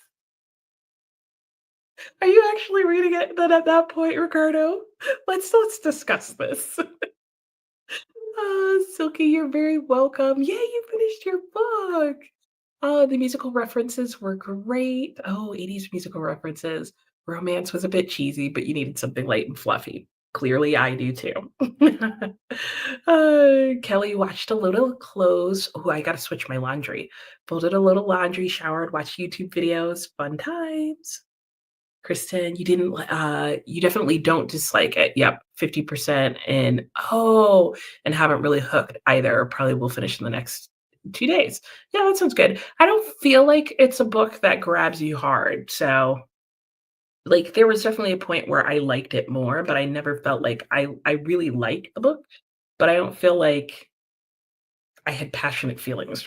Speaker 1: Are you actually reading it then at that point, Ricardo? Let's discuss this. Silky, you're very welcome. Yay, you finished your book. Oh, the musical references were great. Oh, 80s musical references. Romance was a bit cheesy, but you needed something light and fluffy. Clearly, I do too. Kelly watched a load of clothes. Oh, I gotta switch my laundry. Folded a load of laundry, showered, watched YouTube videos. Fun times. Kristen, you definitely don't dislike it. Yep, 50% and haven't really hooked either. Probably will finish in the next 2 days. Yeah, that sounds good. I don't feel like it's a book that grabs you hard. So, like, there was definitely a point where I liked it more, but I never felt like I really liked the book, but I don't feel like I had passionate feelings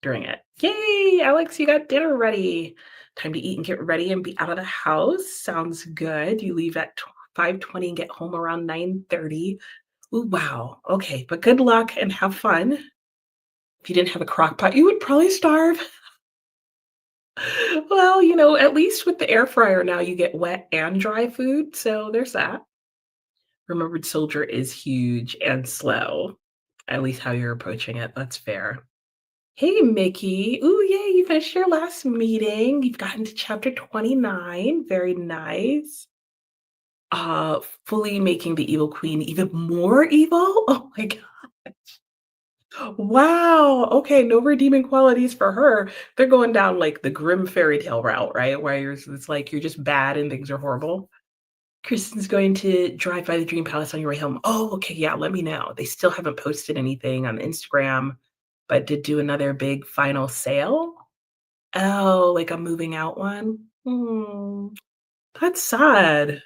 Speaker 1: during it. Yay, Alex, you got dinner ready. Time to eat and get ready and be out of the house. Sounds good. You leave at 5:20 and get home around 9:30. Ooh, wow. Okay, but good luck and have fun. If you didn't have a crock pot, you would probably starve. Well, at least with the air fryer now you get wet and dry food, so there's that. Remembered Soldier is huge and slow. At least how you're approaching it, that's fair. Hey, Mickey. Ooh, yay, you finished your last meeting. You've gotten to chapter 29. Very nice. Fully making the evil queen even more evil? Oh my god. Wow. Okay, no redeeming qualities for her. They're going down like the grim fairy tale route, right? Where it's like you're just bad and things are horrible. Kristen's going to drive by the Dream Palace on your way home. Oh, okay, yeah, let me know. They still haven't posted anything on Instagram, but did do another big final sale. Oh, like a moving out one? That's sad.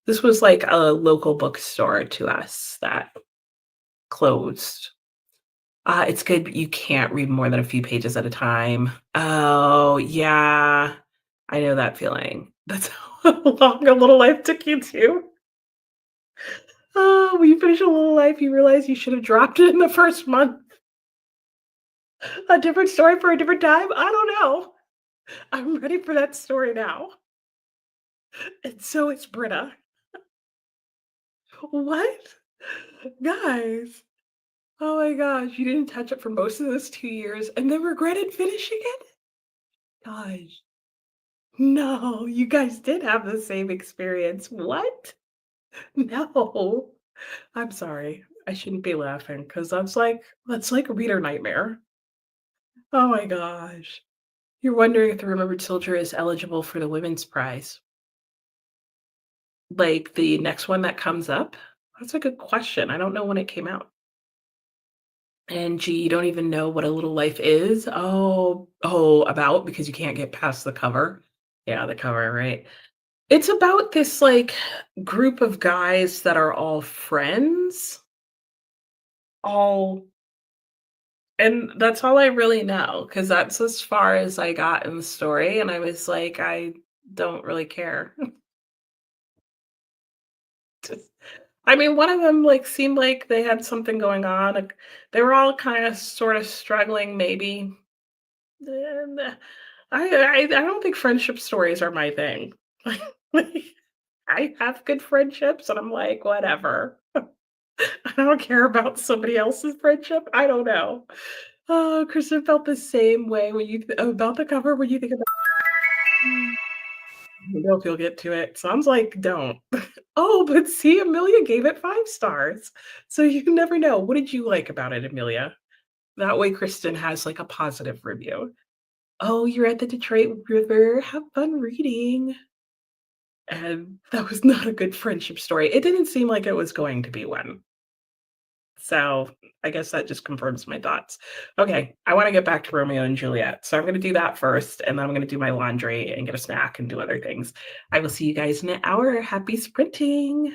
Speaker 1: This was like a local bookstore to us that closed. It's good, but you can't read more than a few pages at a time. Oh, yeah. I know that feeling. That's how long A Little Life took you to. Oh, when you finish A Little Life, you realize you should have dropped it in the first month. A different story for a different time? I don't know. I'm ready for that story now. And so is Britta. What? Guys. Oh my gosh, you didn't touch it for most of those 2 years and then regretted finishing it? Gosh. No, you guys did have the same experience. What? No. I'm sorry. I shouldn't be laughing because that's like a reader nightmare. Oh my gosh. You're wondering if the Remembered Soldier is eligible for the Women's Prize. Like, the next one that comes up? That's a good question. I don't know when it came out. And gee, you don't even know what A Little Life is? Oh, about because you can't get past the cover. Yeah, the cover, right? It's about this, like, group of guys that are all friends, all and that's all I really know because that's as far as I got in the story, and I was like, "I don't really care." I mean, one of them, like, seemed like they had something going on, like, they were all kinda sorta struggling maybe. And, I don't think friendship stories are my thing. Like, I have good friendships, and I'm like, "Whatever." I don't care about somebody else's friendship, I don't know. Oh, Kristen felt the same way when you about the cover when you think about I don't know if you'll get to it. Sounds like don't. Oh, but see, Amelia gave it 5 stars. So you never know. What did you like about it, Amelia? That way Kristen has, like, a positive review. "Oh, you're at the Detroit River. Have fun reading." And that was not a good friendship story. It didn't seem like it was going to be one. So, I guess that just confirms my thoughts. Okay, I wanna get back to Romeo and Juliet. So I'm gonna do that first, and then I'm gonna do my laundry and get a snack and do other things. I will see you guys in an hour. Happy sprinting.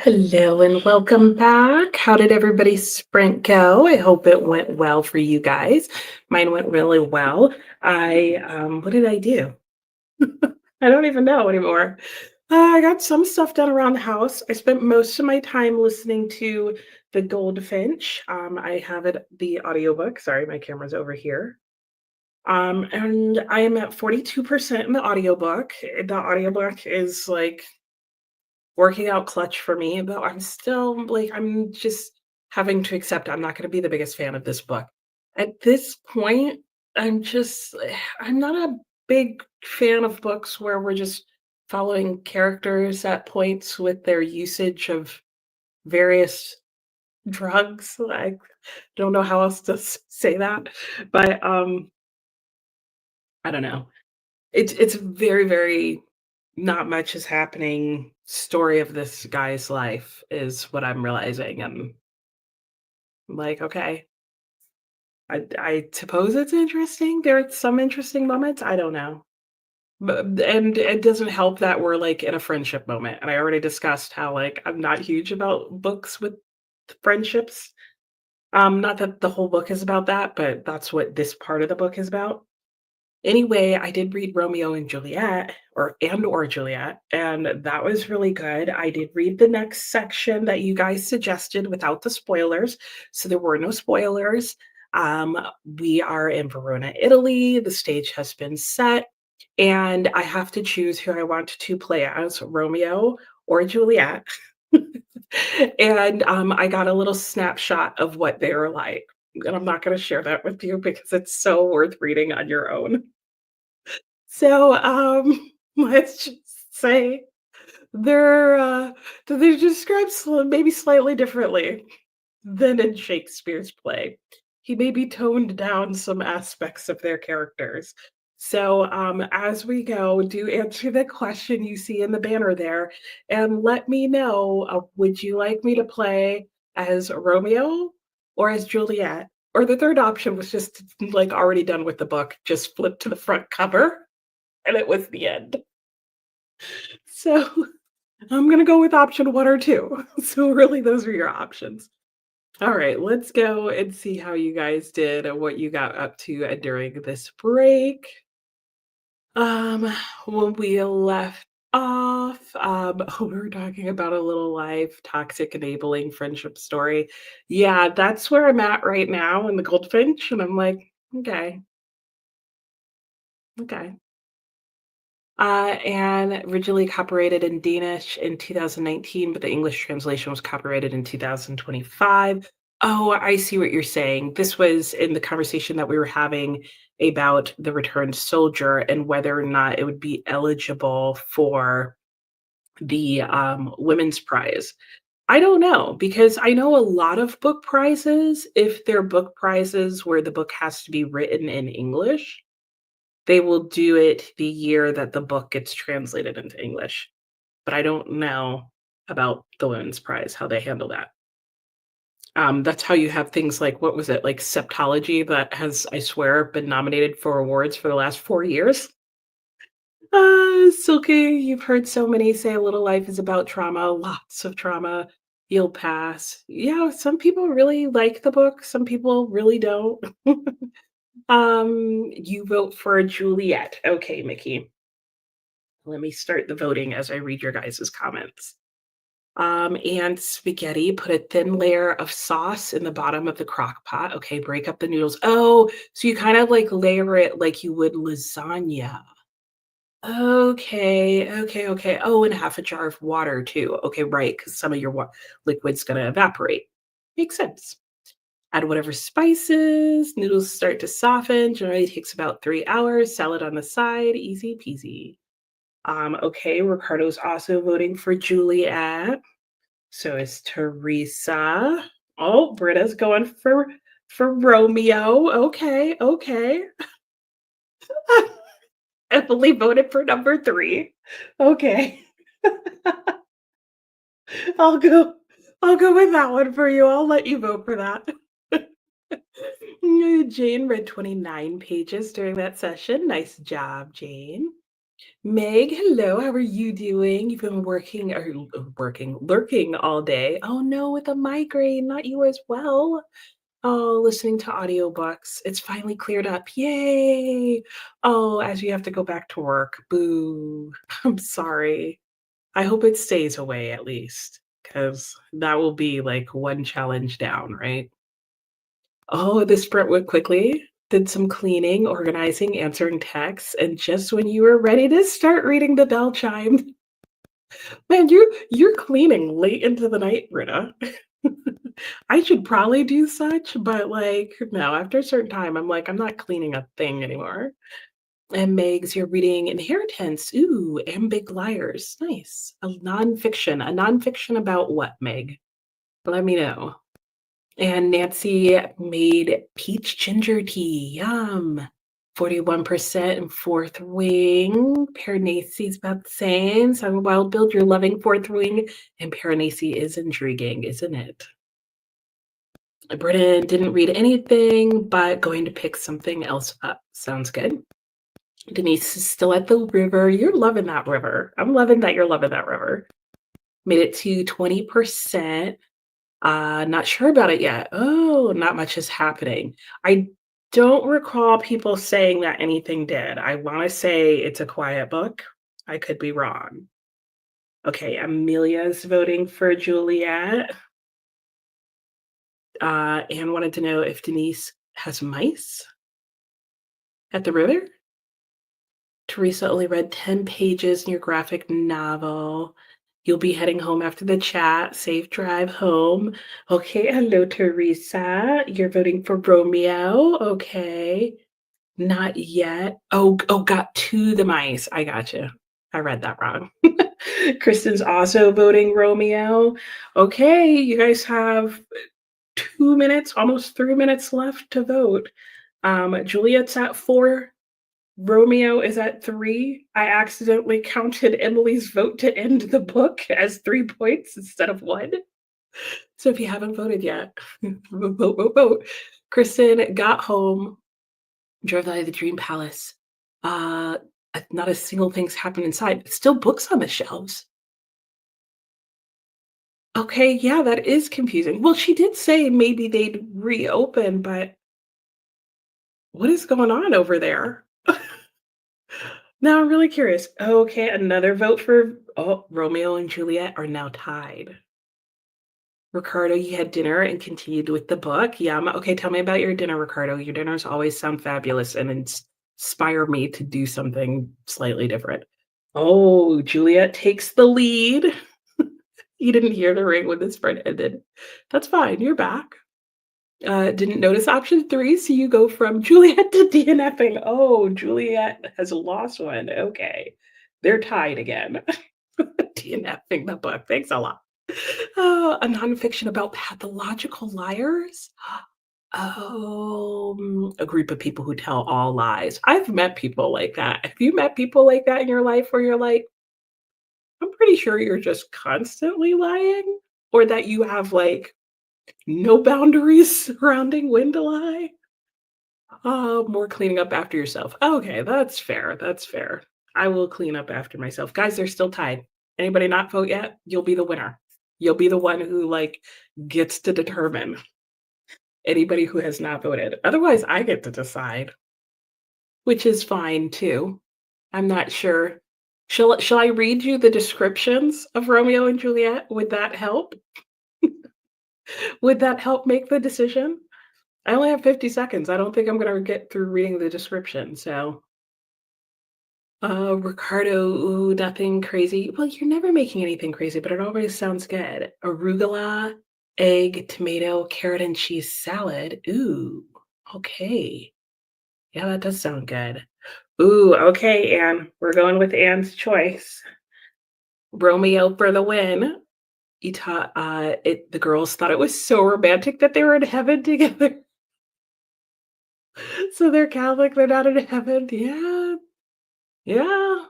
Speaker 1: Hello and welcome back. How did everybody's sprint go? I hope it went well for you guys. Mine went really well. What did I do? I don't even know anymore. I got some stuff done around the house. I spent most of my time listening to The Goldfinch. I have the audiobook. Sorry, my camera's over here. And I am at 42% in the audiobook. The audiobook is like working out clutch for me, but I'm still like, I'm just having to accept I'm not going to be the biggest fan of this book. At this point, I'm not a big fan of books where we're just following characters at points with their usage of various drugs. I don't know how else to say that, but I don't know. It's very, very not much is happening story of this guy's life is what I'm realizing. I'm like, okay, I suppose it's interesting. There are some interesting moments. I don't know. But and it doesn't help that we're like in a friendship moment. And I already discussed how like I'm not huge about books with friendships. Not that the whole book is about that, but that's what this part of the book is about. Anyway, I did read Romeo and Juliet or Juliet, and that was really good. I did read the next section that you guys suggested without the spoilers, so there were no spoilers. Um, we are in Verona, Italy. The stage has been set, and I have to choose who I want to play as, Romeo or Juliet. And I got a little snapshot of what they were like, and I'm not going to share that with you because it's so worth reading on your own. So, let's just say they're, they're described maybe slightly differently than in Shakespeare's play. He maybe toned down some aspects of their characters. So, as we go, do answer the question you see in the banner there, and let me know, would you like me to play as Romeo or as Juliet? Or the third option was just like already done with the book, just flip to the front cover and it was the end. So I'm gonna go with option 1 or 2. So really those are your options. All right, let's go and see how you guys did and what you got up to during this break. Um, when we left off, we were talking about a little life, toxic enabling friendship story. Yeah, that's where I'm at right now in the Goldfinch, and I'm like, okay, okay. And originally copyrighted in Danish in 2019, but the English translation was copyrighted in 2025. Oh, I see what you're saying. This was in the conversation that we were having about the returned soldier and whether or not it would be eligible for the women's prize. I don't know because I know a lot of book prizes, if they're book prizes where the book has to be written in English, they will do it the year that the book gets translated into English, but I don't know about the Women's Prize, how they handle that. That's how you have things like what was it, like Septology that has, I swear, been nominated for awards for the last 4 years. Silky, you've heard so many say A Little Life is about trauma, lots of trauma. You'll pass. Yeah, some people really like the book, some people really don't. You vote for Juliet. Okay, Mickey. Let me start the voting as I read your guys' comments. And spaghetti, put a thin layer of sauce in the bottom of the crock pot. Okay, break up the noodles. Oh, so you kind of like layer it like you would lasagna. Okay, okay, okay. Oh, and half a jar of water too. Okay, right, because some of your liquid's gonna evaporate. Makes sense. Add whatever spices. Noodles start to soften. Generally takes about 3 hours. Salad on the side. Easy peasy. Okay, Ricardo's also voting for Juliet. So is Teresa. Oh, Britta's going for Romeo. Okay, okay. Emily voted for number 3. Okay. I'll go I'll go with that one for you. I'll let you vote for that. Jane read 29 pages during that session. Nice job, Jane. Meg, hello. How are you doing? You've been lurking all day. Oh no, with a migraine, not you as well. Oh, listening to audiobooks. It's finally cleared up. Yay. Oh, as you have to go back to work. Boo. I'm sorry. I hope it stays away at least, because that will be like one challenge down, right? Oh, the sprint went quickly. Did some cleaning, organizing, answering texts, and just when you were ready to start reading, the bell chimed. Man, you're cleaning late into the night, Britta. I should probably do such, but like, no, after a certain time, I'm like, I'm not cleaning a thing anymore. And Megs, you're reading Inheritance. Ooh, and Big Liars. Nice. A nonfiction. A nonfiction about what, Meg? Let me know. And Nancy made peach ginger tea. Yum. 41% in Fourth Wing. Paranace's about the same. So Wild Build, you're loving Fourth Wing. And Paranace is intriguing, isn't it? Britton didn't read anything, but going to pick something else up. Sounds good. Denise is still at the river. You're loving that river. I'm loving that you're loving that river. Made it to 20%. Not sure about it yet. Oh, not much is happening. I don't recall people saying that anything did. I want to say it's a quiet book. I could be wrong. Okay, Amelia's voting for Juliet. Anne wanted to know if Denise has mice at the river. Teresa only read 10 pages in your graphic novel. You'll be heading home after the chat. Safe drive home. Okay, hello, Teresa. You're voting for Romeo. Okay. Not yet. Oh, got to the mice. I got you. I read that wrong. Kristen's also voting Romeo. Okay, you guys have 2 minutes, almost 3 minutes left to vote. Juliet's at 4. Romeo is at 3. I accidentally counted Emily's vote to end the book as 3 points instead of 1. So if you haven't voted yet, vote. Kristen got home, drove by the Dream Palace. Uh, not a single thing's happened inside. Still books on the shelves. Okay, yeah, that is confusing. Well, she did say maybe they'd reopen, but what is going on over there? Now I'm really curious. Okay, another vote for Romeo and Juliet are now tied. Ricardo, you had dinner and continued with the book. Yum. Okay, tell me about your dinner, Ricardo. Your dinners always sound fabulous and inspire me to do something slightly different. Oh, Juliet takes the lead. You didn't hear the ring when this sprint ended. That's fine. You're back. Didn't notice option 3, so you go from Juliet to DNFing. Oh, Juliet has lost one. Okay. They're tied again. DNFing the book. Thanks a lot. A nonfiction about pathological liars. Oh, a group of people who tell all lies. I've met people like that. Have you met people like that in your life where you're like, I'm pretty sure you're just constantly lying? Or that you have like no boundaries surrounding when to lie? More cleaning up after yourself. Okay, that's fair. That's fair. I will clean up after myself. Guys, they're still tied. Anybody not vote yet? You'll be the winner. You'll be the one who like gets to determine anybody who has not voted. Otherwise, I get to decide, which is fine too. I'm not sure. Shall I read you the descriptions of Romeo and Juliet? Would that help? Would that help make the decision? I only have 50 seconds. I don't think I'm gonna get through reading the description. So, Ricardo, ooh, nothing crazy. Well, you're never making anything crazy, but it always sounds good. Arugula, egg, tomato, carrot, and cheese salad. Ooh, okay. Yeah, that does sound good. Ooh, okay, Anne. We're going with Anne's choice. Romeo for the win. The girls thought it was so romantic that they were in heaven together. So they're Catholic, they're not in heaven. Yeah. Yeah.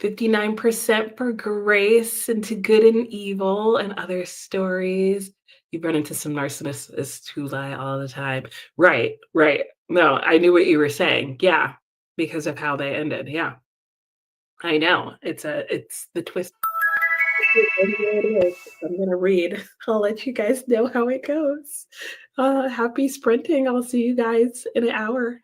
Speaker 1: 59% for Grace into Good and Evil and Other Stories. You run into some narcissists who lie all the time. Right, right. No, I knew what you were saying. Yeah, because of how they ended. Yeah. I know. It's the twist. It is. I'm gonna read. I'll let you guys know how it goes. Happy sprinting. I'll see you guys in an hour.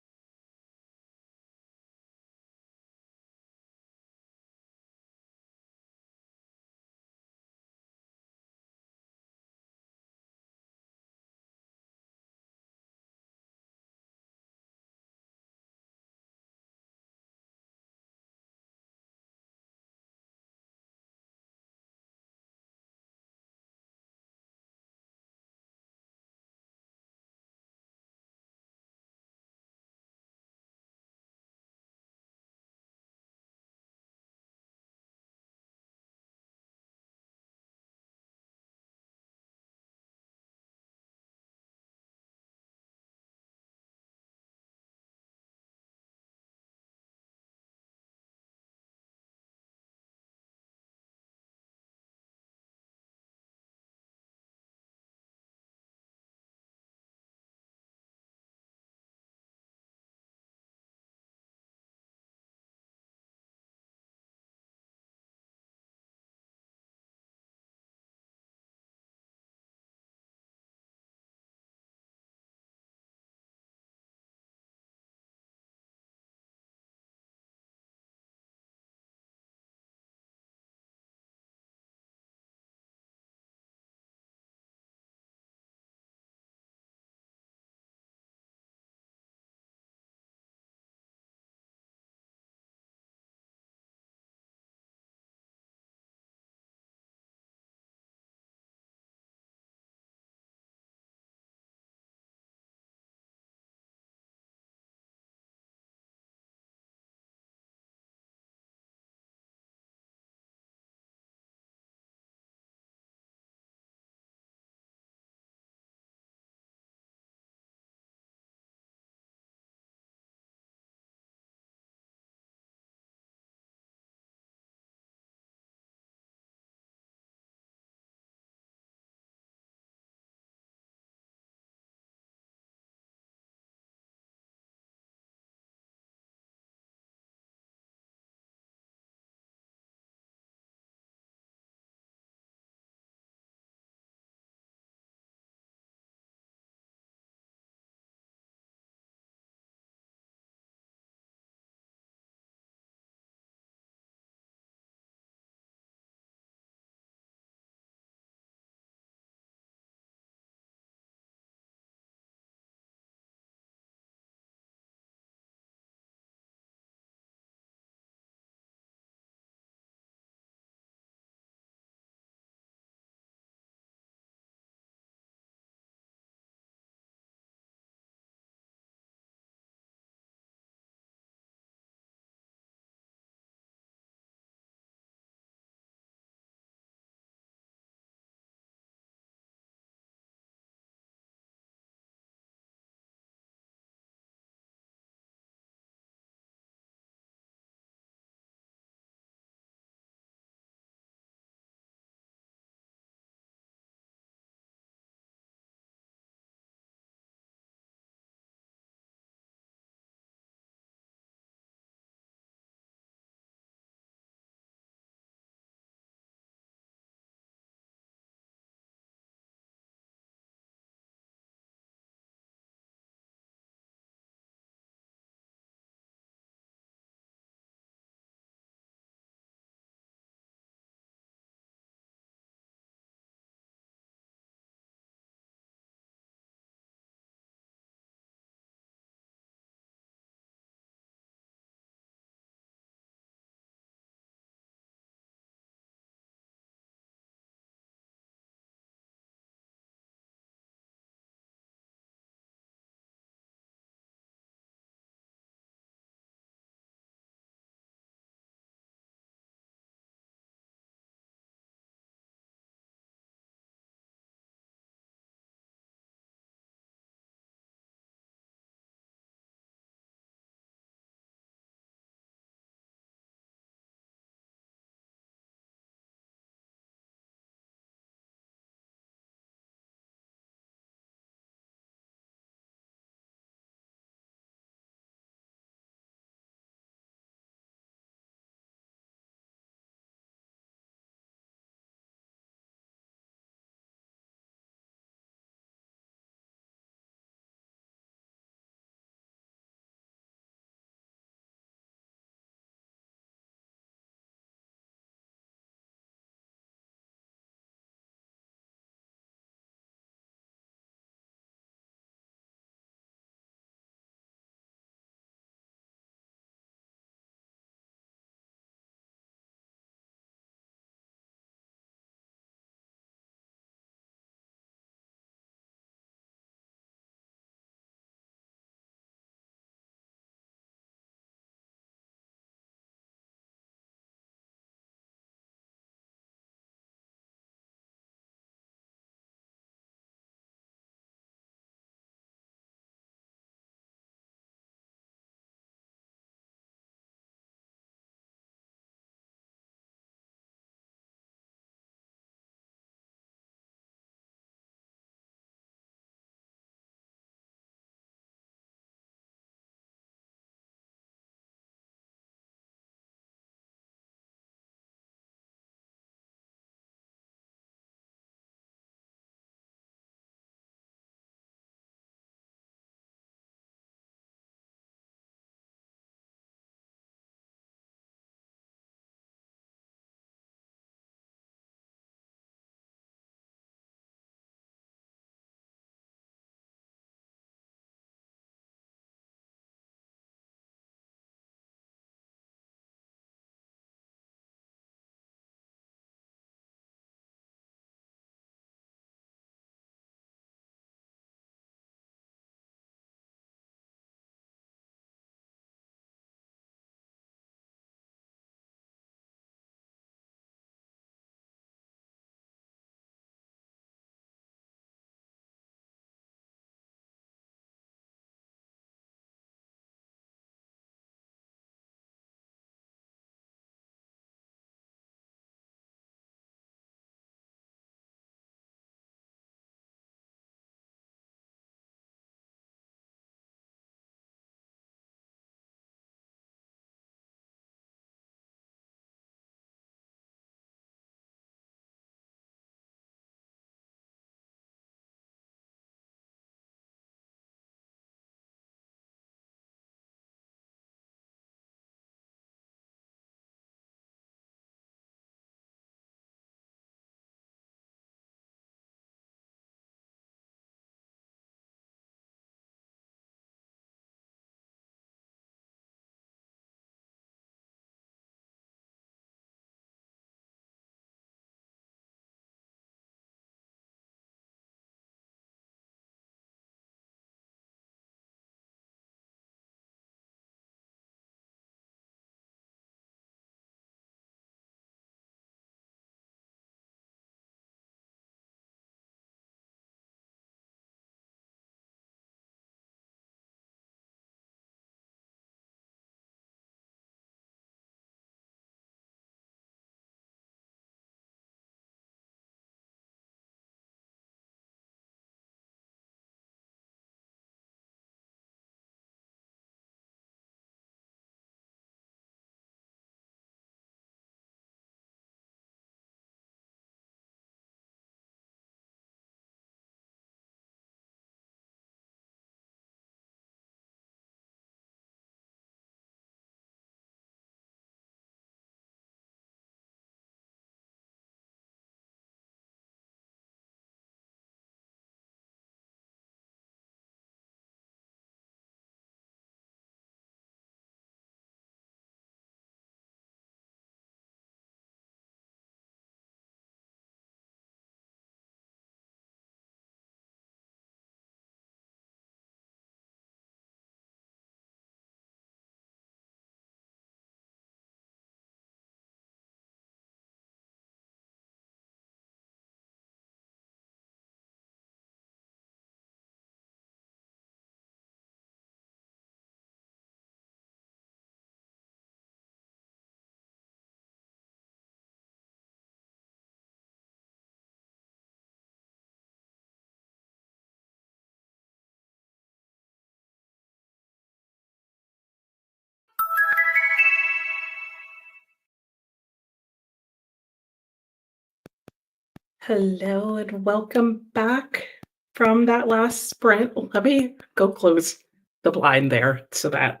Speaker 1: Hello and welcome back from that last sprint. Let me go close the blind there so that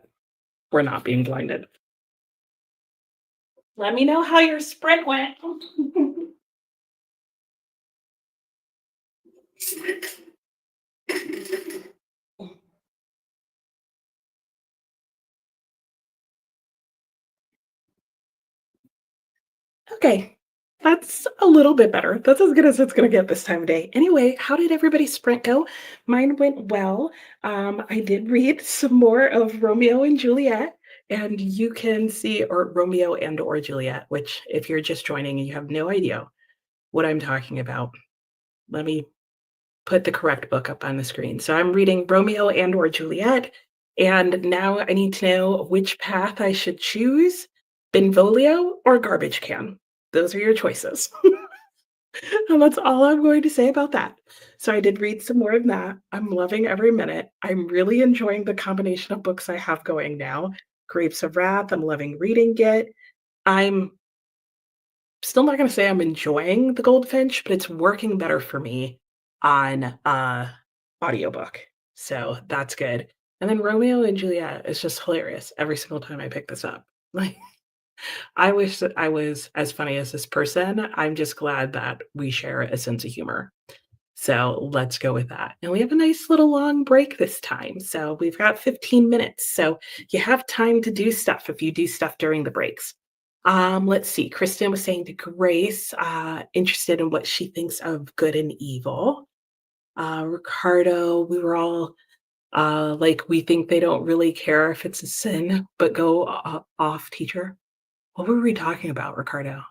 Speaker 1: we're not being blinded. Let me know how your sprint went. Okay, that's a little bit better. That's as good as it's going to get this time of day. Anyway, how did everybody's sprint go? Mine went well. I did read some more of Romeo and Juliet, and you can see, or Romeo and or Juliet, which if you're just joining and you have no idea what I'm talking about, let me put the correct book up on the screen. So I'm reading Romeo and or Juliet, and now I need to know which path I should choose, Benvolio or garbage can. Those are your choices. And that's all I'm going to say about that. So I did read some more of that. I'm loving every minute. I'm really enjoying the combination of books I have going now. Grapes of Wrath, I'm loving reading it. I'm still not gonna say I'm enjoying the Goldfinch, but it's working better for me on, audiobook, so that's good. And then Romeo and Juliet is just hilarious every single time I pick this up. Like, I wish that I was as funny as this person. I'm just glad that we share a sense of humor. So let's go with that. And we have a nice little long break this time. So we've got 15 minutes. So you have time to do stuff if you do stuff during the breaks. Let's see. Kristen was saying to Grace, interested in what she thinks of good and evil. Ricardo, we were all like, we think they don't really care if it's a sin, but go off, teacher. What were we talking about, Ricardo?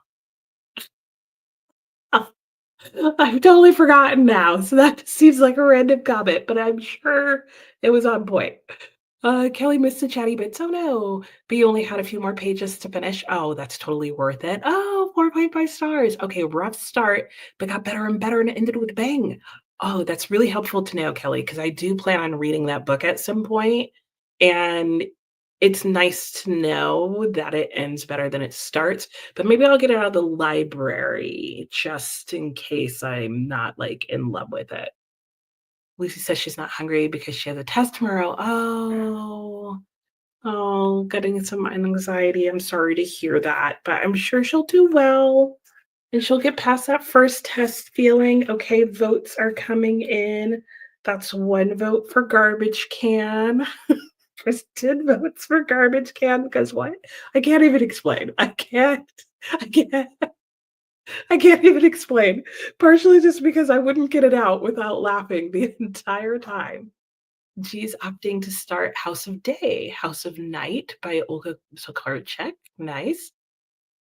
Speaker 1: I've totally forgotten now, so that seems like a random comment, but I'm sure it was on point. Kelly missed the chatty bits. Oh no, but you only had a few more pages to finish. Oh, that's totally worth it. Oh, 4.5 stars. Okay, rough start, but got better and better and it ended with a bang. Oh, that's really helpful to know, Kelly, because I do plan on reading that book at some point, and it's nice to know that it ends better than it starts, but maybe I'll get it out of the library just in case I'm not, like, in love with it. Lucy says she's not hungry because she has a test tomorrow. Oh, getting some anxiety. I'm sorry to hear that, but I'm sure she'll do well, and she'll get past that first test feeling. Okay, votes are coming in. That's 1 vote for garbage can. Kristen votes for garbage can because what? I can't even explain. I can't I can't even explain. Partially just because I wouldn't get it out without laughing the entire time. G's opting to start House of Day, House of Night by Olga Tokarczuk. Nice.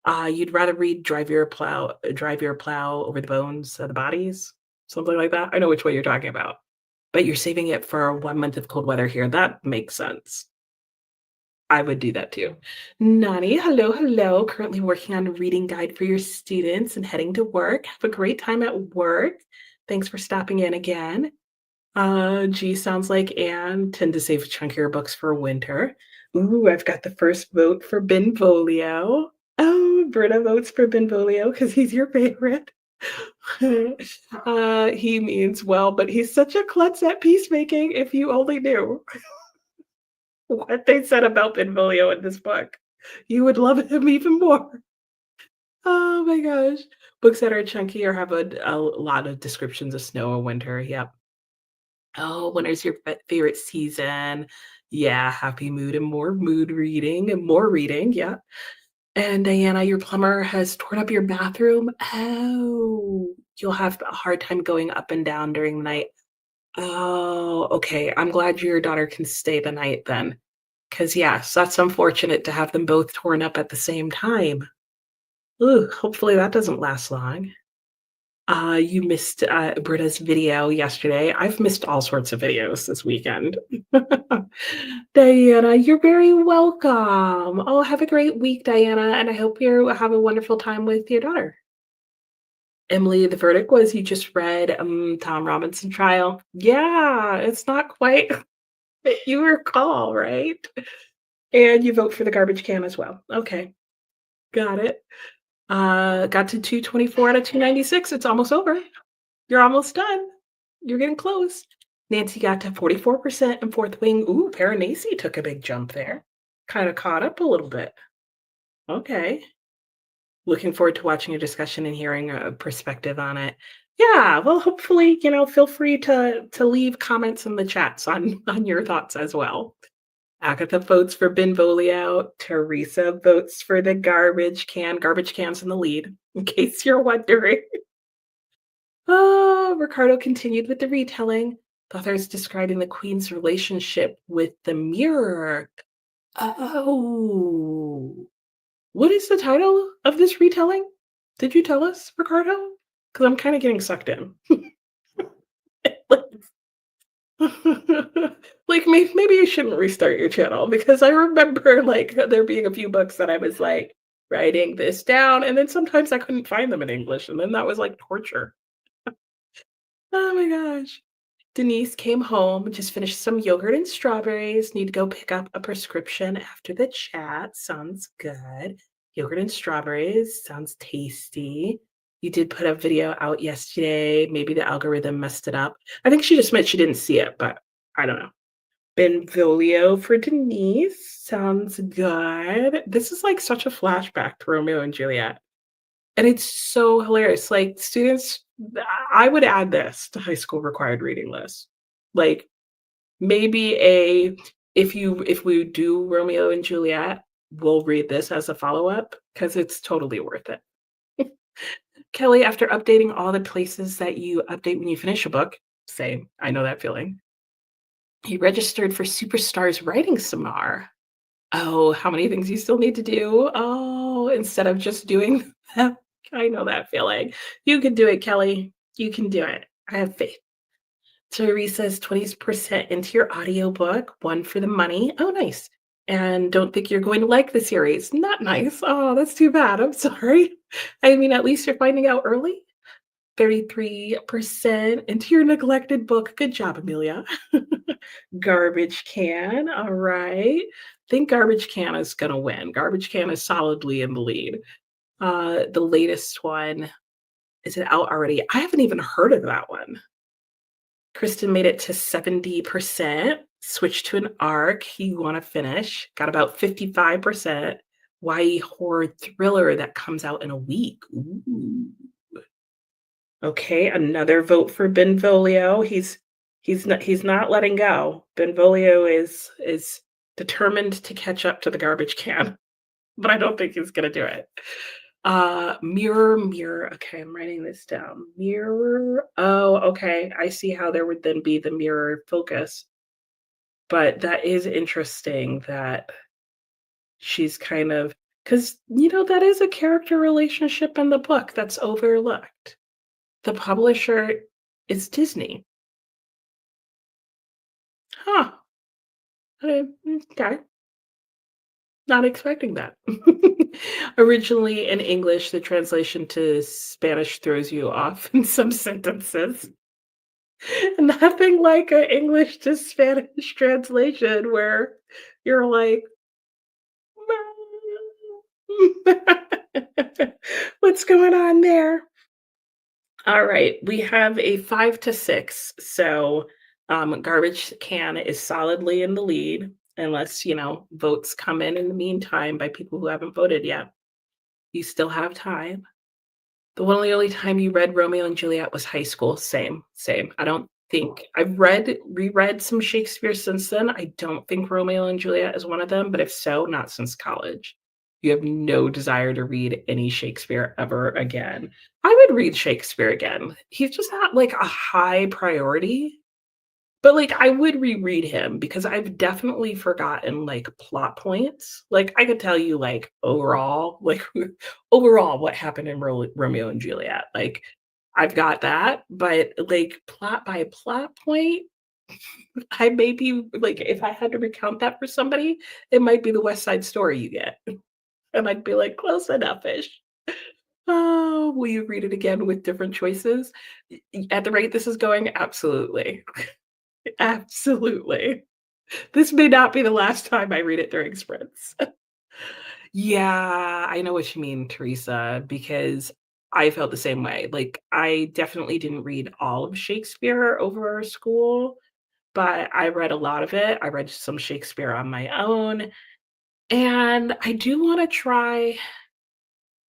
Speaker 1: You'd rather read Drive Your Plow Over the Bones of the Bodies? Something like that? I know which one you're talking about. But you're saving it for 1 month of cold weather here. That makes sense. I would do that too. Nani, hello, hello. Currently working on a reading guide for your students and heading to work. Have a great time at work. Thanks for stopping in again. G sounds like Anne. Tend to save chunkier books for winter. Ooh, I've got the first vote for Benvolio. Oh, Britta votes for Benvolio because he's your favorite. He means well, but he's such a klutz at peacemaking if you only knew what they said about Benvolio in this book. You would love him even more. Oh my gosh. Books that are chunky or have a lot of descriptions of snow or winter. Yep. Oh, winter's your favorite season. Yeah, happy mood and more mood reading and more reading. Yeah. And Diana, your plumber has torn up your bathroom. Oh, you'll have a hard time going up and down during the night. Oh, okay. I'm glad your daughter can stay the night then. 'Cause yes, that's unfortunate to have them both torn up at the same time. Ooh, hopefully that doesn't last long. You missed, Britta's video yesterday. I've missed all sorts of videos this weekend. Diana, you're very welcome. Oh, have a great week, Diana, and I hope you have a wonderful time with your daughter. Emily, the verdict was you just read, Tom Robinson Trial. Yeah, it's not quite what you recall, right? And you vote for the garbage can as well. Okay, got it. Got to 224 out of 296. It's almost over. You're almost done. You're getting close. Nancy got to 44% in fourth wing. Ooh, Paranacy took a big jump there. Kind of caught up a little bit. Okay. Looking forward to watching your discussion and hearing a perspective on it. Yeah, well, hopefully, feel free to leave comments in the chats on on your thoughts as well. Agatha votes for Benvolio. Teresa votes for the garbage can. Garbage can's in the lead, in case you're wondering. Oh, Ricardo continued with the retelling. The author's describing the queen's relationship with the mirror. Oh, what is the title of this retelling? Did you tell us, Ricardo? Because I'm kind of getting sucked in. Like maybe you shouldn't restart your channel because I remember like there being a few books that I was like writing this down, and then sometimes I couldn't find them in English, and then that was like torture. Oh my gosh. Denise came home, just finished some yogurt and strawberries. Need to go pick up a prescription after the chat. Sounds good. Yogurt and strawberries sounds tasty. You did put a video out yesterday. Maybe the algorithm messed it up. I think she just meant she didn't see it, but I don't know. Benvolio for Denise. Sounds good. This is like such a flashback to Romeo and Juliet. And it's so hilarious. Like students, I would add this to high school required reading list. Like maybe a if we do Romeo and Juliet, we'll read this as a follow-up because it's totally worth it. Kelly, after updating all the places that you update when you finish a book, same, I know that feeling. He registered for Superstars Writing Seminar. Oh, how many things you still need to do? Oh, instead of just doing them. I know that feeling. You can do it, Kelly. You can do it. I have faith. Teresa's 20% into your audiobook, one for the money. Oh, nice. And don't think you're going to like the series. Not nice. Oh, that's too bad. I'm sorry. I mean, at least you're finding out early. 33% into your neglected book. Good job, Amelia. Garbage can. All right. Think Garbage Can is going to win. Garbage Can is solidly in the lead. The latest one, is it out already? I haven't even heard of that one. Kristen made it to 70%, switched to an arc you want to finish, got about 55%. YA horror thriller that comes out in a week. Ooh. Okay, another vote for Benvolio. He's not letting go. Benvolio is determined to catch up to the garbage can, but I don't think he's gonna do it. Mirror, mirror. Okay, I'm writing this down. Mirror. Oh, okay. I see how there would then be the mirror focus. But that is interesting that she's kind of because that is a character relationship in the book that's overlooked. The publisher is Disney. Huh. Okay. Not expecting that. Originally in English, the translation to Spanish throws you off in some sentences. Nothing like an English to Spanish translation where you're like, what's going on there? All right, we have a 5 to 6. So Garbage Can is solidly in the lead, unless, votes come in the meantime by people who haven't voted yet. You still have time. The only time you read Romeo and Juliet was high school. Same, same. I don't think I've reread some Shakespeare since then. I don't think Romeo and Juliet is one of them, but if so, not since college. You have no desire to read any Shakespeare ever again. I would read Shakespeare again. He's just not like a high priority, but like I would reread him because I've definitely forgotten like plot points. Like I could tell you like overall, like overall what happened in Romeo and Juliet. Like I've got that, but like plot by plot point, I maybe like if I had to recount that for somebody, it might be the West Side Story you get. And I'd be like, close enough-ish. Oh, will you read it again with different choices? At the rate this is going, absolutely. Absolutely. This may not be the last time I read it during sprints. Yeah, I know what you mean, Teresa, because I felt the same way. Like, I definitely didn't read all of Shakespeare over school, but I read a lot of it. I read some Shakespeare on my own, and I do wanna try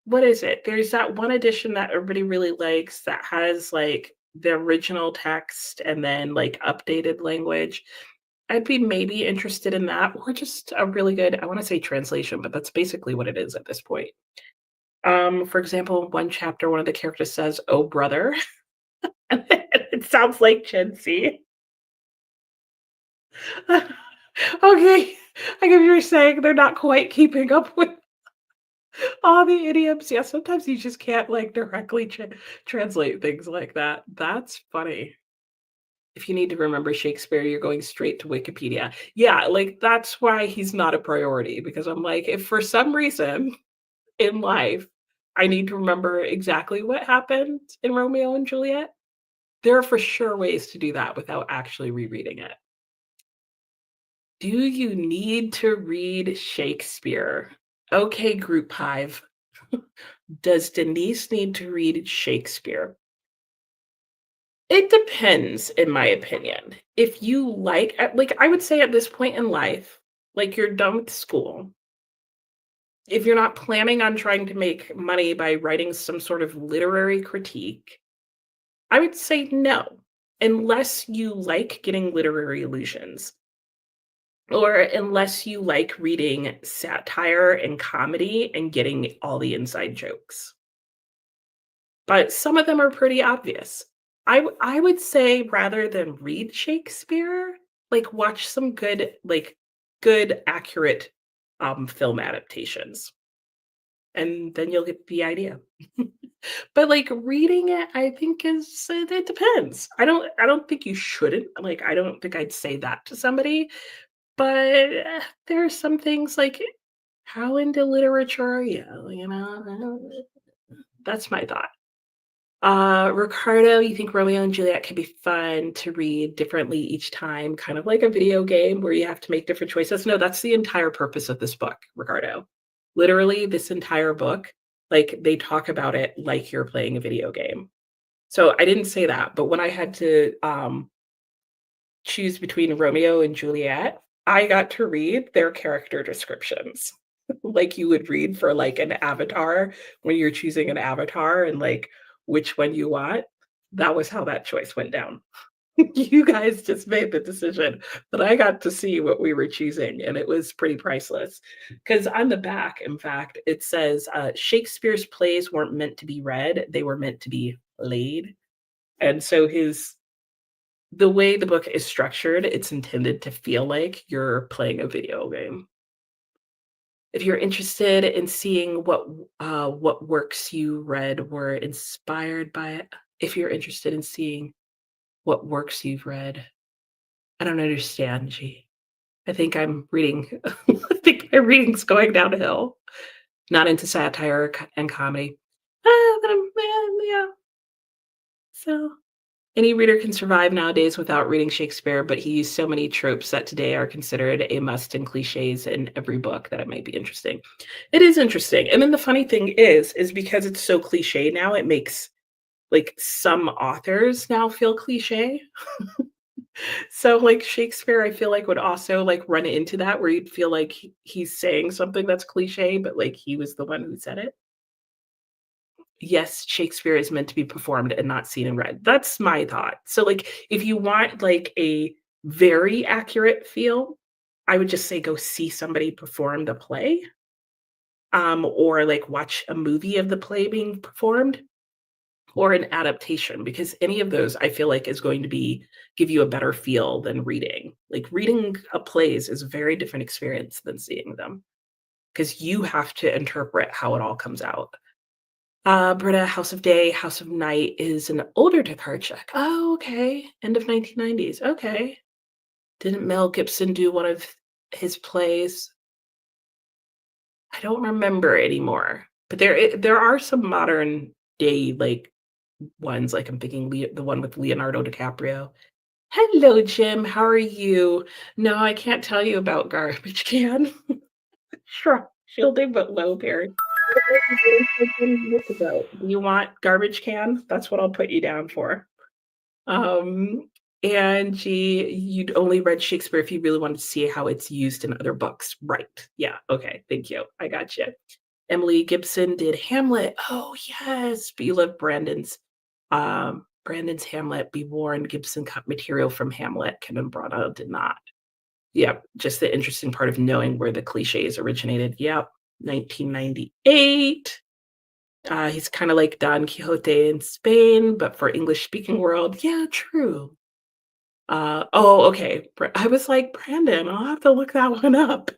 Speaker 1: what is it? There's that one edition that everybody really likes that has, like, the original text and then, like, updated language. I'd be maybe interested in that or just a really good I wanna say translation, but that's basically what it is at this point. For example, one chapter, one of the characters says, "Oh, brother." And it sounds like Gen Z. Okay. I get what you're saying, they're not quite keeping up with all the idioms. Yeah, sometimes you just can't, like, directly translate things like that. That's funny. If you need to remember Shakespeare, you're going straight to Wikipedia. Yeah, like, that's why he's not a priority because I'm like, if for some reason in life I need to remember exactly what happened in Romeo and Juliet, there are for sure ways to do that without actually rereading it. Do you need to read Shakespeare? Okay, group hive. Does Denise need to read Shakespeare? It depends, in my opinion. If you like, I would say at this point in life, like you're done with school, if you're not planning on trying to make money by writing some sort of literary critique, I would say no, unless you like getting literary illusions or unless you like reading satire and comedy and getting all the inside jokes. But some of them are pretty obvious. I would say rather than read Shakespeare, like, watch some good, accurate, film adaptations, and then you'll get the idea. But, like, reading it, I think it depends. I don't think you shouldn't, like, I don't think I'd say that to somebody, but, there are some things like, how into literature are you, you know? That's my thought. Ricardo, you think Romeo and Juliet can be fun to read differently each time, kind of like a video game where you have to make different choices? No, that's the entire purpose of this book, Ricardo. Literally, this entire book, like they talk about it like you're playing a video game. So I didn't say that, but when I had to choose between Romeo and Juliet, I got to read their character descriptions like you would read for like an avatar when you're choosing an avatar and like which one you want. That was how that choice went down. You guys just made the decision, but I got to see what we were choosing, and it was pretty priceless. Because on the back, in fact, it says Shakespeare's plays weren't meant to be read, they were meant to be played. And so the way the book is structured, it's intended to feel like you're playing a video game. If you're interested in seeing what works you read were inspired by it, if you're interested in seeing what works you've read, I don't understand, G. I think I'm reading I think my reading's going downhill. Not into satire and comedy. But yeah. So any reader can survive nowadays without reading Shakespeare, but he used so many tropes that today are considered a must and cliches in every book that it might be interesting. It is interesting. And then the funny thing is because it's so cliche now, it makes like some authors now feel cliche. So like Shakespeare, I feel like would also like run into that where you'd feel like he's saying something that's cliche, but like he was the one who said it. Yes, Shakespeare is meant to be performed and not seen and read. That's my thought. So, like, if you want, like, a very accurate feel, I would just say go see somebody perform the play, or, like, watch a movie of the play being performed or an adaptation because any of those I feel like is going to be give you a better feel than reading. Like, reading a plays is a very different experience than seeing them because you have to interpret how it all comes out. Britta, House of Day, House of Night is an older Descartes check. Oh, okay. End of 1990s. Okay. Didn't Mel Gibson do one of his plays? I don't remember anymore. But there are some modern day like ones. Like I'm thinking the one with Leonardo DiCaprio. Hello, Jim. How are you? No, I can't tell you about Garbage Can. Sure. Shielding but low parent. Do you want garbage can? That's what I'll put you down for. Um, Angie, you'd only read Shakespeare if you really wanted to see how it's used in other books. Right. Yeah. Okay. Thank you. I got you. Emily Gibson did Hamlet. Oh, yes. But you love Brandon's Hamlet. Be warned, Gibson cut material from Hamlet. Kevin Branagh did not. Yep. Just the interesting part of knowing where the cliches originated. Yep. 1998. He's kind of like Don Quixote in Spain, but for English speaking world. Yeah, true. Oh, okay. I was like, Brandon, I'll have to look that one up.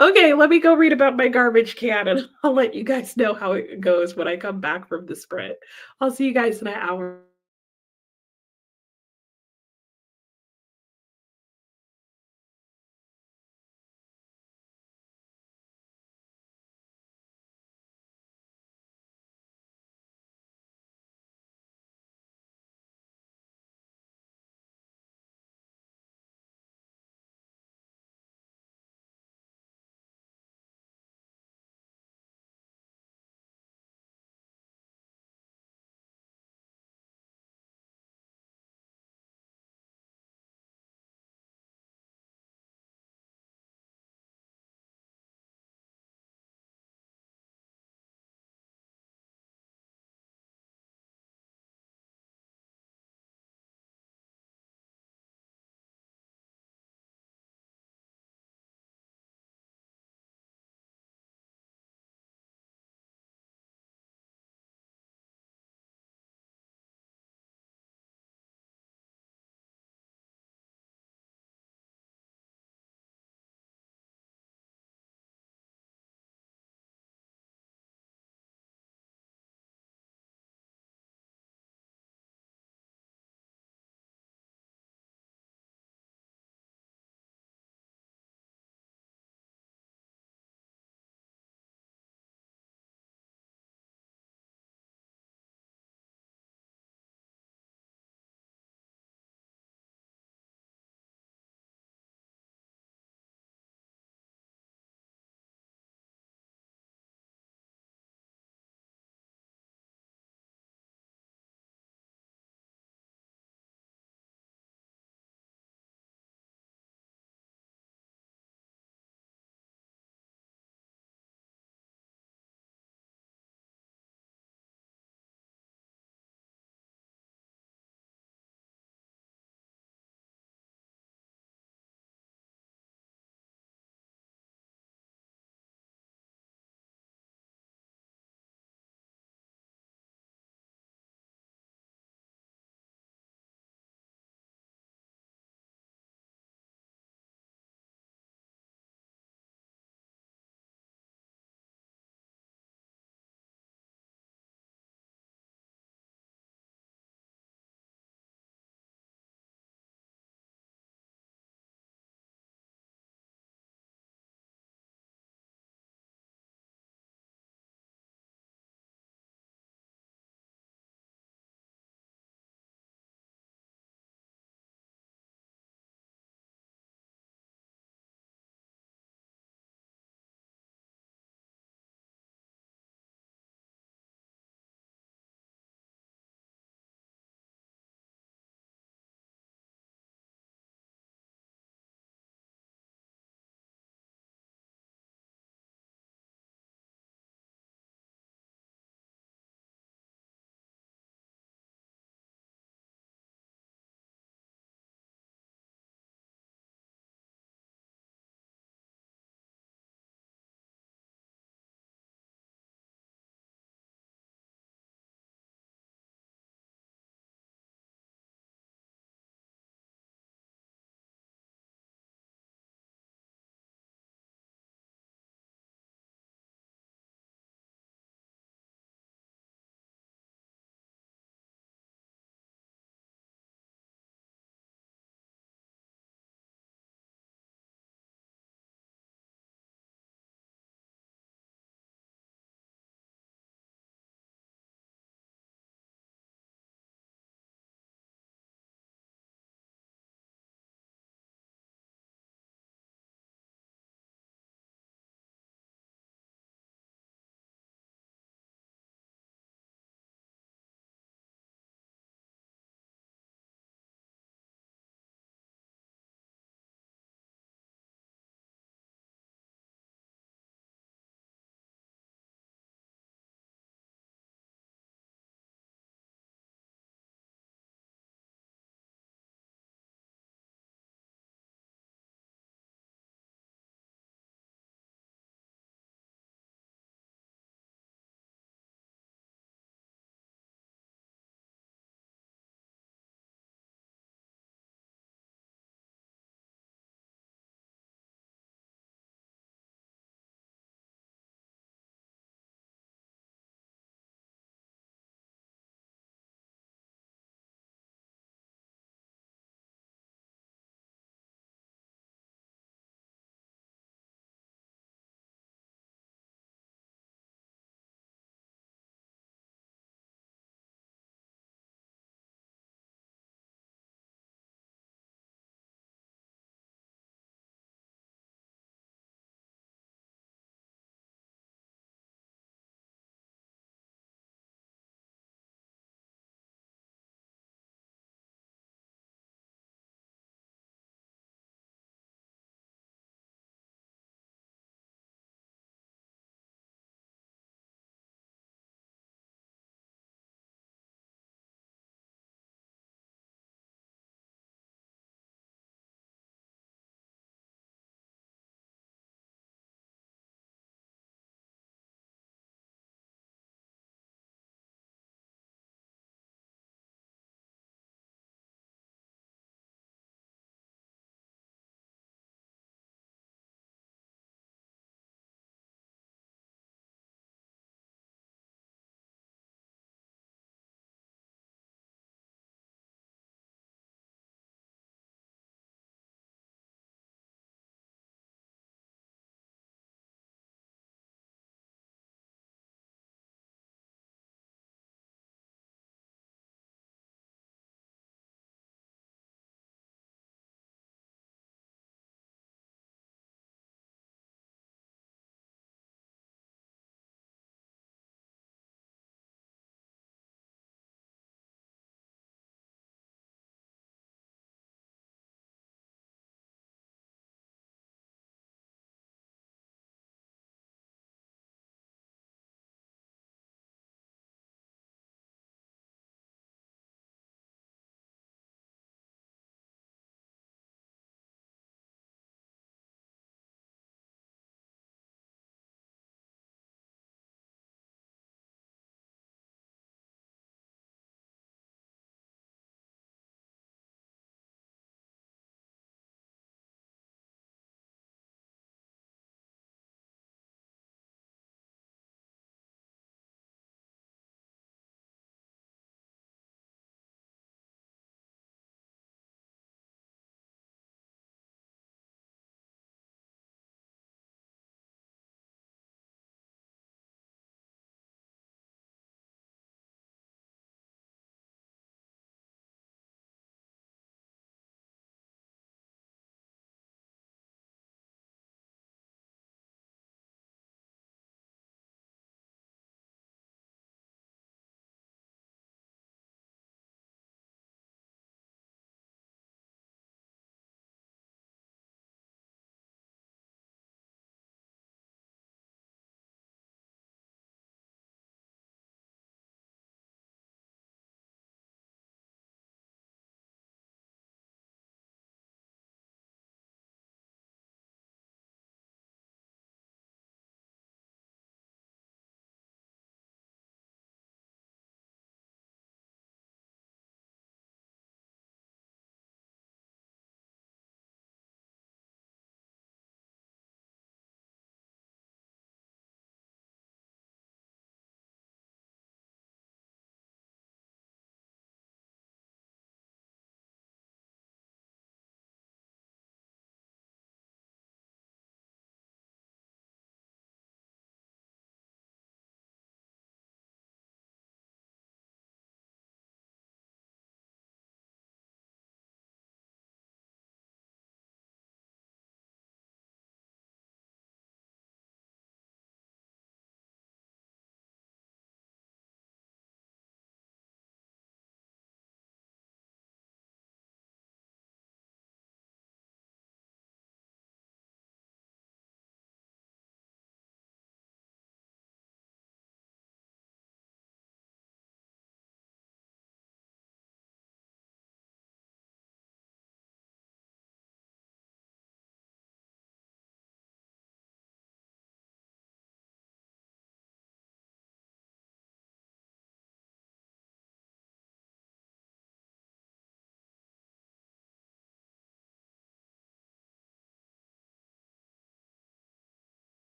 Speaker 1: Okay, let me go read about my garbage can and I'll let you guys know how it goes when I come back from the sprint. I'll see you guys in an hour.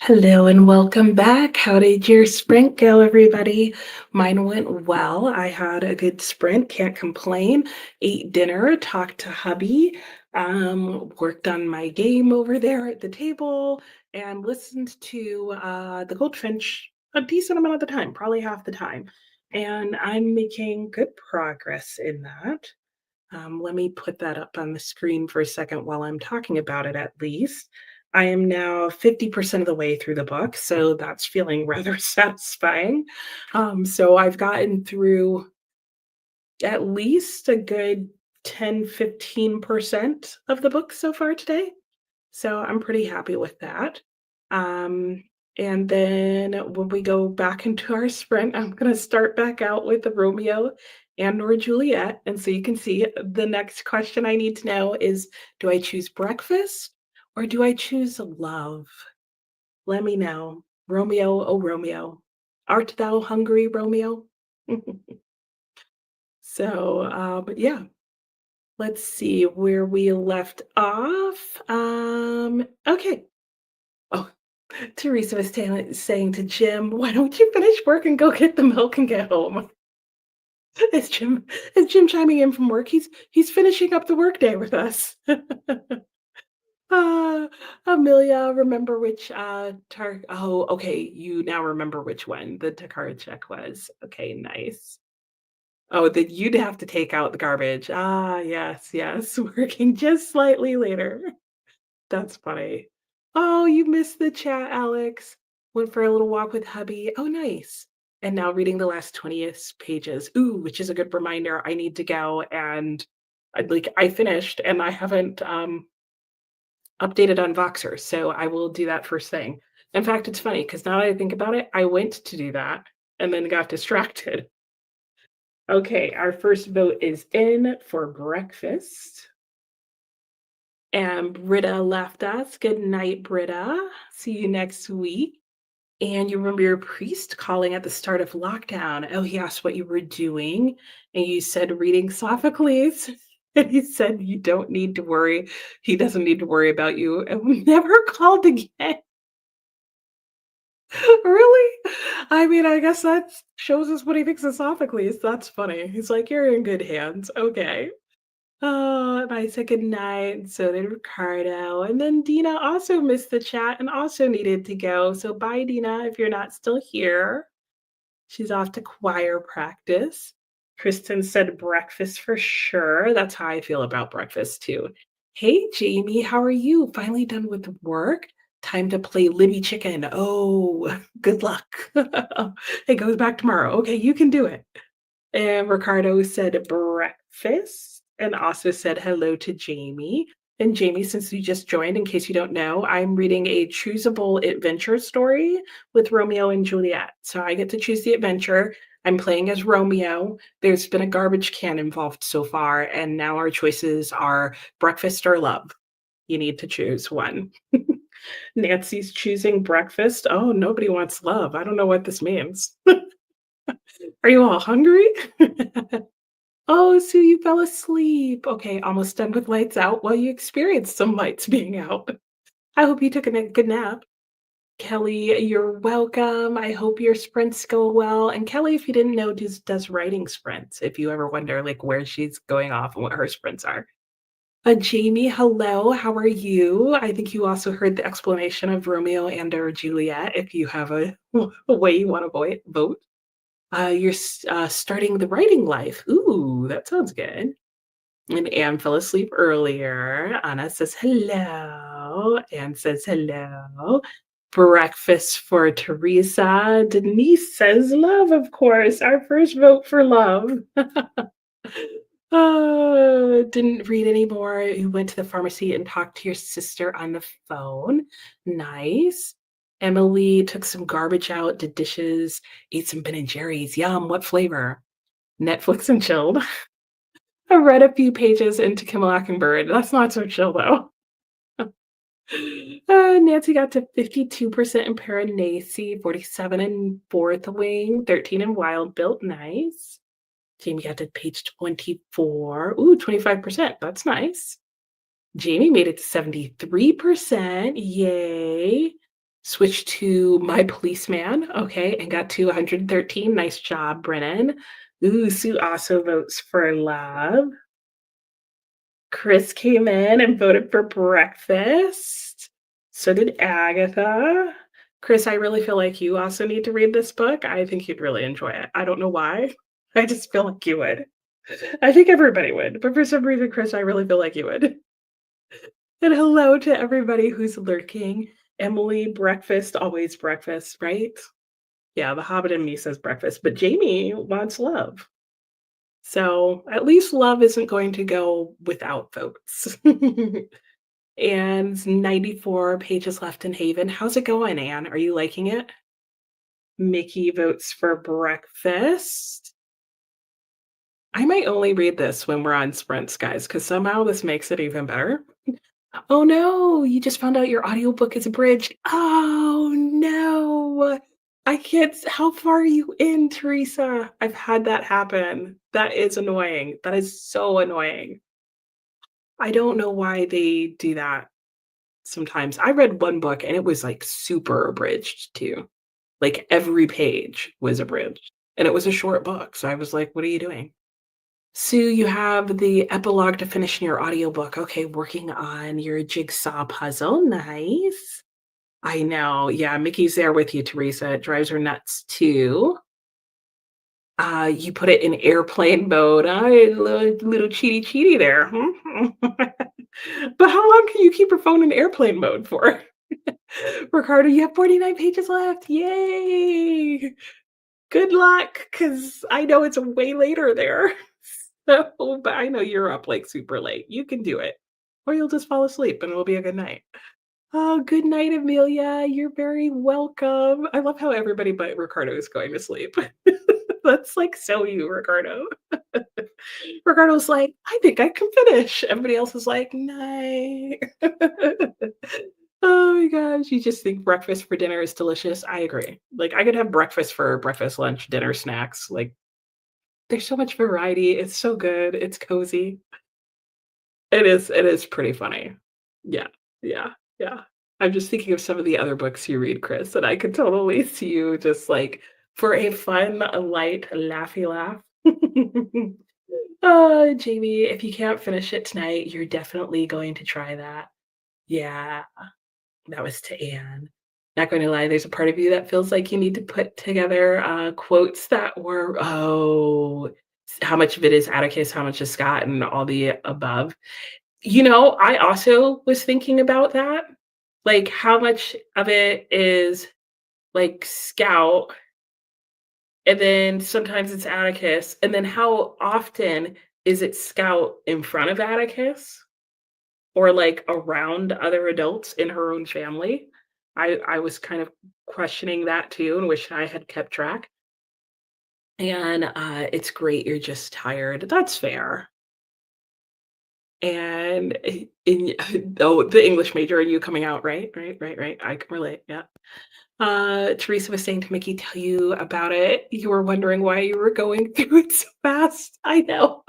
Speaker 1: Hello and welcome back. How did your sprint go, everybody? Mine went well. I had a good sprint, can't complain. Ate dinner, talked to hubby, worked on my game over there at the table, and listened to the Goldfinch a decent amount of the time, probably half the time. And I'm making good progress in that. Let me put that up on the screen for a second while I'm talking about it, at least. I am now 50% of the way through the book, so that's feeling rather satisfying. So I've gotten through at least a good 10-15% of the book so far today. So I'm pretty happy with that. Um, and then when we go back into our sprint, I'm going to start back out with the Romeo and or Juliet. And so you can see the next question I need to know is, do I choose breakfast or do I choose love? Let me know. Romeo, oh Romeo, art thou hungry, Romeo? But yeah, let's see where we left off. Okay. Oh, Teresa was saying to Jim, "Why don't you finish work and go get the milk and get home?" Is Jim is Jim chiming in from work? He's finishing up the workday with us. Uh, Amelia, remember which oh, okay, you now remember which one the Takara check was. Okay, nice. Oh, that you'd have to take out the garbage. Ah, yes, yes, working just slightly later. That's funny. Oh, you missed the chat, Alex. Went for a little walk with hubby. Oh, nice. And now reading the last 20 pages. Ooh, which is a good reminder. I need to go and I finished and I haven't updated on Voxer. So I will do that first thing. In fact, it's funny because now that I think about it, I went to do that and then got distracted. Okay, our first vote is in for breakfast. And Britta left us. Good night, Britta. See you next week. And you remember your priest calling at the start of lockdown. Oh, he asked what you were doing. And you said reading Sophocles. And he said you don't need to worry. He doesn't need to worry about you. And we never called again. Really? I mean, I guess that shows us what he thinks of Sophocles. That's funny. He's like, you're in good hands. Okay. Oh, and I said goodnight, and so did Ricardo. And then Dina also missed the chat and also needed to go. So bye, Dina, if you're not still here. She's off to choir practice. Kristen said breakfast for sure. That's how I feel about breakfast too. Hey, Jamie, how are you? Finally done with work? Time to play Libby Chicken. Oh, good luck. It goes back tomorrow. Okay, you can do it. And Ricardo said breakfast and also said hello to Jamie. And Jamie, since you just joined, in case you don't know, I'm reading a choosable adventure story with Romeo and Juliet. So I get to choose the adventure. I'm playing as Romeo. There's been a garbage can involved so far, and now our choices are breakfast or love. You need to choose one. Nancy's choosing breakfast. Oh, nobody wants love. I don't know what this means. Are you all hungry? Oh, so you fell asleep. Okay, almost done with lights out. Well, you experienced some lights being out. I hope you took a good nap. Kelly, you're welcome. I hope your sprints go well. And Kelly, if you didn't know, does writing sprints. If you ever wonder like where she's going off and what her sprints are. Jamie, hello. How are you? I think you also heard the explanation of Romeo and or Juliet. If you have a way you want to vote. You're starting the writing life. Ooh, that sounds good. And Anne fell asleep earlier. Anna says hello. Anne says hello. Breakfast for Teresa. Denise says love, of course. Our first vote for love. Didn't read anymore. You went to the pharmacy and talked to your sister on the phone. Nice. Emily took some garbage out, did dishes, ate some Ben and Jerry's. Yum. What flavor? Netflix and chilled. I read a few pages into Kim Mockingbird. That's not so chill though. Nancy got to 52% in Paranacy, 47 in Fourth Wing, 13 in Wild Built. Nice. Jamie got to page 24. Ooh, 25%. That's nice. Jamie made it to 73%. Yay. Switched to My Policeman, okay, and got to 113. Nice job, Brennan. Ooh, Sue also votes for Love. Chris came in and voted for Breakfast. So did Agatha. Chris, I really feel like you also need to read this book. I think you'd really enjoy it. I don't know why. I just feel like you would. I think everybody would, but for some reason, Chris, I really feel like you would. And hello to everybody who's lurking. Emily, breakfast, always breakfast, right? Yeah, the Hobbit in me says breakfast, but Jamie wants love. So at least love isn't going to go without votes. And 94 pages left in Haven. How's it going, Anne? Are you liking it? Mickey votes for breakfast. I might only read this when we're on sprints, guys, because somehow this makes it even better. Oh no, you just found out your audiobook is abridged. Oh no. I can't how far are you in, Teresa? I've had that happen. That is annoying. That is so annoying. I don't know why they do that sometimes. I read one book and it was like super abridged too. Like every page was abridged. And it was a short book. So I was like, what are you doing? Sue, you have the epilogue to finish in your audiobook. Okay, working on your jigsaw puzzle. Nice. I know. Yeah, Mickey's there with you, Teresa. It drives her nuts too. You put it in airplane mode. Little cheaty cheaty there. Hmm? But how long can you keep your phone in airplane mode for? Ricardo, you have 49 pages left. Yay! Good luck, because I know it's way later there. So, but I know you're up like super late. You can do it. Or you'll just fall asleep and it'll be a good night. Oh, good night, Amelia. You're very welcome. I love how everybody but Ricardo is going to sleep. That's like so you, Ricardo. Ricardo's like, I think I can finish. Everybody else is like, night. Oh my gosh, you just think breakfast for dinner is delicious. I agree. Like I could have breakfast for breakfast, lunch, dinner, snacks. Like there's so much variety. It's so good. It's cozy. It is pretty funny. Yeah, yeah, yeah. I'm just thinking of some of the other books you read, Chris, and I could totally see you just like for a fun, a light, laughy laugh. Jamie, if you can't finish it tonight, you're definitely going to try that. Yeah, that was to Anne. Not going to lie, there's a part of you that feels like you need to put together quotes that were, how much of it is Atticus, how much is Scott, and all the above. I also was thinking about that. Like, how much of it is like Scout, and then sometimes it's Atticus, and then how often is it Scout in front of Atticus or like around other adults in her own family? I was kind of questioning that too and wish I had kept track. And it's great you're just tired. That's fair. And in oh, the English major and you coming out, right? Right, right, right. I can relate. Yeah. Teresa was saying to Mickey, tell you about it. You were wondering why you were going through it so fast. I know.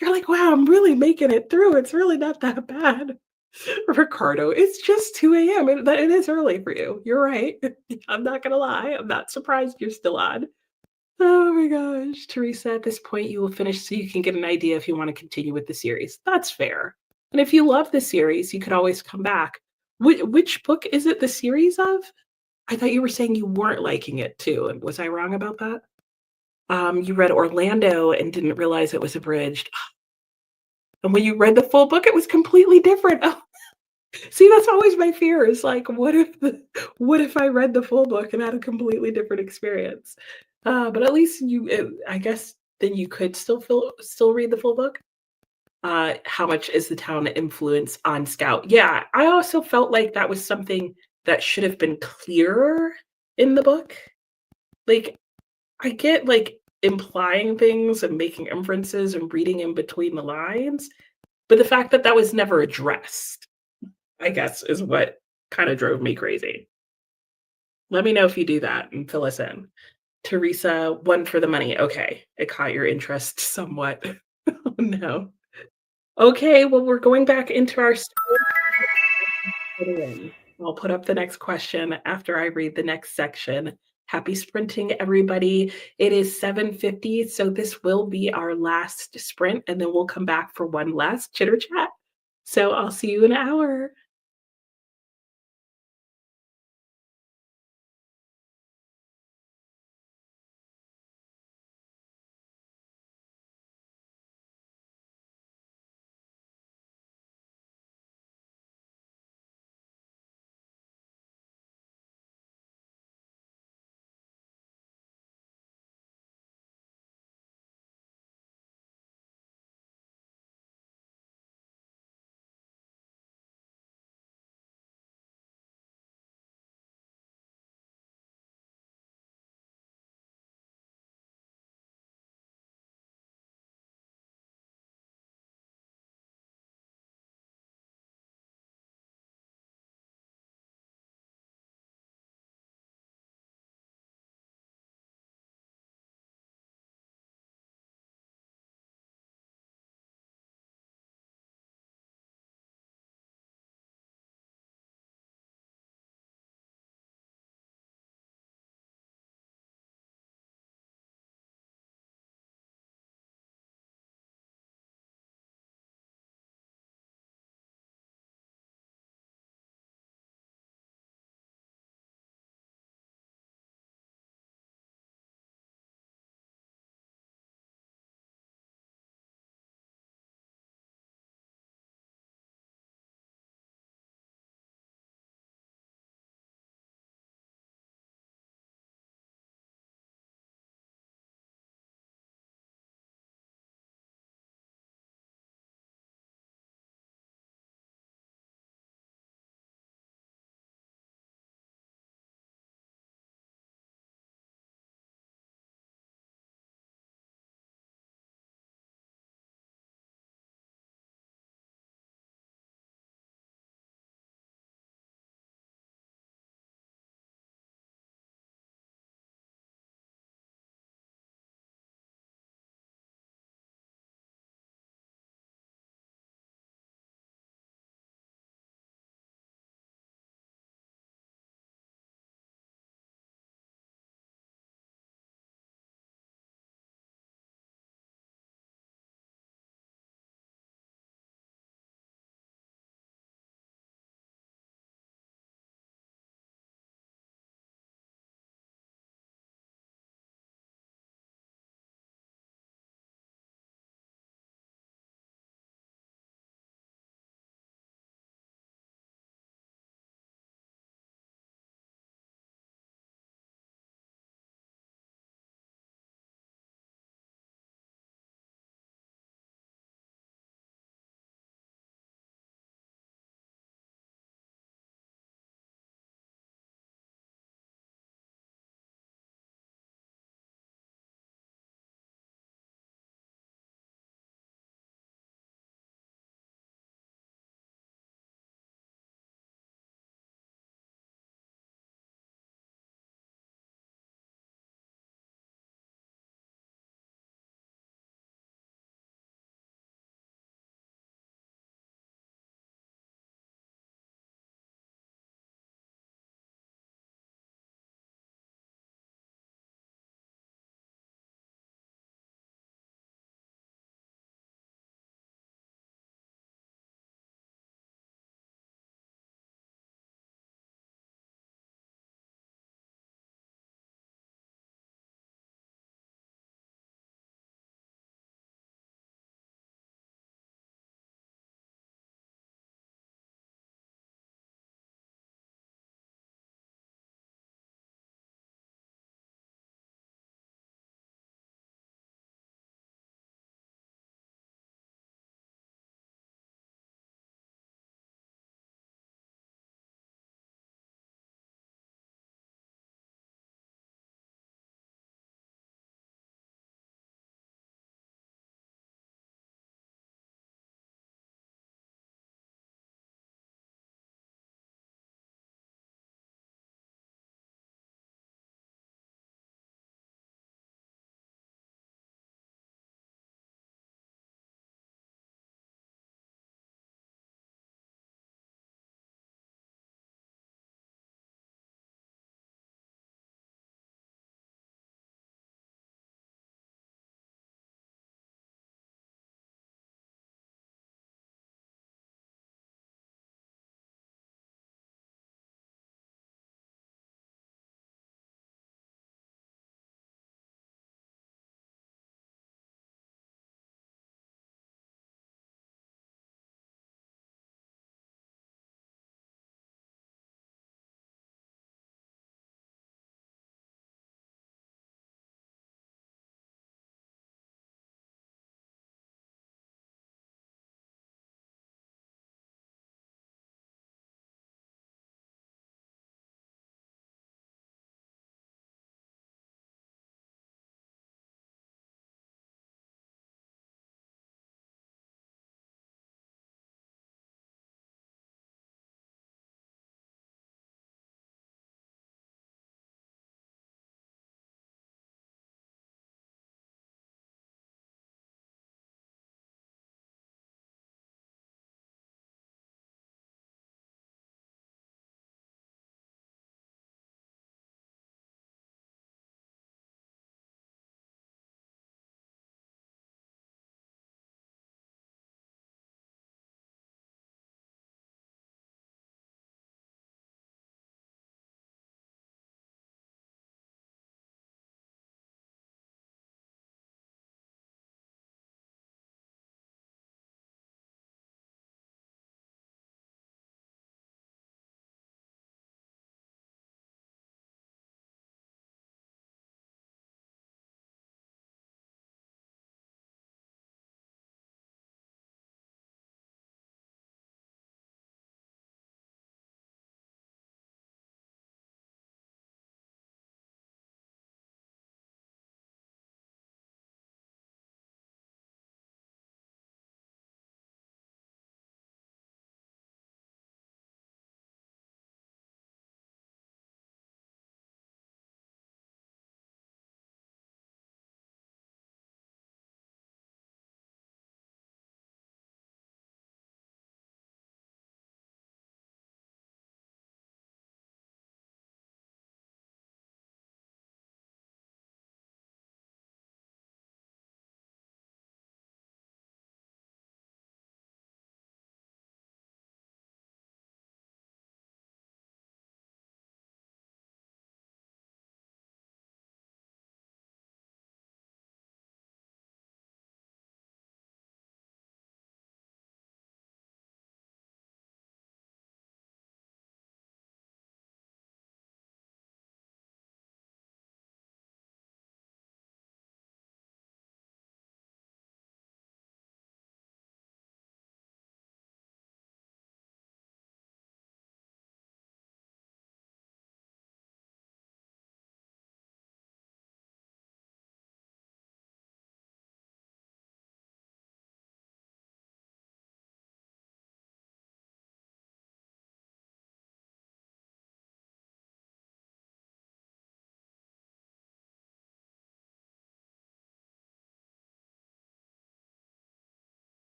Speaker 1: You're like, wow, I'm really making it through. It's really not that bad. Ricardo, it's just 2 a.m. It is early for you. You're right. I'm not gonna lie. I'm not surprised you're still on. Oh my gosh. Teresa, at this point, you will finish so you can get an idea if you want to continue with the series. That's fair. And if you love the series, you could always come back. Which book is it the series of? I thought you were saying you weren't liking it too. And was I wrong about that? You read Orlando and didn't realize it was abridged. And when you read the full book, it was completely different. Oh, see, that's always my fear is like, what if I read the full book and had a completely different experience? But at least I guess then you could still read the full book. How much is the town influence on Scout? Yeah, I also felt like that was something that should have been clearer in the book. Like, I get like implying things and making inferences and reading in between the lines, but the fact that that was never addressed, I guess, is what kind of drove me crazy. Let me know if you do that and fill us in. Teresa, one for the money. Okay, it caught your interest somewhat. Oh no. Okay, well, we're going back into our story. I'll put up the next question after I read the next section. Happy sprinting, everybody. It is 7:50, so this will be our last sprint, and then we'll come back for one last chitter chat. So I'll see you in an hour.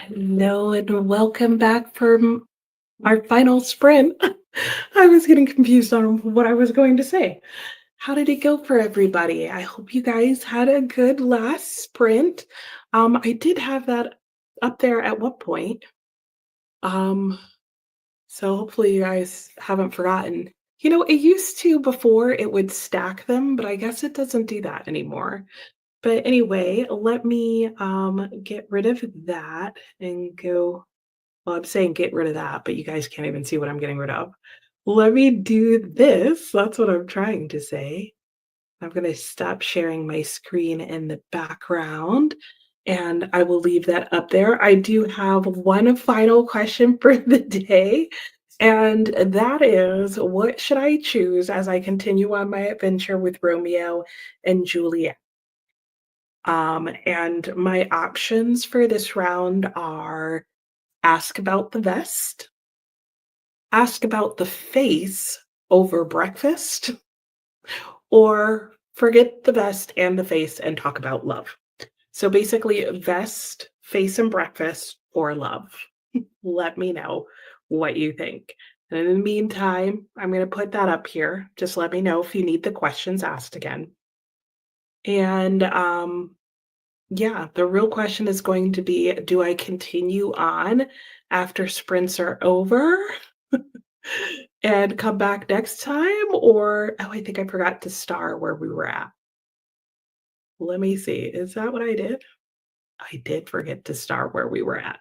Speaker 1: Hello and welcome back from our final sprint. I was getting confused on what I was going to say. How did it go for everybody? I hope you guys had a good last sprint. I did have that up there at one point. Um, so hopefully you guys haven't forgotten. It used to before it would stack them, but I guess it doesn't do that anymore. But anyway, let me get rid of that and go. Well, I'm saying get rid of that, but you guys can't even see what I'm getting rid of. Let me do this. That's what I'm trying to say. I'm going to stop sharing my screen in the background and I will leave that up there. I do have one final question for the day, and that is what should I choose as I continue on my adventure with Romeo and Juliet? And my options for this round are ask about the vest, ask about the face over breakfast, or forget the vest and the face and talk about love. So basically, vest, face, and breakfast, or love. Let me know what you think. And in the meantime, I'm going to put that up here. Just let me know if you need the questions asked again. And yeah, the real question is going to be, do I continue on after sprints are over and come back next time? Or, oh, I think I forgot to star where we were at. Let me see. Is that what I did? I did forget to star where we were at.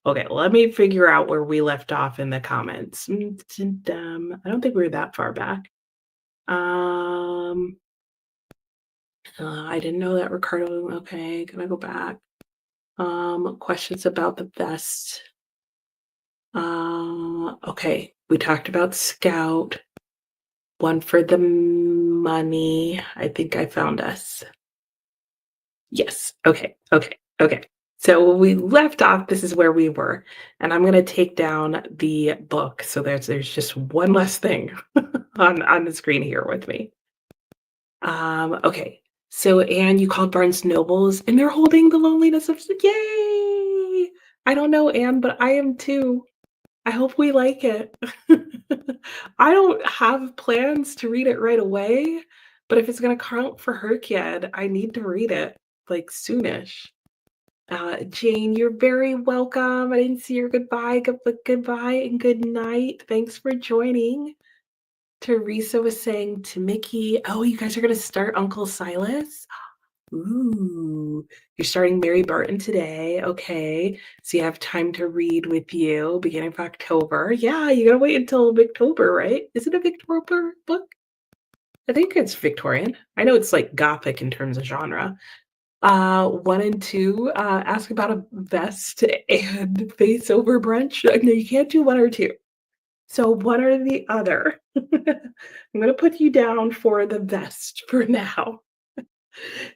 Speaker 1: Okay, let me figure out where we left off in the comments. I don't think we were that far back. Um, I didn't know that Ricardo. Okay, gonna go back. Questions about the vest. Okay, we talked about Scout. One for the money. I think I found us. Yes. Okay. Okay. Okay. So when we left off, this is where we were. And I'm gonna take down the book. So there's just one less thing on the screen here with me. Okay. So Anne, you called Barnes Nobles and they're holding the loneliness of yay! I don't know, Anne, but I am too. I hope we like it. I don't have plans to read it right away, but if it's gonna count for her kid, I need to read it, like, soonish. Jane, you're very welcome. I didn't see your goodbye, but goodbye and good night. Thanks for joining. Teresa was saying to Mickey, "Oh, you guys are gonna start Uncle Silas? Ooh, you're starting Mary Barton today. Okay. So you have time to read with you beginning of October. Yeah, you gotta wait until October, right? Is it a Victober book? I think it's Victorian. I know it's like gothic in terms of genre. One and two, ask about a vest and face over brunch. No, you can't do one or two. So one or the other. I'm gonna put you down for the vest for now.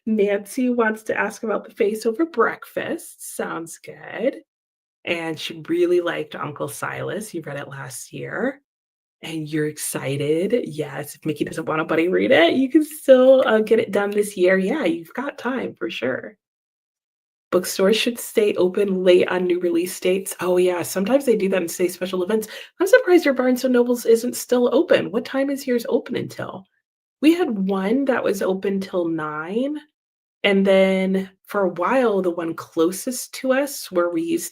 Speaker 1: Nancy wants to ask about the face over breakfast. Sounds good. And she really liked Uncle Silas. You read it last year and you're excited. Yes, if Mickey doesn't want a buddy read it, you can still get it done this year. Yeah, you've got time for sure. Bookstores should stay open late on new release dates. Oh, yeah, sometimes they do that and say special events. I'm surprised your Barnes& and Nobles isn't still open. What time is yours open until? We had one that was open till 9. And then for a while, the one closest to us where we used